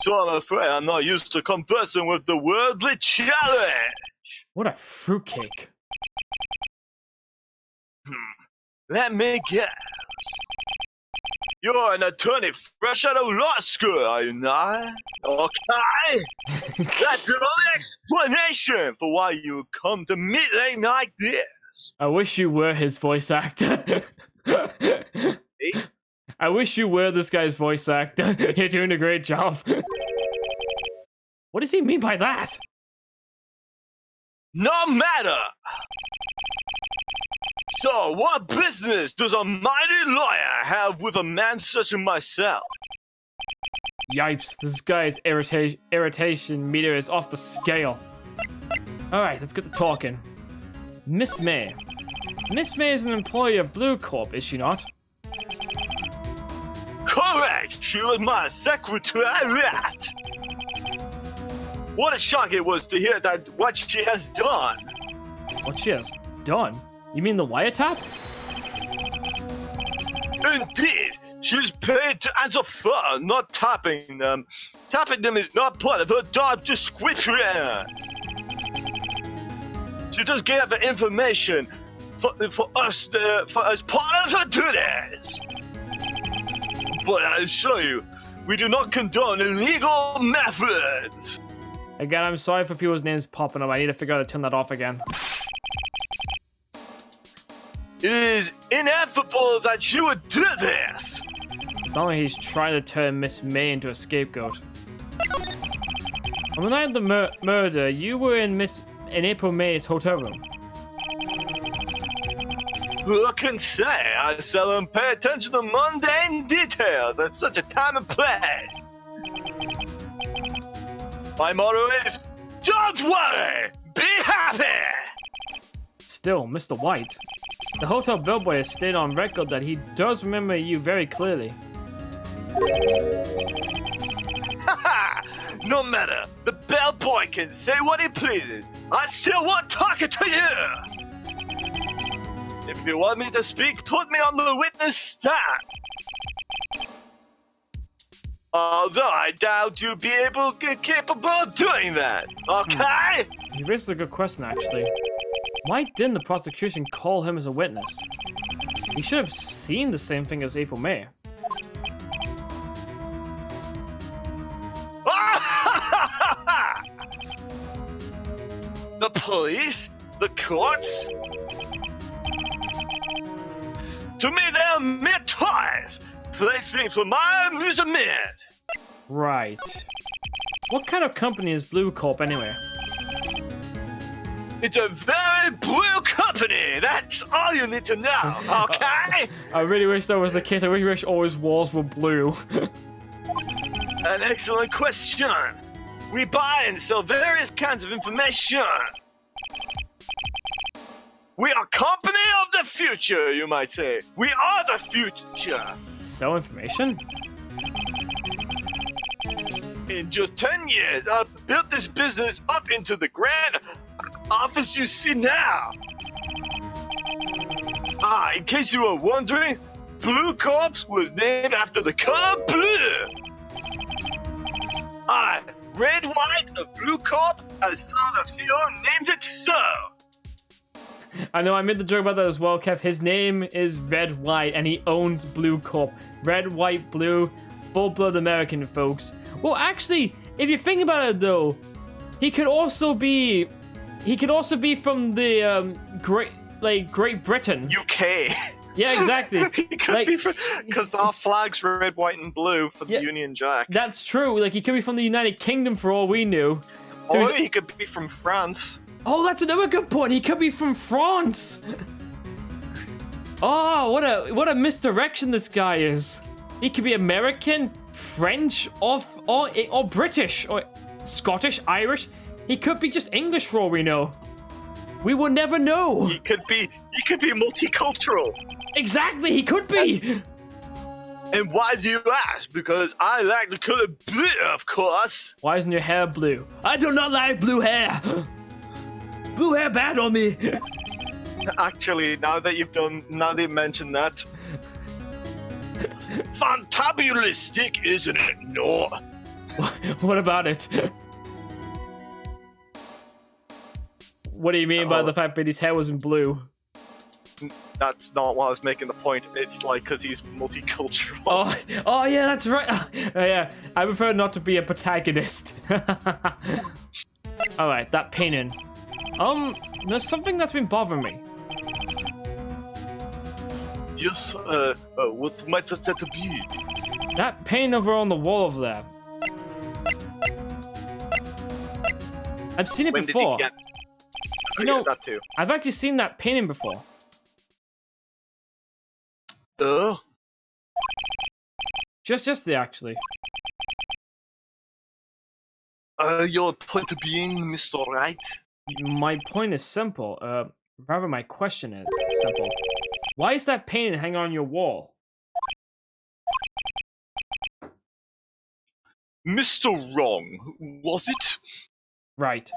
So I'm afraid I'm not used to conversing with the worldly challenge. What a fruitcake. Let me guess. You're an attorney fresh out of law school, are you not? Okay. That's the only explanation for why you come to meet like this. I wish you were his voice actor. I wish you were this guy's voice actor. You're doing a great job. What does he mean by that? No matter. So, what business does a mighty lawyer have with a man such as myself? Yipes, this guy's irritation meter is off the scale. Alright, let's get to talking. Miss May. Miss May is an employee of Blue Corp, is she not? Correct! She was my secretariat! What a shock it was to hear that what she has done! What she has done? You mean the wiretap? Indeed! She's paid to answer phone, not tapping them. Tapping them is not part of her job description! She just gave the information for us as part of her duties! But I assure you, we do not condone illegal methods! Again, I'm sorry for people's names popping up. I need to figure out how to turn that off again. It is inevitable that you would do this! It's not like he's trying to turn Miss May into a scapegoat. On the night of the murder, you were in April May's hotel room. Who can say I seldom pay attention to mundane details at such a time and place? My motto is, don't worry, be happy! Still, Mr. White. The hotel bellboy has stated on record that he does remember you very clearly. Haha! No matter, the bellboy can say what he pleases. I still want talking to you! If you want me to speak, put me on the witness stand. Although I doubt you'll be capable of doing that. Okay? You raised a good question, actually. Why didn't the prosecution call him as a witness? He should have seen the same thing as April May. The police? The courts? To me, they're mere toys. Playthings for my amusement. Right. What kind of company is Blue Corp anyway? It's a very blue company. That's all you need to know, okay? I really wish that was the case. I really wish all his walls were blue. An excellent question. We buy and sell various kinds of information. We are company of the future, you might say. We are the future. Sell information? In just 10 years, I've built this business up into the grand office you see now. In case you were wondering, Blue Corps was named after the color blue. Red White of Blue Corp, as Father Scion named it so. I know, I made the joke about that as well, Kev. His name is Red White, and he owns Blue Corp. Red, white, blue, full-blood American, folks. Well, actually, if you think about it, though, he could also be from the Great Britain. UK. Yeah, exactly. He could be because our flag's red, white, and blue for the Union Jack. That's true. Like, he could be from the United Kingdom for all we knew. So or he could be from France. Oh, that's another good point. He could be from France. Oh, what a misdirection this guy is. He could be American, French, or British, or Scottish, Irish. He could be just English for all we know. We will never know. He could be multicultural. Exactly, he could be. And why do you ask? Because I like the color blue, of course. Why isn't your hair blue? I do not like blue hair. Blue hair bad on me. Actually, now that you've mentioned that, fantabulistic, isn't it? No. What about it? What do you mean by the fact that his hair wasn't blue? That's not what I was making the point. It's like because he's multicultural. Oh yeah, that's right. Yeah, I prefer not to be a protagonist. All right, that painting. There's something that's been bothering me. Yes, what might that be? That painting over on the wall over there. I've seen it before. You know, that too. I've actually seen that painting before. Just yesterday, actually. Your point being, Mr. Wright? My point is simple. Rather, my question is simple. Why is that painting hanging on your wall? Mr. Wrong, was it? Right.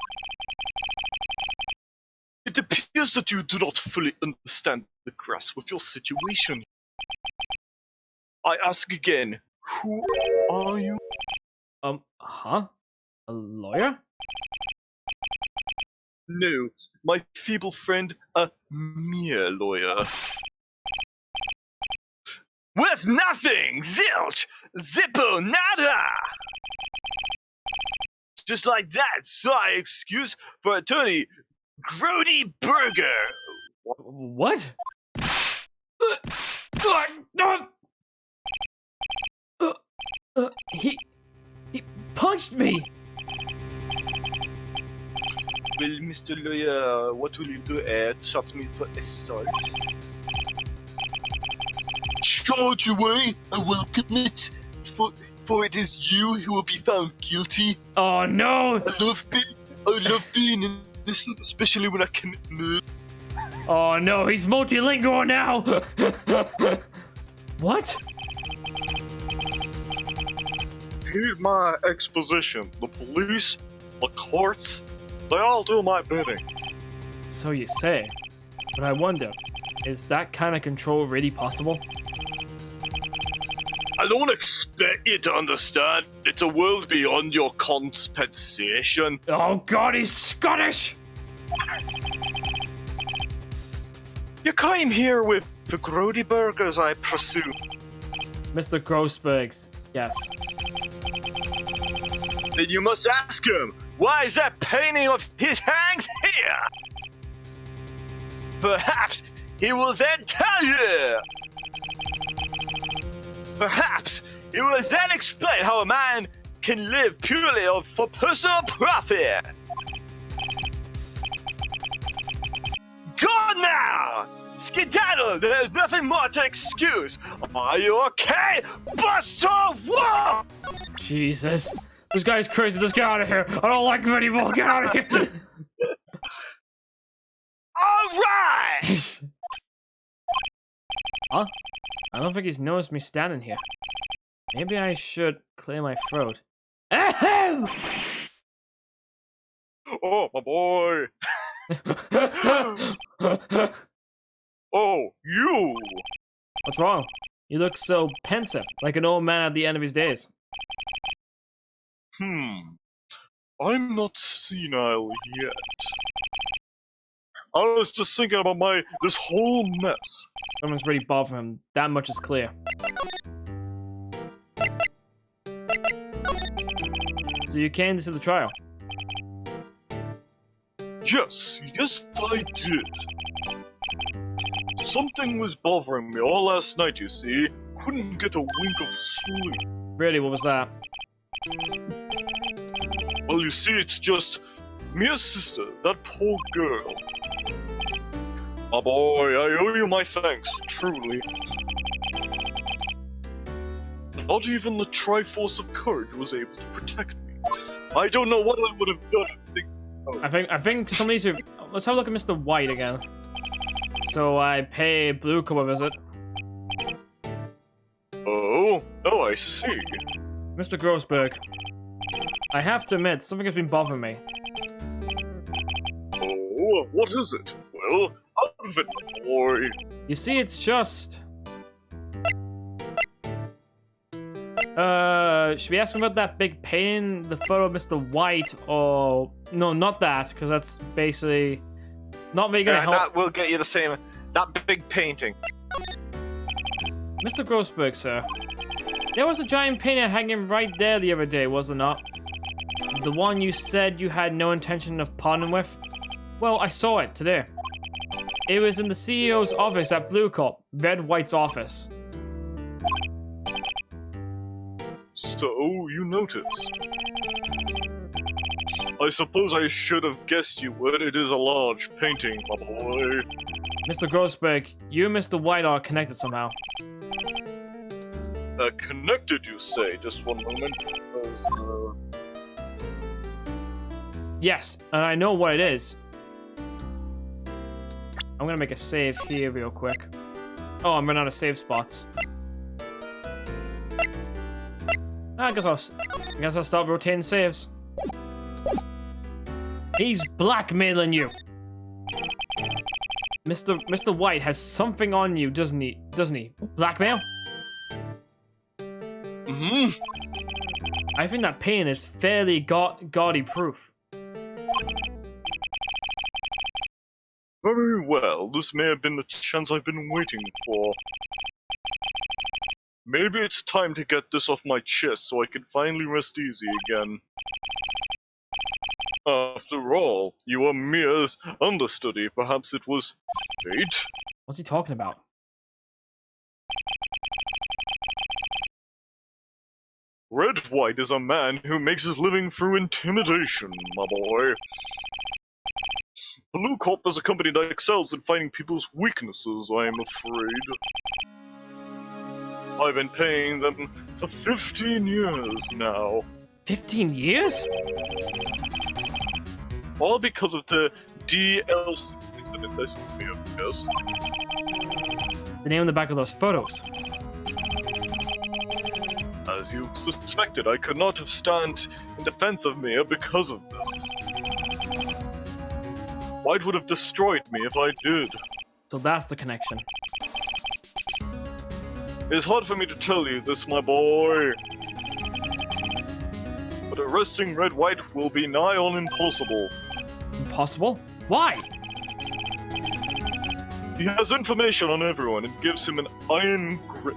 It appears that you do not fully understand the grasp of your situation. I ask again, who are you? Huh? A lawyer? No, my feeble friend, a mere lawyer. With nothing! Zilch! Zippo nada! Just like that, so I excuse for attorney Grody Burger. What? He punched me! Well, Mr. Lawyer, what will you do? Charge me for assault? Charge away! I welcome it! For it is you who will be found guilty. Oh no! I love being innocent, especially when I commit murder. Oh no, he's multilingual now! What? Here's my exposition. The police, the courts, they all do my bidding. So you say. But I wonder, is that kind of control really possible? A don't expect you to understand. It's a world beyond your compensation. Oh God, he's Scottish! You came here with the Grody burgers, I presume. Mr. Grossbergs, yes. Then you must ask him, why is that painting of his hangs here? Perhaps he will then tell you. Perhaps he will then explain how a man can live purely for personal profit. Go now! Skedaddle! There's nothing more to excuse. Are you okay? Buster! Whoa! Jesus. This guy's crazy. Let's get out of here. I don't like him anymore. Get out of here. All right! Huh? I don't think he's noticed me standing here. Maybe I should clear my throat. Ahem! Oh, my boy. Oh, you! What's wrong? You look so pensive, like an old man at the end of his days. I'm not senile yet. I was just thinking about this whole mess. Someone's really bothering him. That much is clear. So you came to see the trial? Yes, I did. Something was bothering me all last night, you see. Couldn't get a wink of sleep. Really, what was that? Well, you see, it's just Mia's sister, that poor girl. My boy, I owe you my thanks, truly. Not even the Triforce of Courage was able to protect me. I don't know what I would have done if I think somebody should... Let's have a look at Mr. White again. So I pay Blue Cup a visit. Oh, I see. Mr. Grossberg, I have to admit, something has been bothering me. Oh, what is it? Well, out of it, my boy. You see, it's just... should we ask him about that big painting, the photo of Mr. White, or... No, not that, because that's basically... Not really gonna help... That will get you the same... That big painting. Mr. Grossberg, sir. There was a giant painting hanging right there the other day, was there not? The one you said you had no intention of parting with? Well, I saw it today. It was in the CEO's office at Blue Corp, Red White's office. So, you noticed. I suppose I should have guessed you would. It is a large painting, my boy. Mr. Grossberg, you and Mr. White are connected somehow. Connected, you say? Just one moment. Yes, and I know what it is. I'm gonna make a save here real quick. Oh, I'm running out of save spots. I guess I'll start rotating saves. He's blackmailing you. Mr. White has something on you, doesn't he? Blackmail? I think that painting is fairly gaudy proof. Very well, this may have been the chance I've been waiting for. Maybe it's time to get this off my chest so I can finally rest easy again. After all, you are Mia's understudy. Perhaps it was fate? What's he talking about? Red White is a man who makes his living through intimidation, my boy. Blue Corp is a company that excels in finding people's weaknesses, I am afraid. I've been paying them for 15 years now. 15 years? All because of the DLC that invested me, I guess. The name on the back of those photos. As you suspected, I could not have stand in defense of Mia because of this. White would have destroyed me if I did. So that's the connection. It's hard for me to tell you this, my boy. But arresting Red White will be nigh on impossible. Impossible? Why? He has information on everyone and gives him an iron grip.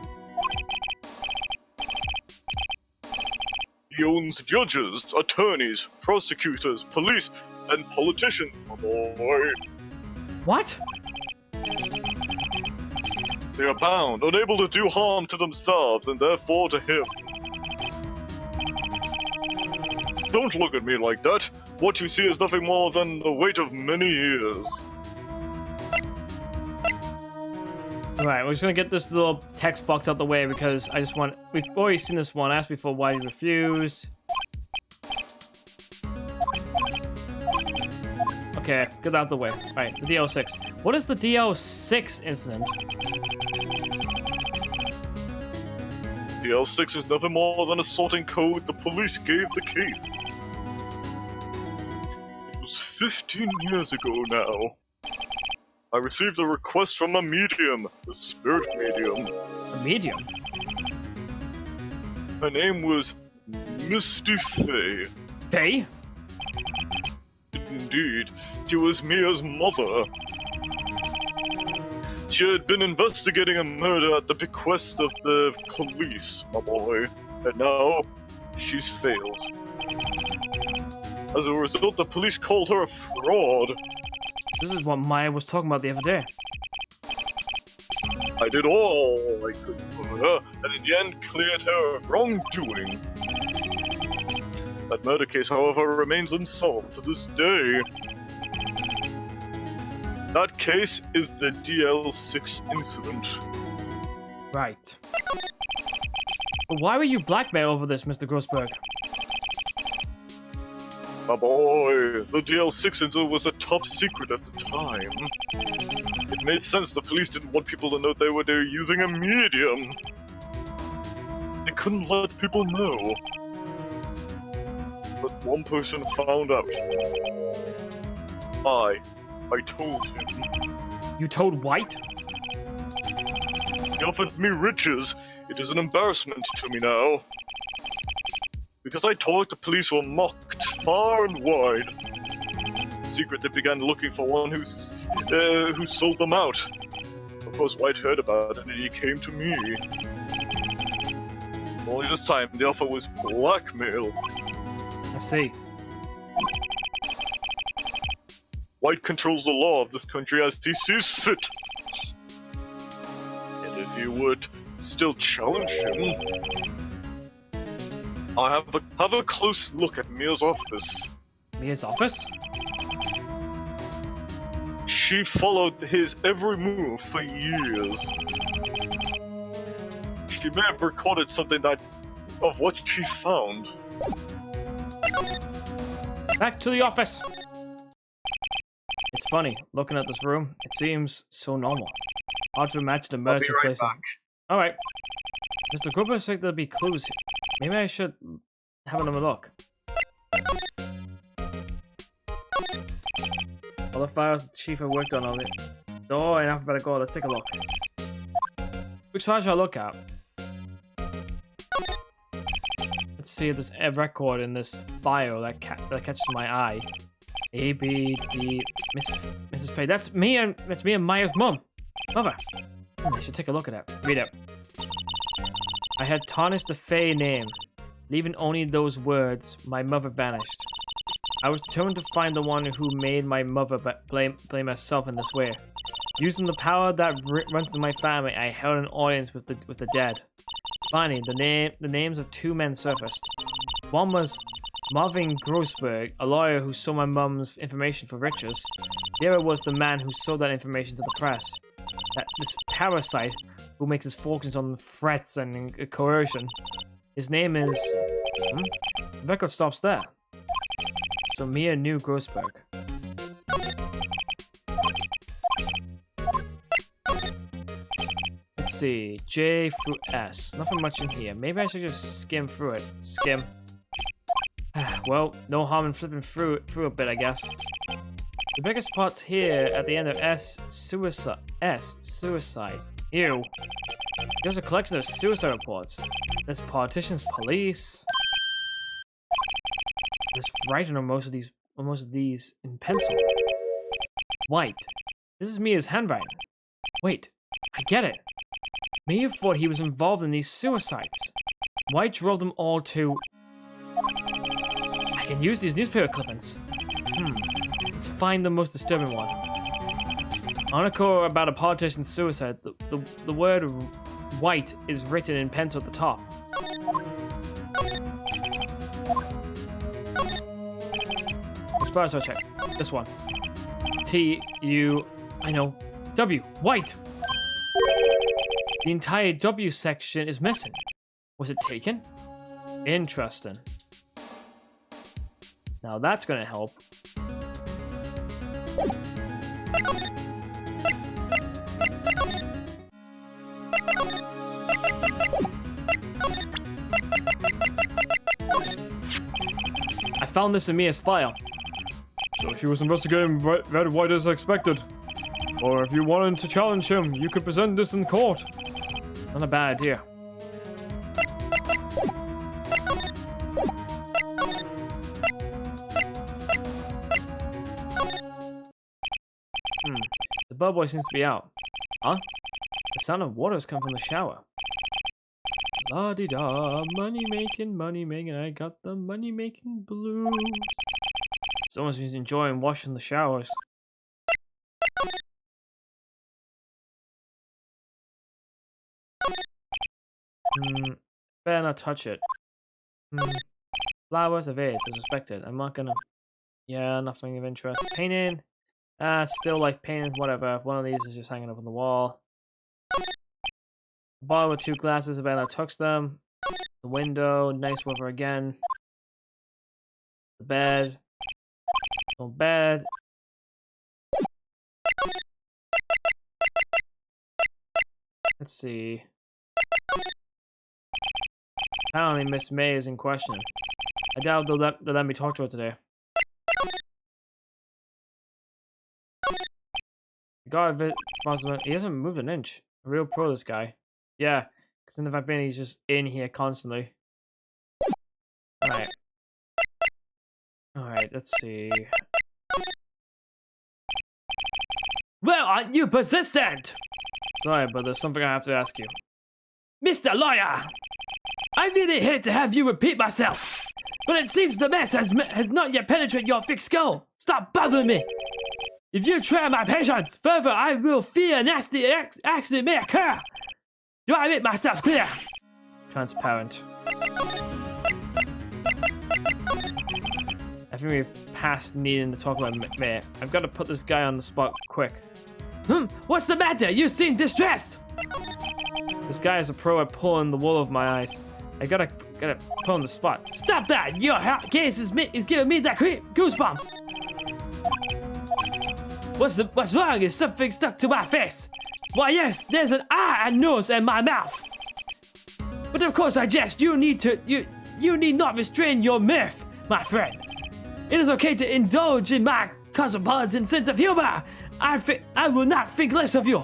He owns judges, attorneys, prosecutors, police, and politicians, my boy. What? They are bound, unable to do harm to themselves, and therefore to him. Don't look at me like that. What you see is nothing more than the weight of many years. Alright, we're just gonna get this little text box out the way because I just want... We've already seen this one. Ask before why you refuse. Okay, get that out the way. Alright, the DL6. What is the DL6 incident? The L6 is nothing more than a sorting code the police gave the case. It was 15 years ago now. I received a request from a medium, a spirit medium. A medium? Her name was Misty Faye. Faye? Indeed, she was Mia's mother. She had been investigating a murder at the bequest of the police, my boy, and now she's failed. As a result, the police called her a fraud. This is what Maya was talking about the other day. I did all I could for her, and in the end cleared her of wrongdoing. That murder case, however, remains unsolved to this day. That case is the DL6 incident. Right. But why were you blackmailed over this, Mr. Grossberg? My boy, the DL6 incident was a top secret at the time. It made sense the police didn't want people to know they were there using a medium. They couldn't let people know. But one person found out. I told him. You told White? He offered me riches. It is an embarrassment to me now. Because I talked, the police were mocked far and wide. In secret, they began looking for one who sold them out. Of course, White heard about it and he came to me. Only this time, the offer was blackmail. I see. White controls the law of this country as he sees fit. And if you would still challenge him, I have a close look at Mia's office. Mia's office? She followed his every move for years. She may have recorded something of what she found. Back to the office! It's funny, looking at this room, it seems so normal. Hard to imagine a murder took place. Alright. Mr. Gruber said there'd be clues here. Maybe I should have another look. All the files the chief had worked on it. Oh, enough better go, let's take a look. Which file should I look at? Let's see if there's a record in this file that catches my eye. A, B, D, Mrs. Faye. That's me and Maya's mother. I should take a look at it. Read it. I had tarnished the Faye name, leaving only those words, my mother vanished. I was determined to find the one who made my mother blame herself in this way. Using the power that runs in my family, I held an audience with the dead. Finally, the names of two men surfaced. One was Marvin Grossberg, a lawyer who sold my mum's information for riches. The other was the man who sold that information to the press. This parasite who makes his fortunes on threats and coercion. His name is... The record stops there. So Mia knew Grossberg. Let's see, J through S. Nothing much in here. Maybe I should just skim through it. Skim. Well, no harm in flipping through a bit, I guess. The biggest part's here at the end of S. Suicide. Ew. Here's a collection of suicide reports. There's politicians, police. There's writing on most of these in pencil. White. This is Mia's handwriting. Wait, I get it. Mia thought he was involved in these suicides. White drove them all to... I can use these newspaper clippings. Let's find the most disturbing one. Article about a politician's suicide. The word white is written in pencil at the top. Which file should I check? This one. I know. W. White. The entire W section is missing. Was it taken? Interesting. Now that's gonna help. I found this in Mia's file. So she was investigating Red White as expected. Or if you wanted to challenge him, you could present this in court. Not a bad idea. The bellboy seems to be out. Huh? The sound of water has come from the shower. La-di-da, money making, I got the money making blues. Someone's been enjoying washing the showers. Better not touch it. Flowers, a vase, as expected. I'm not gonna... Yeah, nothing of interest. Painting? Still like painting, whatever. One of these is just hanging up on the wall. Bottle with 2 glasses, I better not touch them. The window, nice weather again. The bed. No bed. Let's see. Apparently Miss May is in question. I doubt they'll let me talk to her today. God, he hasn't moved an inch. A real pro, this guy. Yeah, because in the fact being he's just in here constantly. Alright, let's see. Well, aren't you persistent? Sorry, but there's something I have to ask you. Mr. Lawyer! I really hate to have you repeat myself, but it seems the mess has not yet penetrated your thick skull. Stop bothering me! If you try my patience further, I will fear a nasty accident may occur. Do I make myself clear? Transparent. I think we've passed needing to talk about May. I've got to put this guy on the spot quick. What's the matter? You seem distressed. This guy is a pro at pulling the wool over my eyes. I gotta put on the spot. Stop that! Your case is giving me that goosebumps. What's wrong? Is something stuck to my face? Why, yes, there's an eye and nose in my mouth. But of course, I jest. You need not restrain your mirth, my friend. It is okay to indulge in my cosmopolitan sense of humor. I will not think less of you.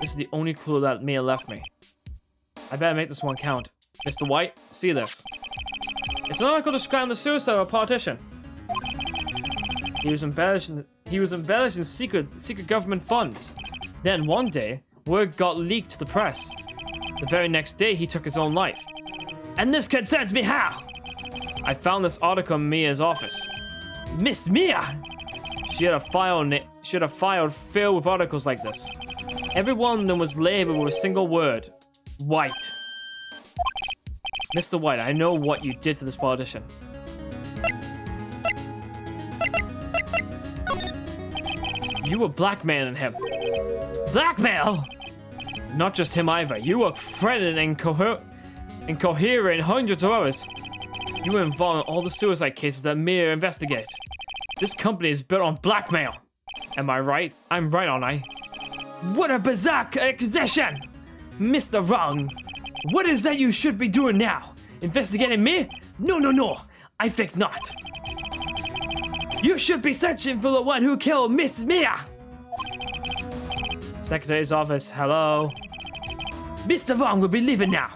This is the only clue that Mia left me. I better make this one count. Mr. White, see this. It's an article describing the suicide of a politician. He was embellishing secret government funds. Then one day, word got leaked to the press. The very next day, he took his own life. And this concerns me how? I found this article in Mia's office. Miss Mia? She had a file filled with articles like this. Every one of them was labeled with a single word. White. Mr. White, I know what you did to this politician. You were blackmailing him. Blackmail? Not just him either. You were threatening and cohering hundreds of others. You were involved in all the suicide cases that Mia investigated. This company is built on blackmail. Am I right? I'm right, aren't I? What a bizarre accusation! Mr. Wrong. What is that you should be doing now? Investigating me? No. I think not. You should be searching for the one who killed Miss Mia. Secretary's office, hello. Mr. Wrong will be leaving now.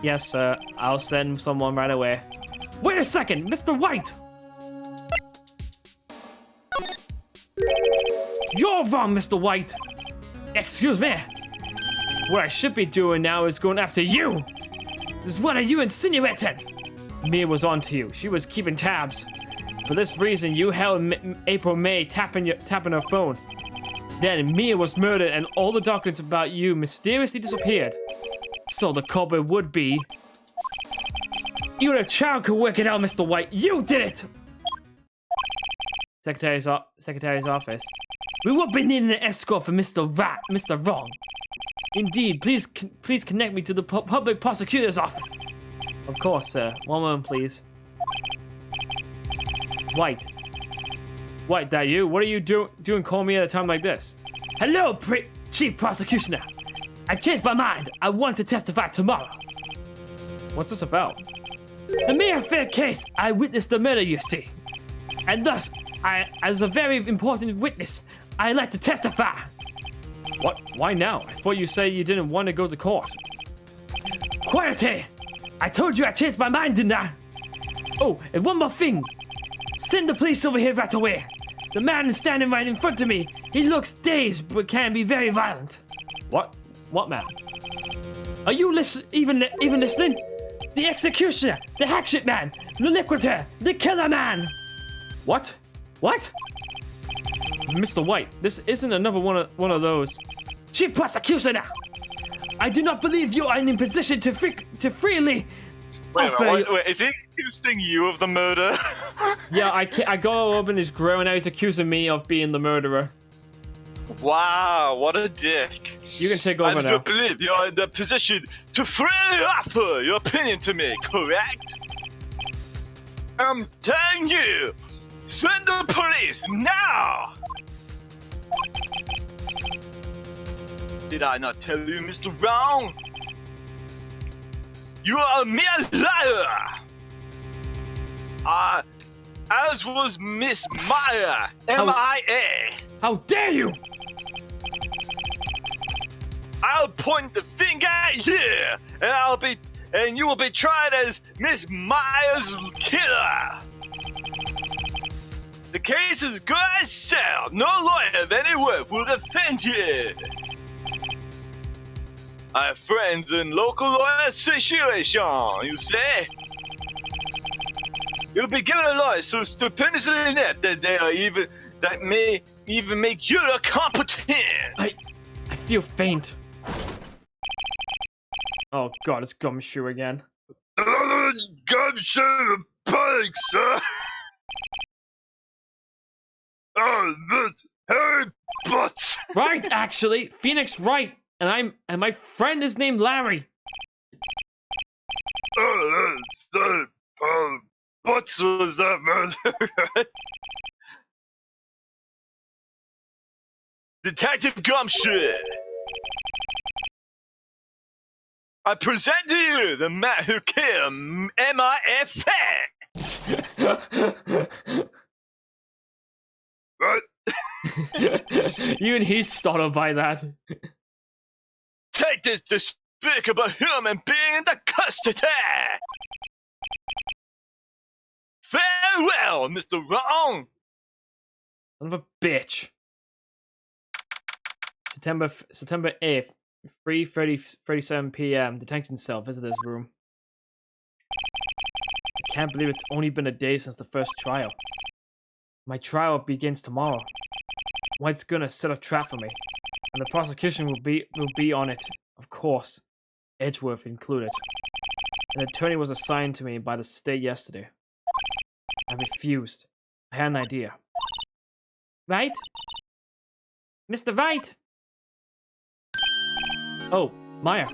Yes, sir. I'll send someone right away. Wait a second, Mr. Wright. You're wrong, Mr. White. Excuse me. What I should be doing now is going after you. What are you insinuating? Mia was on to you. She was keeping tabs. For this reason, you held April May tapping her phone. Then Mia was murdered and all the documents about you mysteriously disappeared. So the culprit would be... Even a child could work it out, Mr. White. You did it! Secretary's office. We will be needing an escort for Mr. Wrong. Indeed, please connect me to the public prosecutor's office. Of course, sir. One moment, please. White, that you? What are you doing calling me at a time like this? Hello, Chief Prosecutioner. I've changed my mind. I want to testify tomorrow. What's this about? A mere fair case. I witnessed the murder, you see. And thus, as a very important witness, I'd like to testify. What? Why now? I thought you said you didn't want to go to court. Quiet! I told you I changed my mind, didn't I? Oh, and one more thing. Send the police over here right away. The man is standing right in front of me. He looks dazed, but can be very violent. What? What man? Are you even listening? The executioner, the hackshit man, the liquidator, the killer man. What? Mr. White, this isn't another one of those. Chief Prosecutioner, I do not believe you are in a position to freely. Wait, is he accusing you of the murder? Yeah, I go up in his grill and now he's accusing me of being the murderer. Wow, what a dick. You can take over now. I do believe you're in the position to freely offer your opinion to me, correct? I'm telling you, send the police now! Did I not tell you, Mr. Wrong? You are a mere liar! As was Miss Maya, M-I-A. How dare you! I'll point the finger at you, and you will be tried as Miss Maya's killer. The case is good as sound. No lawyer of any worth will defend you. I have friends in local lawyer association, you say? You'll be given a lawyer so stupendously inept that may even make you look competent. I feel faint. Oh god, it's Gumshoe again. Gumshoe pike, sir. Oh, but Harry Butts. Right, actually, Phoenix Wright, and my friend is named Larry. Oh, so Butts was that murder? Detective Gumshoe. I present to you the man who killed M.I.F. What? You and he startled by that. Take this despicable human being into custody! Farewell, Mr. Wrong! Son of a bitch. September 8th, 3:37 p.m. Detention cell. Visit this room. I can't believe it's only been a day since the first trial. My trial begins tomorrow. White's gonna set a trap for me, and the prosecution will be on it, of course, Edgeworth included. An attorney was assigned to me by the state yesterday. I refused. I had an idea. Right? Mr. Wright! Oh, Maya.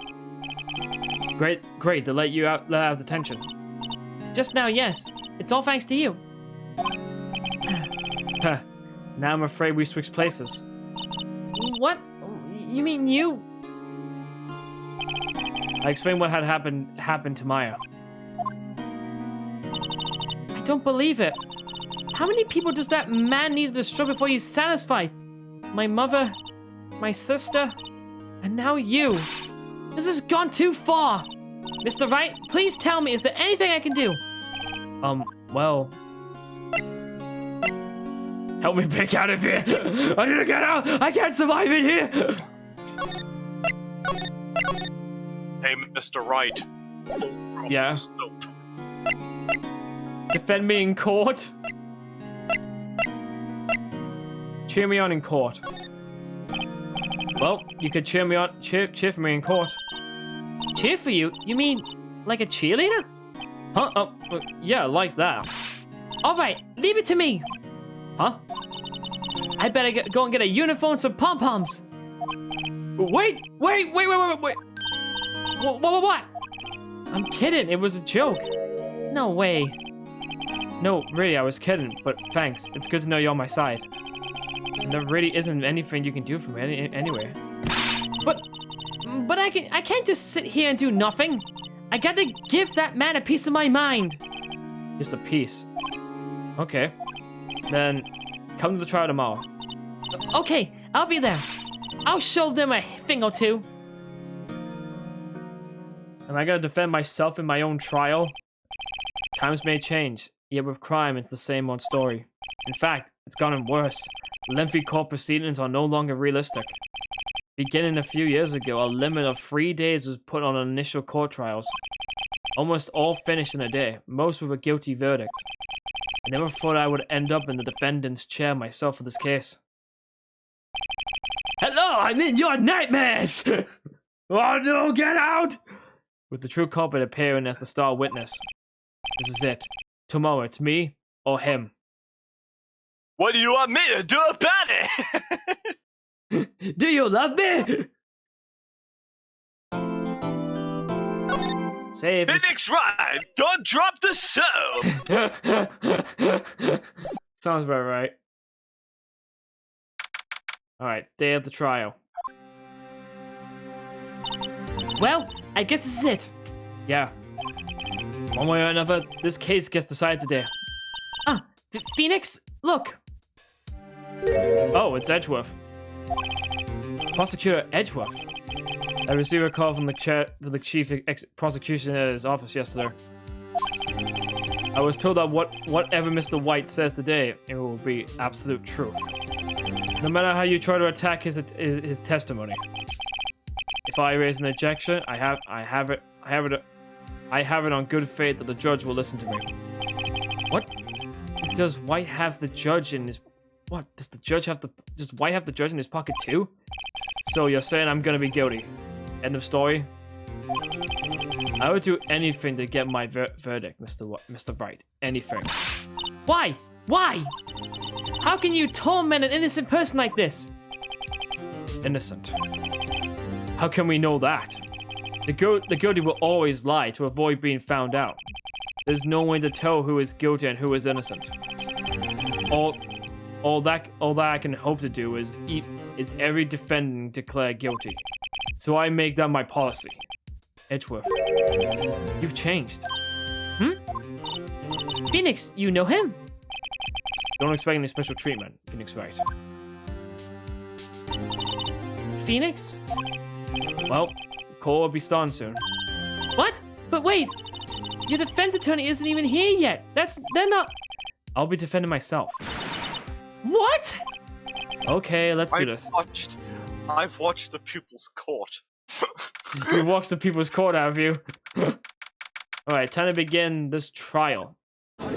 Great, they let out of detention. Just now, yes. It's all thanks to you. Huh. Now I'm afraid we switched places. What? You mean you? I explained what had happened to Maya. I don't believe it. How many people does that man need to destroy before he's satisfied? My mother, my sister, and now you. This has gone too far. Mr. Wright, please tell me, is there anything I can do? Well... Help me break out of here! I need to get out! I can't survive in here! Hey, Mr. Wright. Yeah? Nope. Defend me in court? Cheer me on in court. Well, you could cheer me on, cheer for me in court. Cheer for you? You mean like a cheerleader? Huh? Oh, yeah, like that. All right, leave it to me. Huh? I better go and get a uniform and some pom-poms. Wait! What? I'm kidding, it was a joke. No way. No, really, I was kidding, but thanks. It's good to know you're on my side. And there really isn't anything you can do for me anyway. But I can't just sit here and do nothing. I gotta give that man a piece of my mind. Just a piece. Okay. Then, come to the trial tomorrow. Okay, I'll be there. I'll show them a thing or two. Am I gonna defend myself in my own trial? Times may change, yet with crime it's the same old story. In fact, it's gotten worse. Lengthy court proceedings are no longer realistic. Beginning a few years ago, a limit of 3 days was put on initial court trials. Almost all finished in a day, most with a guilty verdict. I never thought I would end up in the defendant's chair myself for this case. Hello, I'm in your nightmares! Oh no, get out! With the true culprit appearing as the star witness. This is it. Tomorrow it's me or him. What do you want me to do about it? Do you love me? Save. Phoenix Wright, don't drop the soap! Sounds about right. Alright, it's day of the trial. Well, I guess this is it. Yeah. One way or another, this case gets decided today. Phoenix, look. Oh, it's Edgeworth. Prosecutor Edgeworth. I received a call from the chief prosecutioner's office yesterday. I was told that whatever Mr. White says today, it will be absolute truth. No matter how you try to attack his testimony. If I raise an objection, I have it on good faith that the judge will listen to me. What? Does White have the judge in his... What? Does White have the judge in his pocket too? So you're saying I'm gonna be guilty. End of story. I would do anything to get my verdict, Mr. Wright. Anything. Why? Why? How can you torment an innocent person like this? Innocent. How can we know that? The guilty will always lie to avoid being found out. There's no way to tell who is guilty and who is innocent. All that I can hope to do is every defendant declare guilty. So I make that my policy. Edgeworth, you've changed. Phoenix, you know him? Don't expect any special treatment, Phoenix Wright. Phoenix? Well, Cole will be starting soon. What? But wait, your defense attorney isn't even here yet. They're not... I'll be defending myself. What? Okay, let's do this. I've watched the Pupil's Court. You watched the People's Court, have you? Alright, time to begin this trial. The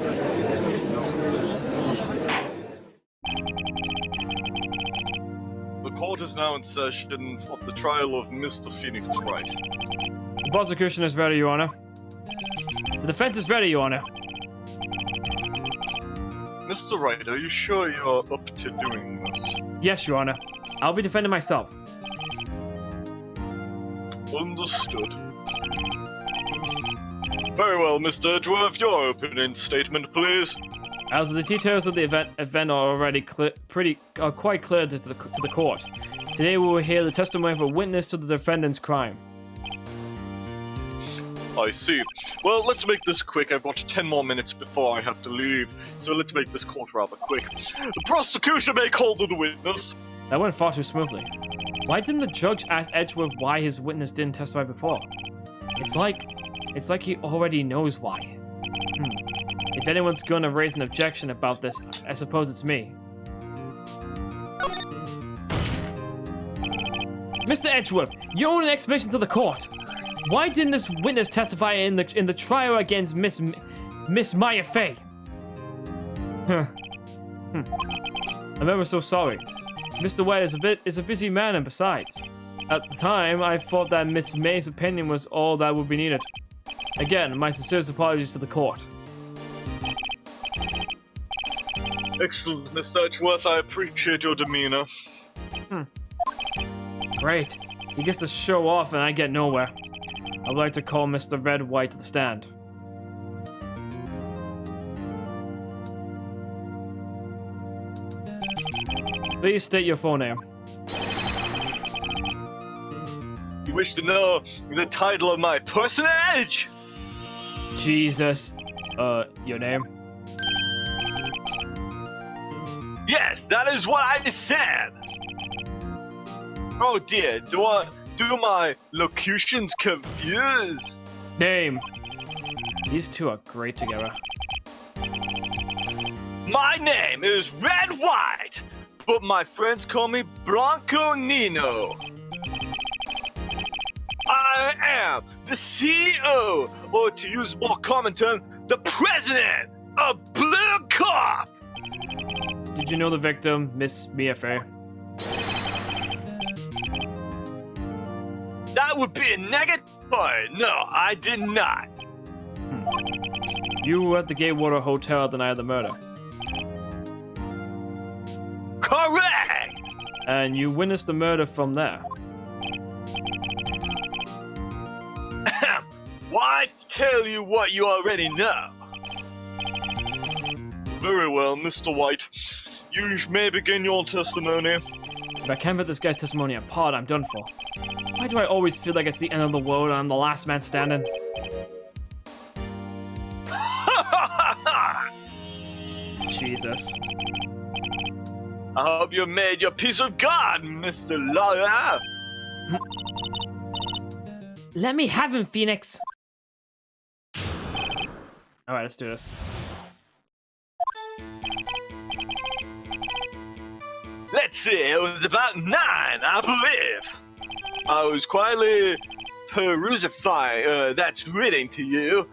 court is now in session for the trial of Mr. Phoenix Wright. The prosecution is ready, Your Honor. The defense is ready, Your Honor. Mr. Wright, are you sure you're up to doing this? Yes, Your Honor. I'll be defending myself. Understood. Very well, Mr. Edgeworth, your opening statement, please. As the details of the event are already quite clear to the court. Today we will hear the testimony of a witness to the defendant's crime. I see. Well, let's make this quick. I've got 10 more minutes before I have to leave, so let's make this court rather quick. The prosecution may call the witness. That went far too smoothly. Why didn't the judge ask Edgeworth why his witness didn't testify before? It's like he already knows why. If anyone's gonna raise an objection about this, I suppose it's me. Mr. Edgeworth, you owe an explanation to the court. Why didn't this witness testify in the trial against Miss Maya Fey? I'm ever so sorry. Mr. White is a busy man, and besides, at the time I thought that Miss May's opinion was all that would be needed. Again, my sincerest apologies to the court. Excellent, Mr. Edgeworth. I appreciate your demeanor. Great. He gets to show off and I get nowhere. I would like to call Mr. Red White to the stand. Please state your full name. You wish to know the title of my personage? Jesus. Your name? Yes, that is what I said. Oh dear, do my locutions confuse? Name. These two are great together. My name is Red White, but my friends call me Blanco Nino. I am the CEO, or to use a more common term, the president of Blue Corp. Did you know the victim, Miss Mia Fey? That would be a negative point. No, I did not. You were at the Gatewater Hotel the night of the murder. Correct! And you witnessed the murder from there. Why tell you what you already know? Very well, Mr. White. You may begin your testimony. If I can't put this guy's testimony apart, I'm done for. Why do I always feel like it's the end of the world and I'm the last man standing? Jesus. I hope you made your peace with God, Mr. Lawyer. Let me have him, Phoenix. Alright, let's do this. Let's see, it was about 9, I believe. I was quietly perusifying, that's reading to you,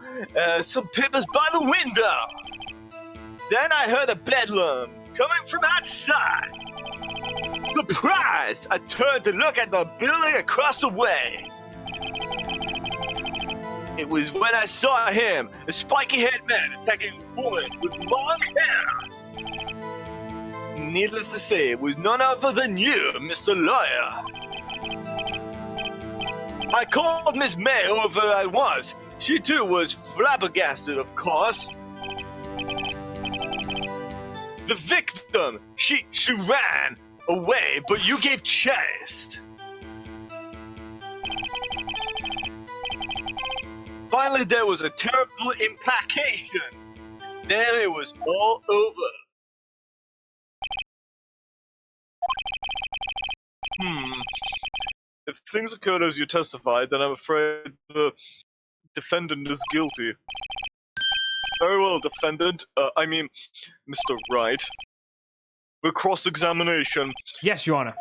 some papers by the window. Then I heard a bedlam coming from outside. Surprised, I turned to look at the building across the way. It was when I saw him, a spiky-haired man attacking a woman with long hair. Needless to say, it was none other than you, Mr. Lawyer. I called Miss May whoever I was. She too was flabbergasted, of course. The victim, she ran away, but you gave chase. Finally, there was a terrible implication. Then it was all over. If things occurred as you testified, then I'm afraid the defendant is guilty. Very well, defendant. I mean, Mr. Wright. The cross-examination. Yes, Your Honor.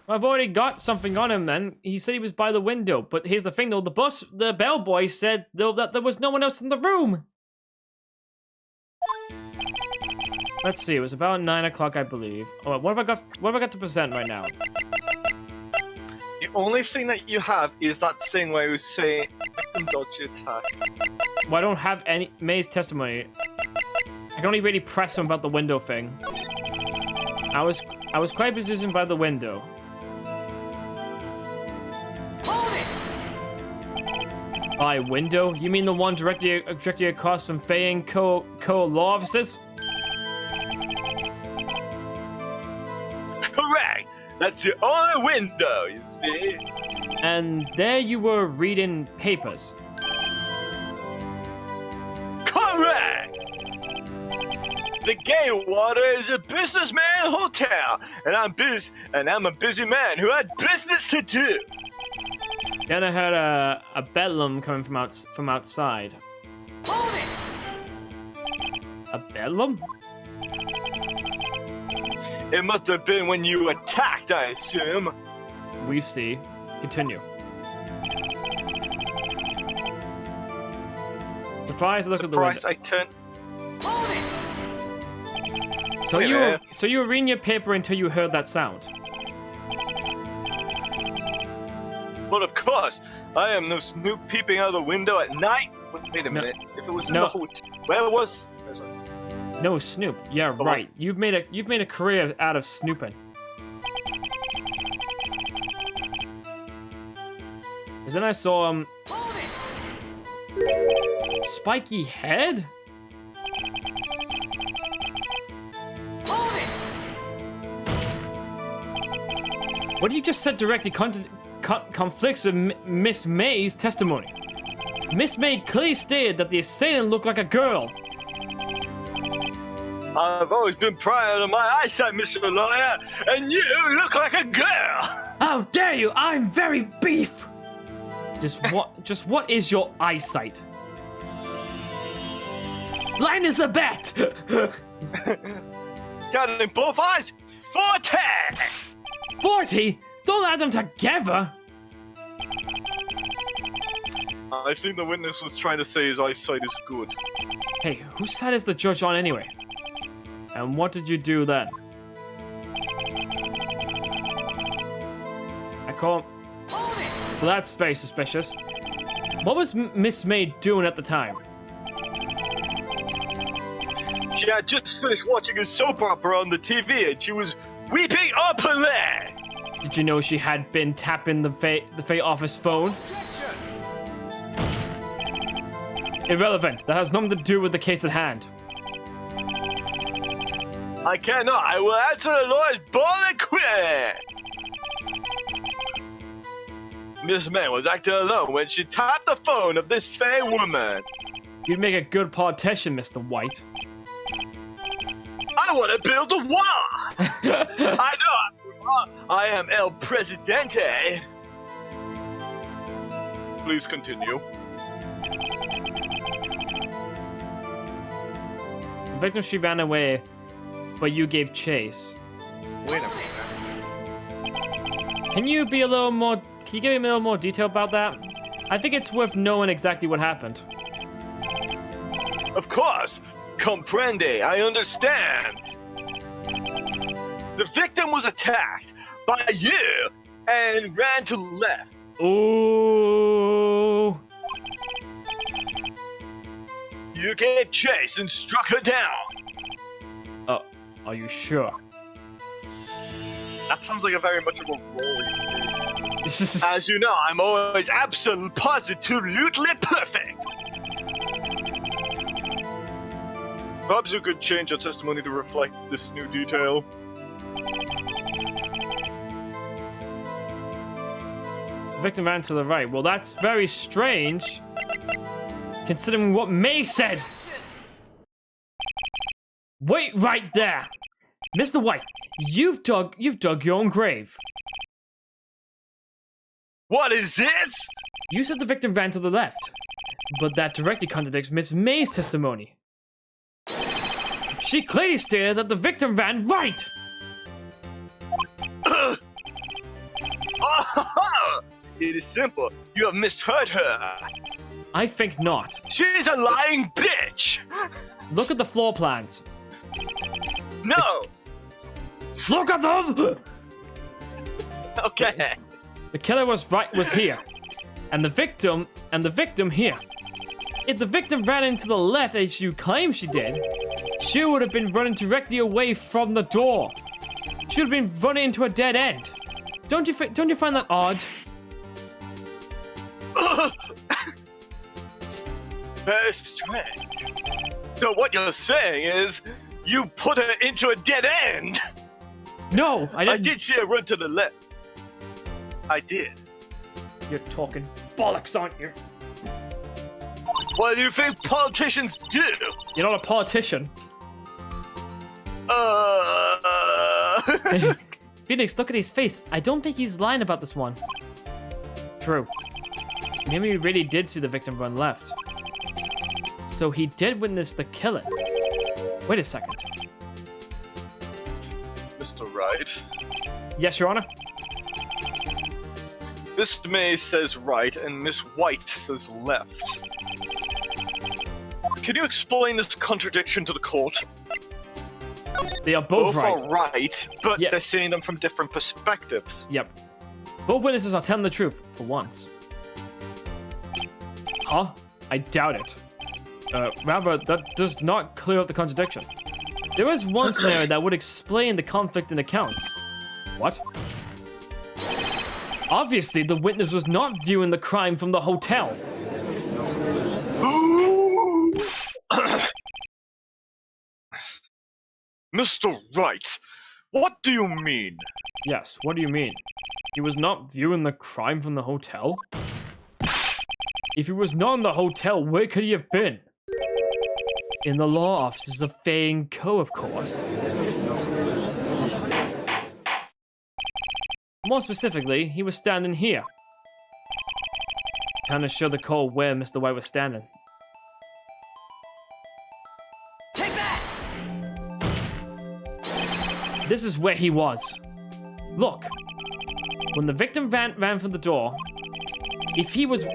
I've already got something on him then. He said he was by the window, but here's the thing though, the bellboy said though that there was no one else in the room. Let's see, it was about 9 o'clock, I believe. Oh, what have I got to present right now? The only thing that you have is that thing where you say victim dodge attack. Well, I don't have any May's testimony. I can only really press him about the window thing. I was quite positioned by the window. By window? You mean the one directly across from Faye and Co law offices? Correct! That's the only window, you see. And there you were reading papers. Correct! the gay water is a businessman hotel, and I'm a busy man who had business to do. Then I heard a bedlam coming from outside. A bedlam? It must have been when you attacked, I assume. We see. Continue. Surprised look at the window. Surprised I turned. So you were reading your paper until you heard that sound. But of course, I am no snoop peeping out of the window at night. Wait a minute. If it was in the hotel, where was? No, Snoop. Yeah, right. You've made a career out of snooping. Because then I saw spiky head. What you just said directly conflicts with Miss May's testimony. Miss May clearly stated that the assailant looked like a girl. I've always been proud of my eyesight, Mr. Lawyer, and you look like a girl. How dare you! I'm very beef. Just what is your eyesight? Line is a bet. Got it in both eyes. 40. 40? Don't add them together. I think the witness was trying to say his eyesight is good. Hey, whose side is the judge on anyway? And what did you do then? I call him... Well, that's very suspicious. What was Miss May doing at the time? She had just finished watching a soap opera on the TV and she was weeping up her leg. Did you know she had been tapping the Fate office phone? Irrelevant. That has nothing to do with the case at hand. I cannot. I will answer the lawyer's ball and quit. Miss May was acting alone when she tapped the phone of this fair woman. You'd make a good politician, Mr. White. I want to build a wall. I know. I am El Presidente. Please continue. The victim, she ran away, but you gave chase. Wait a minute. Can you give me a little more detail about that? I think it's worth knowing exactly what happened. Of course. Comprende. I understand. The victim was attacked by you and ran to the left. Ooh. You gave chase and struck her down. Oh, are you sure? That sounds like a very much of a role. As you know, I'm always absolutely positively perfect. Perhaps you could change your testimony to reflect this new detail. Victim ran to the right. Well, that's very strange, considering what May said. Wait right there, Mr. White. You've dug your own grave. What is this? You said the victim ran to the left, but that directly contradicts Miss May's testimony. She clearly stated that the victim ran right. It is simple. You have misheard her. I think not. She's a lying bitch. Look at the floor plans. No. Look at them. Okay. The killer was here, and the victim here. If the victim ran into the left as you claim she did, she would have been running directly away from the door. She would have been running into a dead end. Don't you find that odd? Very strange. So what you're saying is, you put her into a dead end. No, I didn't. I did see her run to the left. I did. You're talking bollocks, aren't you? What do you think politicians do? You're not a politician. Phoenix, look at his face. I don't think he's lying about this one. True. Maybe he really did see the victim run left. So he did witness the killing. Wait a second. Mr. Wright. Yes, Your Honor. Mr. Mays says right and Miss White says left. Can you explain this contradiction to the court? They are both right. are right, but Yeah. they're seeing them from different perspectives. Yep. Both witnesses are telling the truth, for once. Huh? I doubt it. Rather, that does not clear up the contradiction. There is one scenario that would explain the conflict in accounts. What? Obviously, the witness was not viewing the crime from the hotel. Mr. Wright, what do you mean? Yes, what do you mean? He was not viewing the crime from the hotel? If he was not in the hotel, where could he have been? In the law offices of Fay & Co., of course. More specifically, he was standing here. Kinda show the call where Mr. White was standing. Take that! This is where he was. Look. When the victim ran from the door, if he was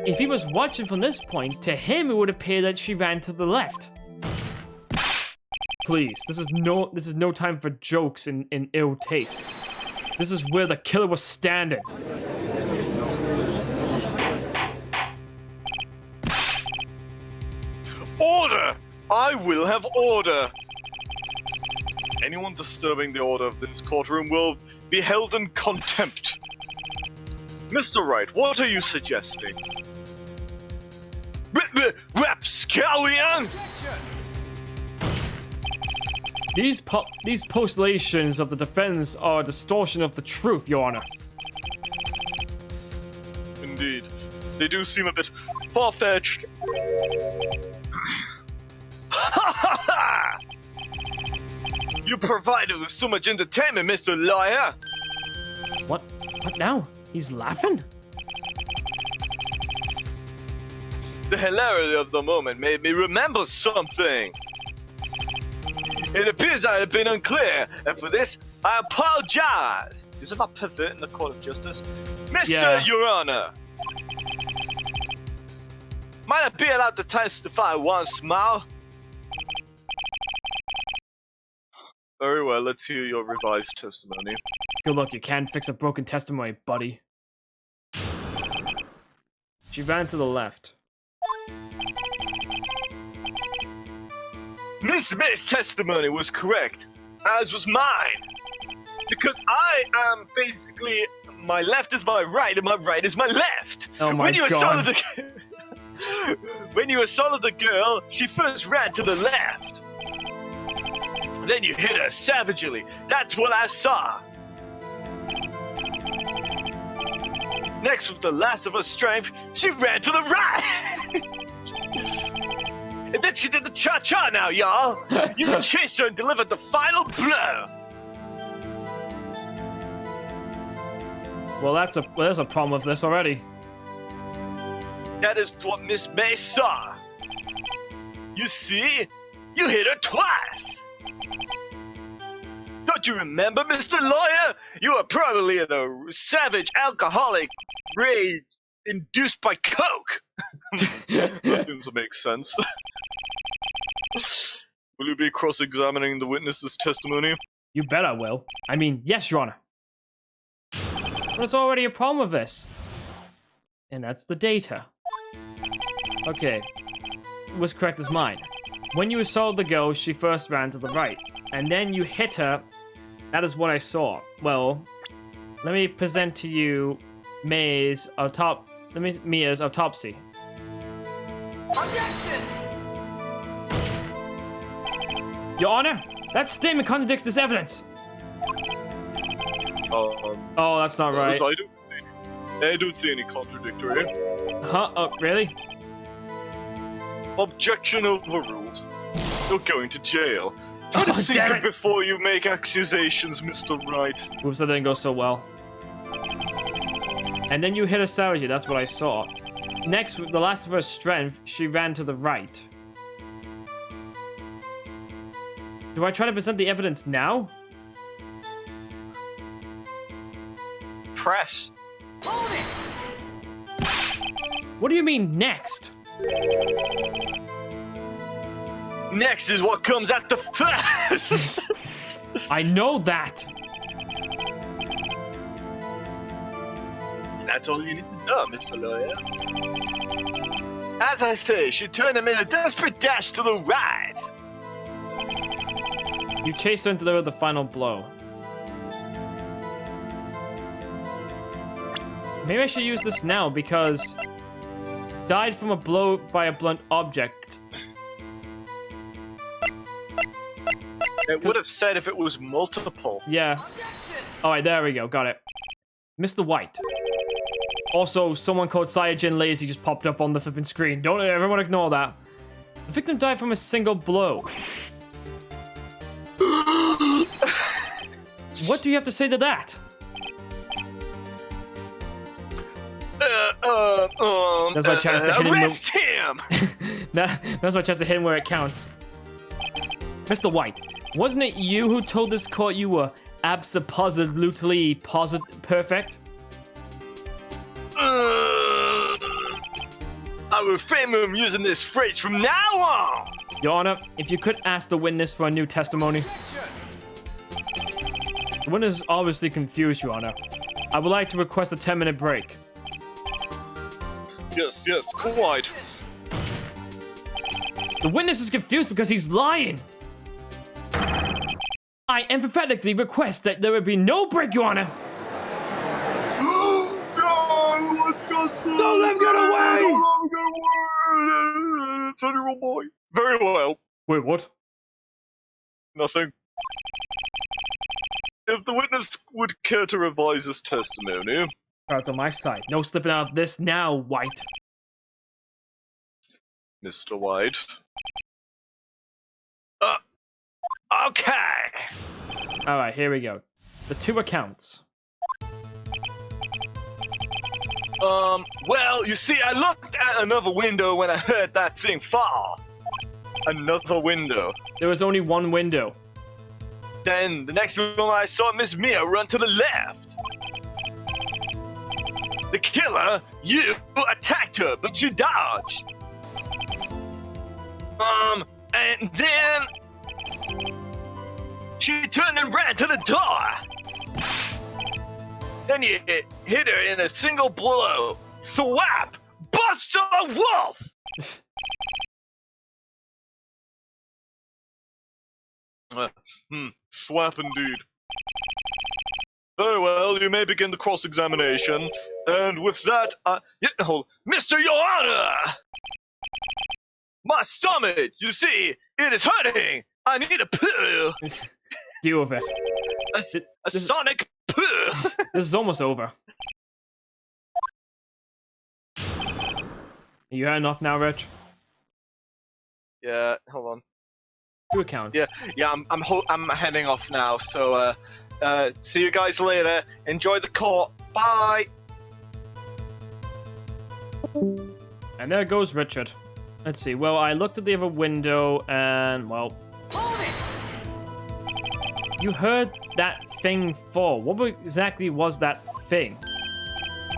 watching from this point, to him it would appear that she ran to the left. Please, this is no time for jokes in ill taste. This is where the killer was standing. Order! I will have order! Anyone disturbing the order of this courtroom will be held in contempt. Mr. Wright, what are you suggesting? Rapscallion! These postulations of the defense are a distortion of the truth, Your Honor. Indeed. They do seem a bit far-fetched. You provided with so much entertainment, Mr. Lawyer! What now? He's laughing? The hilarity of the moment made me remember something. It appears I have been unclear, and for this, I apologize. Is it not perverting the court of justice? Mr. Yeah. Your Honor! Might I be allowed to testify once more? Very well, let's hear your revised testimony. Good luck, you can't fix a broken testimony, buddy. She ran to the left. Miss Smith's testimony was correct, as was mine. Because I am basically, my left is my right and my right is my left. Oh my when you God. When you assaulted the girl, she first ran to the left. Then you hit her savagely. That's what I saw. Next, with the last of her strength, she ran to the right. And then she did the cha-cha now, y'all. You chased her and delivered the final blow. Well, there's a problem with this already. That is what Miss May saw. You see? You hit her twice. Don't you remember, Mr. Lawyer? You were probably in a savage alcoholic rage induced by coke. That seems to make sense. Will you be cross-examining the witness's testimony? You bet I will. I mean, yes, Your Honor. There's already a problem with this. And that's the data. Okay. It was correct as mine. When you assaulted the girl, she first ran to the right. And then you hit her. That is what I saw. Well, let me present to you Mia's autopsy. Objection! Your Honor, that statement contradicts this evidence. Oh, that's not right. Yes, I don't see any contradictory. Huh? Oh, really? Objection overruled. You're going to jail. Try to Oh, think damn it. before you make accusations, Mr. Wright. Oops, that didn't go so well. And then you hit a Saragi, that's what I saw. Next, with the last of her strength, she ran to the right. Do I try to present the evidence now? Press. Hold it! What do you mean, next? Next is what comes at the first. I know that! That's all you need to know, Mr. Lawyer. As I say, she turned him in a desperate dash to the right. You chased her and delivered the final blow. Maybe I should use this now because died from a blow by a blunt object. It would have said if it was multiple. Yeah. Alright, there we go. Got it. Mr. White. Also, someone called Scion Lazy just popped up on the flipping screen. Don't everyone ignore that. The victim died from a single blow. What do you have to say to that? That's my chance to hit him. Arrest him! That's my chance to hit him where it counts. Mr. White, wasn't it you who told this court you were absolutely perfect? I will frame him using this phrase from now on. Your Honor, if you could ask the witness for a new testimony. The witness is obviously confused, Your Honor. I would like to request a 10-minute break. Yes, quite. The witness is confused because he's lying. I emphatically request that there would be no break, Your Honor. Don't let him get away! Ten-year-old boy. Very well. Wait, what? Nothing. If the witness would care to revise his testimony. Out on my side. No slipping out of this now, White. Mr. White. Okay. Alright, here we go. The two accounts. Well, you see, I looked at another window when I heard that thing fall. Another window. There was only one window. Then, the next moment I saw Miss Mia run to the left. The killer, you, attacked her, but she dodged. And then... she turned and ran to the door. Then you hit her in a single blow. Thwap! Buster Wolf! Swap indeed. Very well, you may begin the cross-examination. And with that, Mr. Your Honor! My stomach, you see, it is hurting! I need a poo! Deal with it. A sonic poo! This is almost over. You had enough now, Rich? Yeah, hold on. Two accounts. Yeah, I'm heading off now, so, see you guys later. Enjoy the court. Bye! And there goes Richard. Let's see. Well, I looked at the other window and, well... Hold it! You heard that thing fall. What exactly was that thing?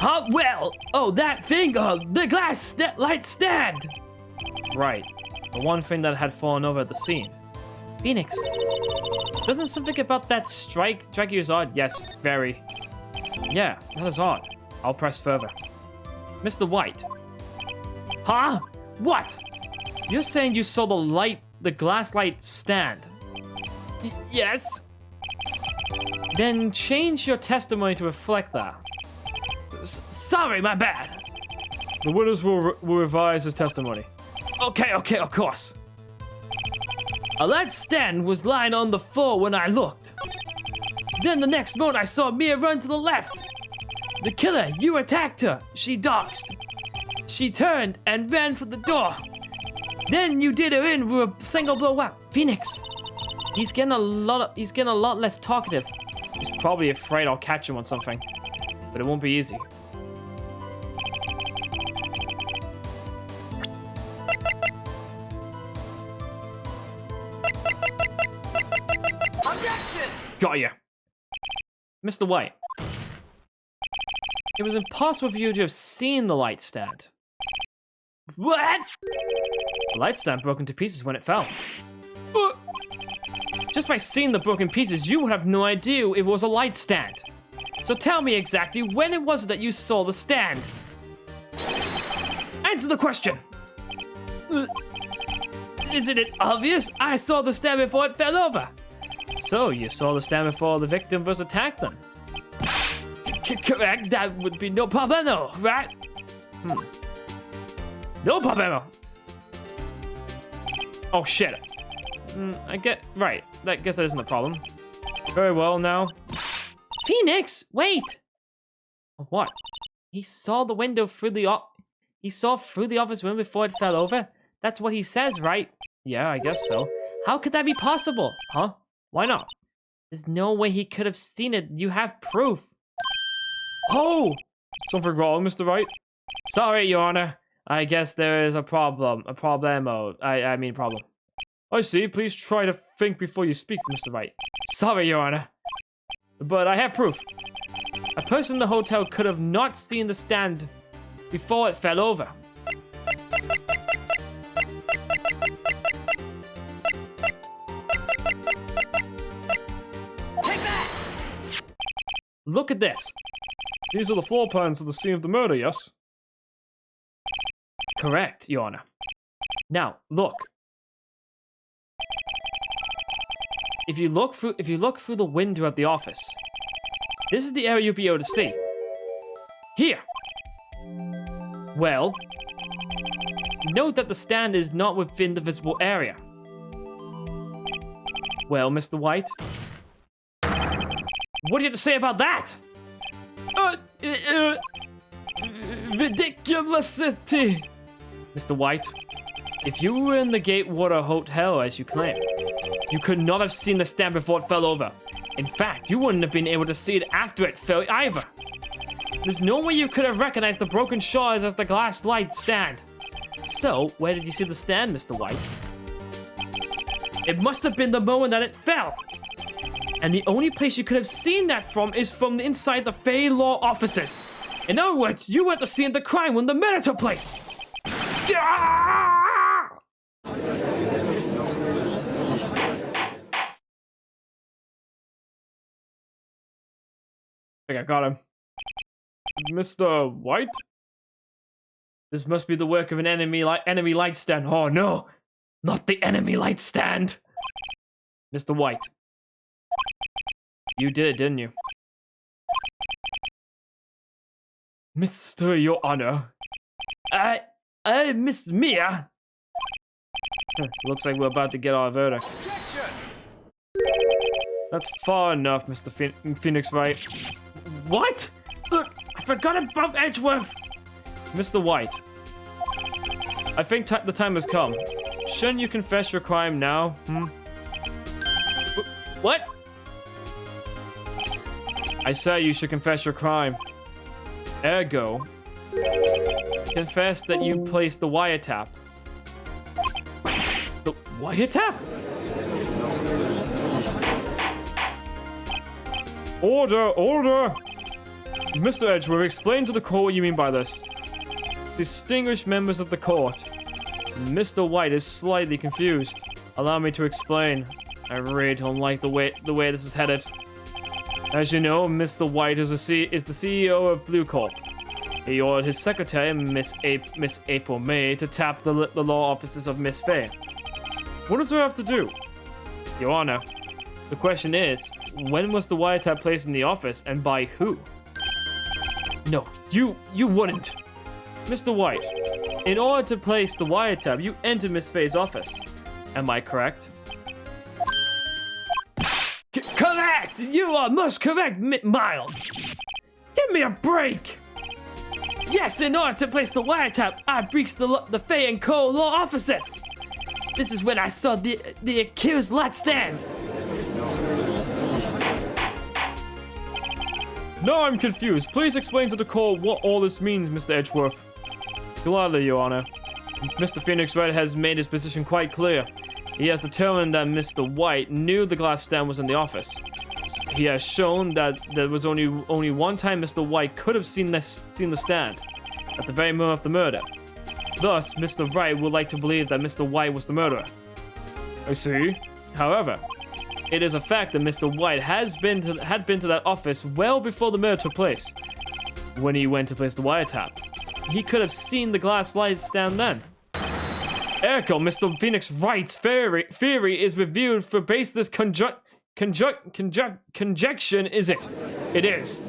That thing, the glass light stand! Right. The one thing that had fallen over at the scene. Phoenix. Doesn't something about that strike you as odd? Yes, very. Yeah, that is odd. I'll press further. Mr. White. Huh? What? You're saying you saw the glass light stand? Yes? Then change your testimony to reflect that. Sorry, my bad. The witness will revise his testimony. Okay, of course. A light stand was lying on the floor when I looked. Then the next moment I saw Mia run to the left. The killer, you attacked her. She dodged. She turned and ran for the door. Then you did her in with a single blow out. Phoenix. He's getting a lot less talkative. He's probably afraid I'll catch him on something, but it won't be easy. Objection! Got ya. Mr. White, it was impossible for you to have seen the light stand. What? The light stand broke into pieces when it fell. Just by seeing the broken pieces, you would have no idea it was a light stand. So tell me exactly when it was that you saw the stand. Answer the question. Isn't it obvious? I saw the stand before it fell over. So, you saw the stand before the victim was attacked then? Correct, that would be no problemo, right? No problemo. Oh shit. I get, right, I guess that isn't a problem. Very well now. Phoenix, wait! What? He saw the window through the office window before it fell over? That's what he says, right? Yeah, I guess so. How could that be possible? Huh? Why not? There's no way he could have seen it. You have proof. Oh! Something wrong, Mr. Wright? Sorry, Your Honor. I guess there is a problem. A problemo. I mean problem. I see. Please try to think before you speak, Mr. Wright. Sorry, Your Honor. But I have proof. A person in the hotel could have not seen the stand before it fell over. Take that! Look at this. These are the floor plans of the scene of the murder, yes? Correct, Your Honor. Now, look. If you look through the window at the office, this is the area you'll be able to see. Here. Well, note that the stand is not within the visible area. Well, Mr. White, what do you have to say about that? Ridiculousity! Mr. White, if you were in the Gatewater Hotel, as you claim, you could not have seen the stand before it fell over. In fact, you wouldn't have been able to see it after it fell either. There's no way you could have recognized the broken shards as the glass light stand. So, where did you see the stand, Mr. White? It must have been the moment that it fell. And the only place you could have seen that from is from inside the Fey Law offices. In other words, you were at the scene of the crime when the murder took place. I think I got him. Mr. White? This must be the work of an enemy light stand. Oh no, not the enemy light stand. Mr. White, you did it, didn't you? Mr. Your Honor. Miss Mia. Looks like we're about to get our verdict. Objection! That's far enough, Mr. Phoenix Wright. What? Look, I forgot about Edgeworth. Mr. White, I think the time has come. Shouldn't you confess your crime now? What? I say you should confess your crime. Ergo, confess that you placed the wiretap. The wiretap? Order, order! Mr. Edgeworth, explain to the court what you mean by this. Distinguished members of the court, Mr. White is slightly confused. Allow me to explain. I really don't like the way this is headed. As you know, Mr. White is the CEO of Blue Corp. He ordered his secretary, Miss April May, to tap the law offices of Miss Fay. What does that have to do? Your Honor, the question is, when was the wiretap placed in the office and by who? No, you wouldn't. Mr. White, in order to place the wiretap, you entered Miss Fay's office. Am I correct? Correct! You are most correct, Miles. Give me a break. Yes, in order to place the wiretap, I breached the Fay & Co. law offices. This is when I saw the accused light stand. Now I'm confused. Please explain to the court what all this means, Mr. Edgeworth. Gladly, Your Honor. Mr. Phoenix Wright has made his position quite clear. He has determined that Mr. White knew the glass stand was in the office. He has shown that there was only one time Mr. White could have seen the stand, at the very moment of the murder. Thus, Mr. Wright would like to believe that Mr. White was the murderer. I see. However, it is a fact that Mr. White had been to that office well before the murder took place. When he went to place the wiretap, he could have seen the glass light stand then. Ergo, Mr. Phoenix Wright's theory is reviewed for baseless conjecture, is it? It is.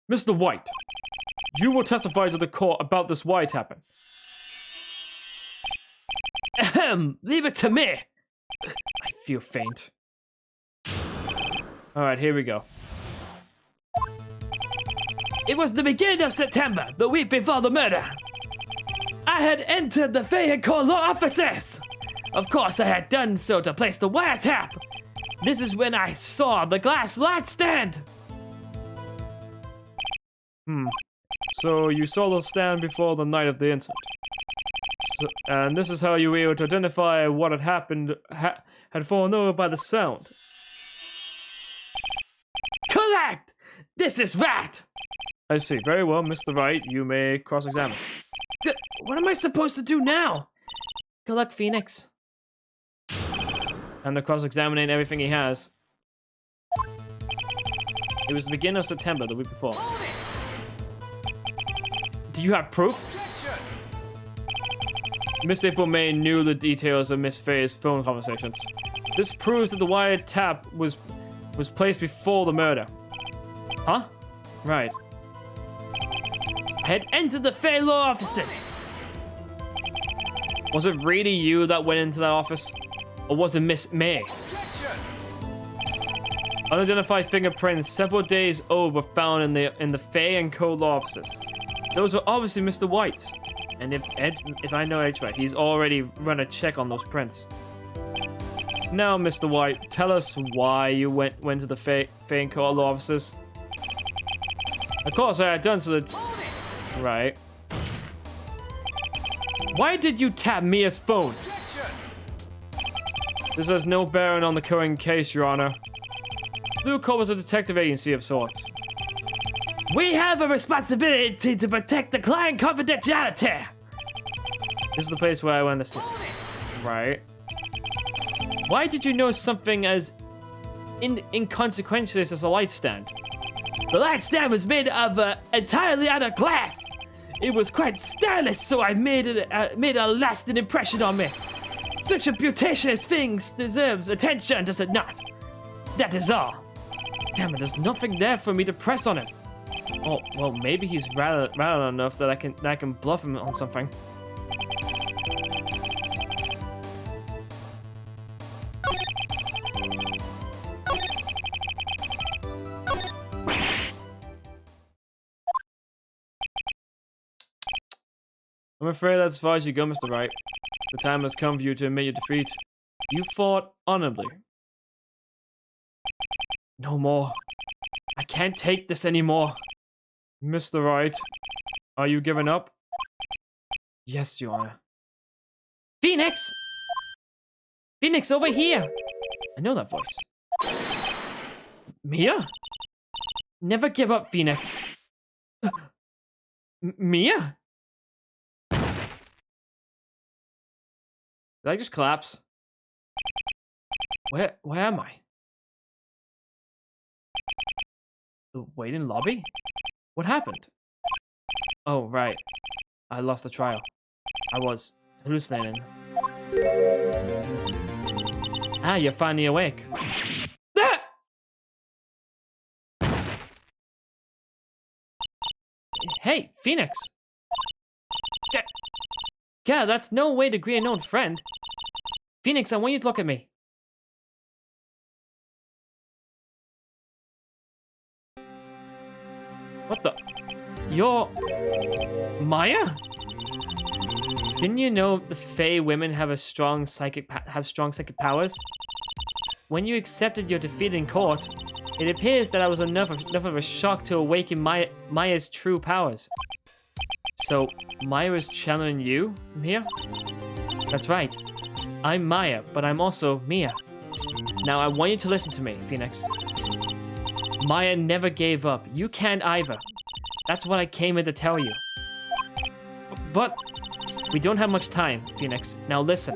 Mr. White, you will testify to the court about this wiretapping. Ahem, leave it to me. I feel faint. Alright, here we go. It was the beginning of September, the week before the murder. I had entered the vehicle law offices. Of course, I had done so to place the wiretap. This is when I saw the glass light stand. So you saw the stand before the night of the incident. And this is how you were able to identify what had happened, had fallen over by the sound. Correct! This is right! I see. Very well, Mr. Wright, you may cross-examine. What am I supposed to do now? Good luck, Phoenix. And they're cross-examining everything he has. It was the beginning of September, the week before. Do you have proof? Miss April May knew the details of Miss Faye's phone conversations. This proves that the wiretap was placed before the murder. Huh? Right. I had entered the Faye law offices. Was it really you that went into that office? Or was it Miss May? Unidentified fingerprints several days old were found in the Faye and Co. law offices. Those were obviously Mr. White's. And if I know Edge right, he's already run a check on those prints. Now, Mr. White, tell us why you went to the Faye and Co. law offices. Of course, I had done so. Right. Why did you tap Mia's phone? This has no bearing on the current case, Your Honor. Blue Coat was a detective agency of sorts. We have a responsibility to protect the client confidentiality. This is the place where I went to see. Right. Why did you know something as inconsequential as a light stand? The light stand was made of entirely out of glass. It was quite stylish, so I made a lasting impression on me. Such a beauticious thing deserves attention, does it not? That is all. Damn it, there's nothing there for me to press on him. Oh, well, maybe he's rattled enough that I can bluff him on something. I'm afraid that's as far as you go, Mr. Wright. The time has come for you to admit your defeat. You fought honorably. No more. I can't take this anymore. Mr. Wright, are you giving up? Yes, Your Honor. Phoenix! Phoenix, over here! I know that voice. Mia? Never give up, Phoenix. Mia? Did I just collapse? Where am I? The waiting lobby? What happened? Oh, right. I lost the trial. I was hallucinating. Ah, you're finally awake. Ah! Hey, Phoenix. Yeah, that's no way to greet an old friend. Phoenix, I want you to look at me. What the? You're... Maya? Didn't you know the Fae women have strong psychic powers? when you accepted your defeat in court, it appears that I was enough of a shock to awaken Maya's true powers. So, Maya is channeling you, Mia? That's right. I'm Maya, but I'm also Mia. Now, I want you to listen to me, Phoenix. Maya never gave up. You can't either. That's what I came in to tell you. But we don't have much time, Phoenix. Now listen.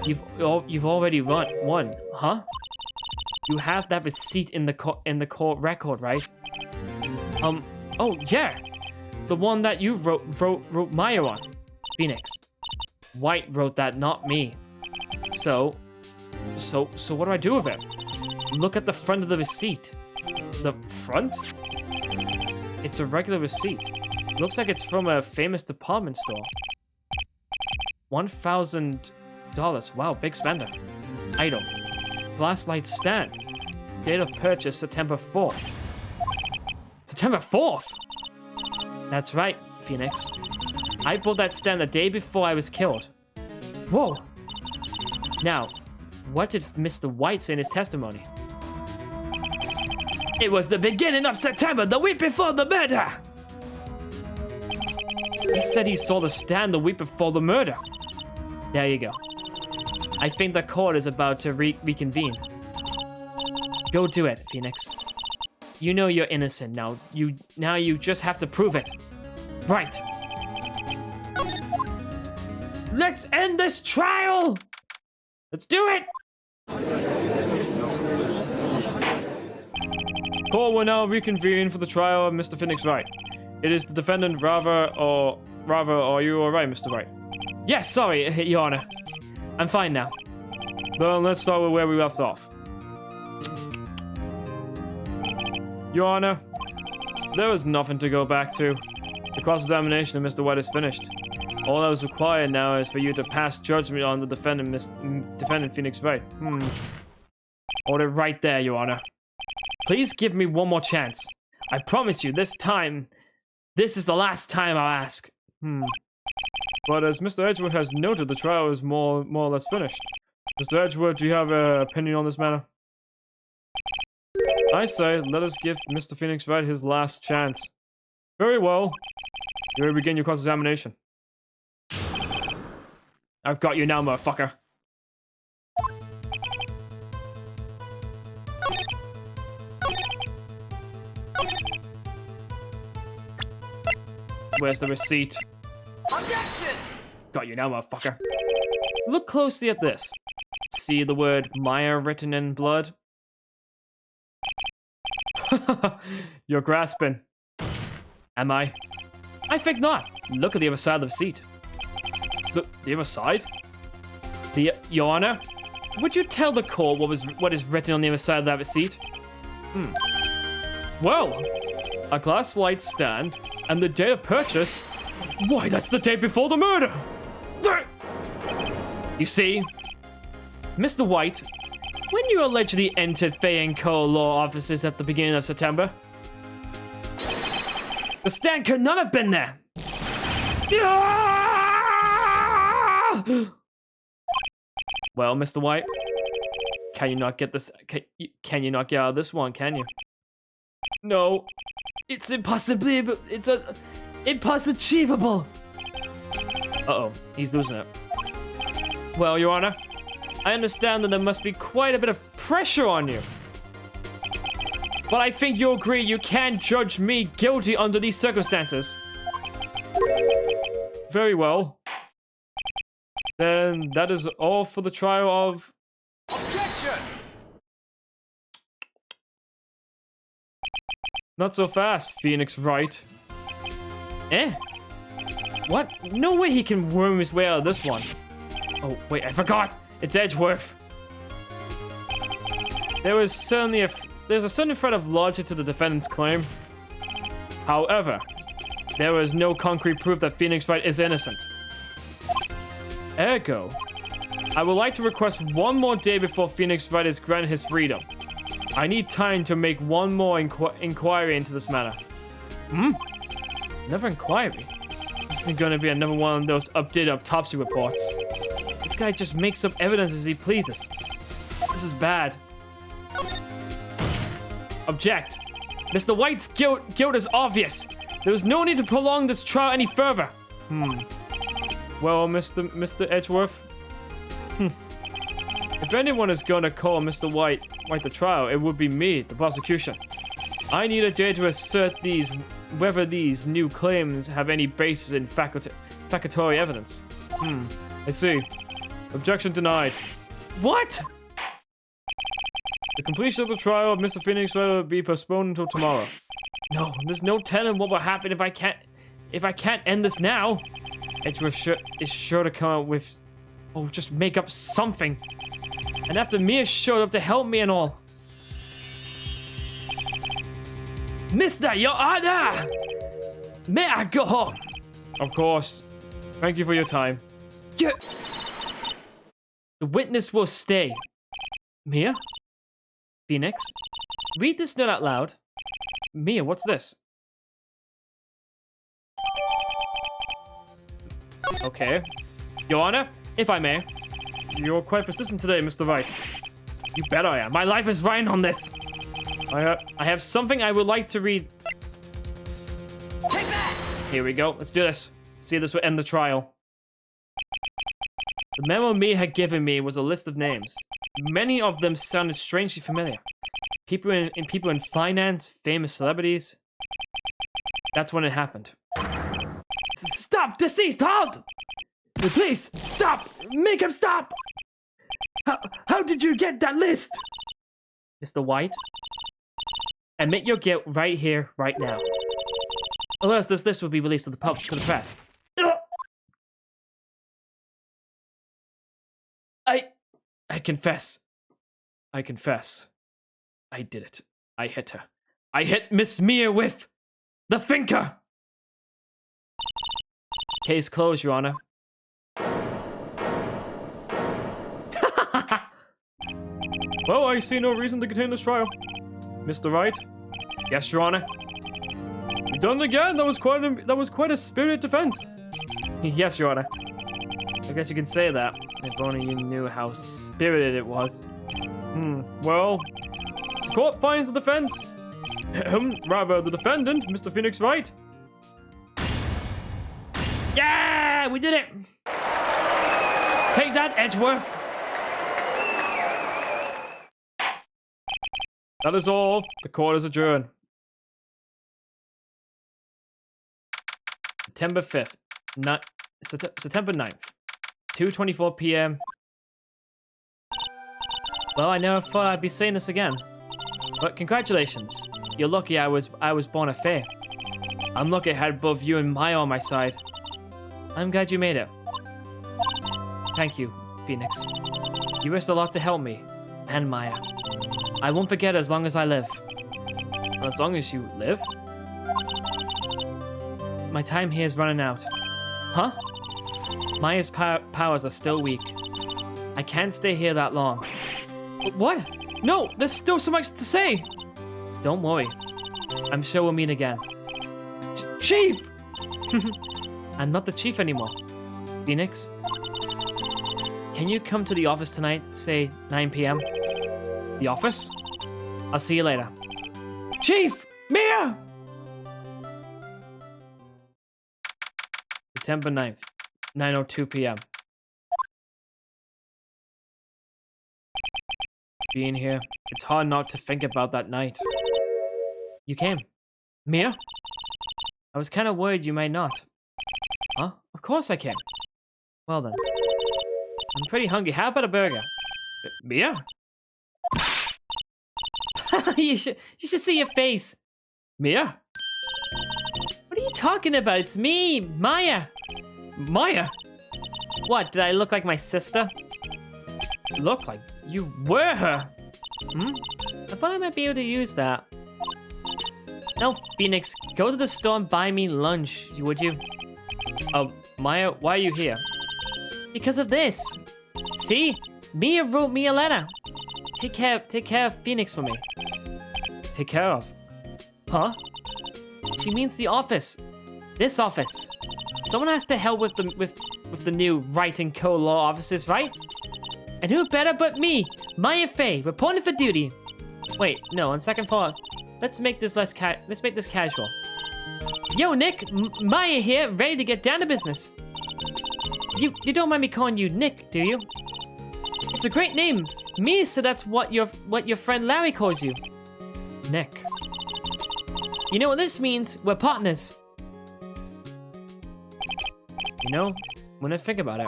You've already won, huh? You have that receipt in the court record, right? Oh yeah, the one that you wrote Maya on, Phoenix. Wright wrote that, not me. So what do I do with it? Look at the front of the receipt. The front? It's a regular receipt. Looks like it's from a famous department store. $1,000. Wow, big spender. Item. Flashlight stand. Date of purchase, September 4th. September 4th? That's right, Phoenix. I bought that stand the day before I was killed. Whoa. Now, what did Mr. Wright say in his testimony? It was the beginning of September, the week before the murder. He said he saw the stand the week before the murder. There you go. I think the court is about to reconvene. Go do it, Phoenix. You know you're innocent now. You just have to prove it. Right. Let's end this trial. Let's do it. Court will now reconvene for the trial of Mr. Phoenix Wright. It is the defendant, rather, are you alright, Mr. Wright? Yes, sorry, Your Honor. I'm fine now. Then let's start with where we left off. Your Honor, there is nothing to go back to. The cross-examination of Mr. Wright is finished. All that is required now is for you to pass judgment on the defendant Phoenix Wright. Hold it right there, Your Honor. Please give me one more chance. I promise you, this is the last time I'll ask. But as Mr. Edgewood has noted, the trial is more or less finished. Mr. Edgewood, do you have an opinion on this matter? I say, let us give Mr. Phoenix Wright his last chance. Very well. You may begin your cross-examination. I've got you now, motherfucker. Where's the receipt? Objection! Got you now, motherfucker. Look closely at this. See the word Maya written in blood? You're grasping. Am I? I think not. Look at the other side of the receipt. The other side? Your Honor, would you tell the court what is written on the other side of that receipt? Well, a glass light stand and the date of purchase. Why, that's the day before the murder! You see, Mr. Wright, when you allegedly entered Fei & Co. law offices at the beginning of September, the stand could not have been there. Well, Mr. Wright, can you not get this? Can you not get out of this one? Can you? No, it's impossible. It's impossible. Uh-oh, he's losing it. Well, Your Honor, I understand that there must be quite a bit of pressure on you. But I think you'll agree you can't judge me guilty under these circumstances. Very well. Then that is all for the trial of... Objection! Not so fast, Phoenix Wright. Eh? What? No way he can worm his way out of this one. Oh, wait, I forgot! It's Edgeworth. There's a certain thread of logic to the defendant's claim. However, there is no concrete proof that Phoenix Wright is innocent. Ergo, I would like to request one more day before Phoenix Wright is granted his freedom. I need time to make one more inquiry into this matter. Another inquiry? This isn't going to be another one of those updated autopsy reports. This guy just makes up evidence as he pleases. This is bad. Object. Mr. White's guilt is obvious. There was no need to prolong this trial any further. Well, Mr. Edgeworth. If anyone is gonna call Mr. White the trial, it would be me, the prosecution. I need a day to assert whether these new claims have any basis in facultatory evidence. I see. Objection denied. What? The completion of the trial of Mr. Phoenix will be postponed until tomorrow. No, there's no telling what will happen if I can't end this now. Edgeworth is sure to come up with, just make up something. And after Mia showed up to help me and all. Mister, Your Honor! May I go home? Of course. Thank you for your time. The witness will stay. Mia? Phoenix? Read this note out loud. Mia, what's this? Okay. Your Honor, if I may. You're quite persistent today, Mr. Wright. You bet I am. My life is riding on this. I have something I would like to read. Take that! Here we go. Let's do this. See if this will end the trial. The memo Mia had given me was a list of names. Many of them sounded strangely familiar. People in finance, famous celebrities. That's when it happened. Stop! Deceased! Halt! Please, stop! Make him stop! How did you get that list? Mr. White, admit your guilt right here, right now. Or else this list will be released to the public, to the press. I confess. I confess. I did it. I hit her. I hit Miss Mia with the finger! Case closed, Your Honor. Well, I see no reason to continue this trial. Mr. Wright? Yes, Your Honor. You done it again? That was quite a spirited defense. Yes, Your Honor. I guess you can say that. If only you knew how spirited it was. Well, the court finds the defense. Rather, the defendant, Mr. Phoenix Wright. Yeah, we did it! Take that, Edgeworth. That is all. The court is adjourned. September 5th. September 9th. 2:24 p.m. Well, I never thought I'd be saying this again. But congratulations. You're lucky I was born a fair. I'm lucky I had both you and Maya on my side. I'm glad you made it. Thank you, Phoenix. You risked a lot to help me. And Maya. I won't forget as long as I live. As long as you live? My time here is running out. Huh? Maya's powers are still weak. I can't stay here that long. What? No, there's still so much to say. Don't worry. I'm sure we'll meet again. Chief! I'm not the chief anymore. Phoenix? Can you come to the office tonight, say 9 p.m.? The office? I'll see you later. Chief! Mia! September 9th, 9:02 p.m. Being here, it's hard not to think about that night. You came. Mia? I was kind of worried you might not. Huh? Of course I came. Well then. I'm pretty hungry. How about a burger? Mia? you should see your face. Mia? What are you talking about? It's me, Maya. Maya? What, did I look like my sister? Look like you were her. I thought I might be able to use that. No, Phoenix, go to the store and buy me lunch, would you? Oh, Maya, why are you here? Because of this. See? Mia wrote me a letter. Take care of Phoenix for me. Take care of? Huh? She means the office. This office. Someone has to help with the new Wright & Co. law offices, right? And who better but me, Maya Fey, reporting for duty. Wait, no, on second thought, let's make this casual. Yo, Nick, Maya here, ready to get down to business. You don't mind me calling you Nick, do you? It's a great name. Me, so that's what your friend Larry calls you. Nick. You know what this means? We're partners. You know, when I think about it,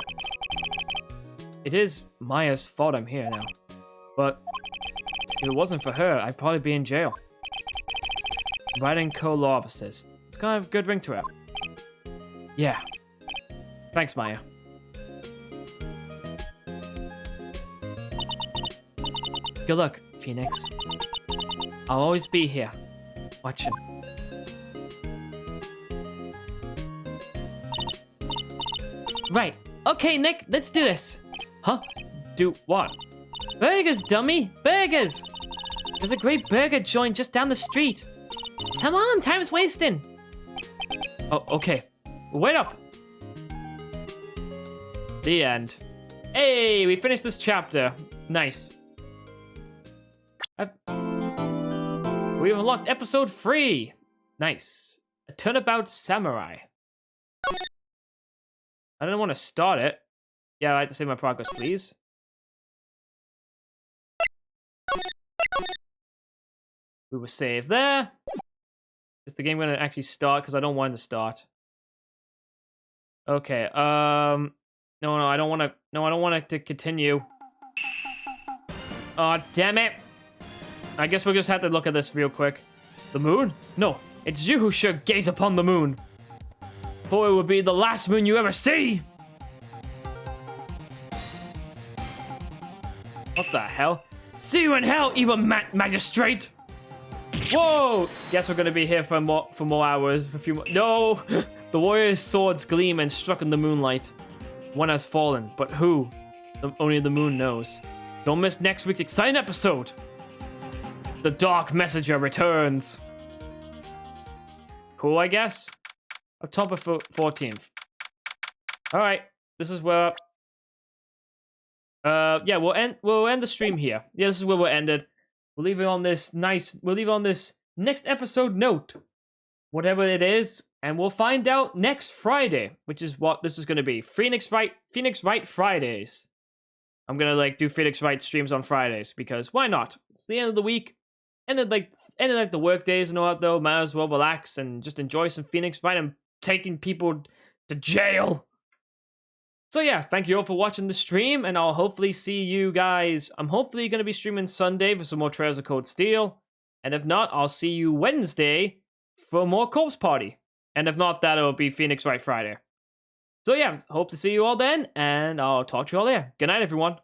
it is Maya's fault I'm here now. But if it wasn't for her, I'd probably be in jail. Wright and co-law officers. It's got a good ring to it. Yeah. Thanks, Maya. Good luck, Phoenix. I'll always be here, watching. Right. Okay, Nick, let's do this. Huh? Do what? Burgers, dummy! Burgers! There's a great burger joint just down the street. Come on, time's wasting. Oh, okay. Wait up! The end. Hey, we finished this chapter. Nice. We've unlocked episode 3. Nice. A turnabout samurai. I don't want to start it. Yeah, I'd like to save my progress, please. We will save there. Is the game going to actually start? Because I don't want it to start. Okay. No, I don't want to. No, I don't want it to continue. Oh, damn it. I guess we'll just have to look at this real quick. The moon? No, it's you who should gaze upon the moon. For it will be the last moon you ever see. What the hell? See you in hell, evil magistrate. Whoa! Guess we're gonna be here for more hours. For a few more. No! The warrior's swords gleam and struck in the moonlight. One has fallen, but who? Only the moon knows. Don't miss next week's exciting episode. The Dark Messenger returns. Cool, I guess. October 14th. All right, this is where. Yeah, we'll end the stream here. Yeah, this is where we'll end it. We'll leave it on this We'll leave it on this next episode note, whatever it is, and we'll find out next Friday, which is what this is going to be. Phoenix Wright Fridays. I'm gonna do Phoenix Wright streams on Fridays because why not? It's the end of the week, end of the work days and all that though. Might as well relax and just enjoy some Phoenix Wright and taking people to jail. So yeah, thank you all for watching the stream, and I'll hopefully see you guys. I'm hopefully going to be streaming Sunday for some more Trails of Cold Steel, and if not, I'll see you Wednesday for more Corpse Party, and if not, that'll be Phoenix Wright Friday. So yeah, hope to see you all then, and I'll talk to you all there. Good night, everyone.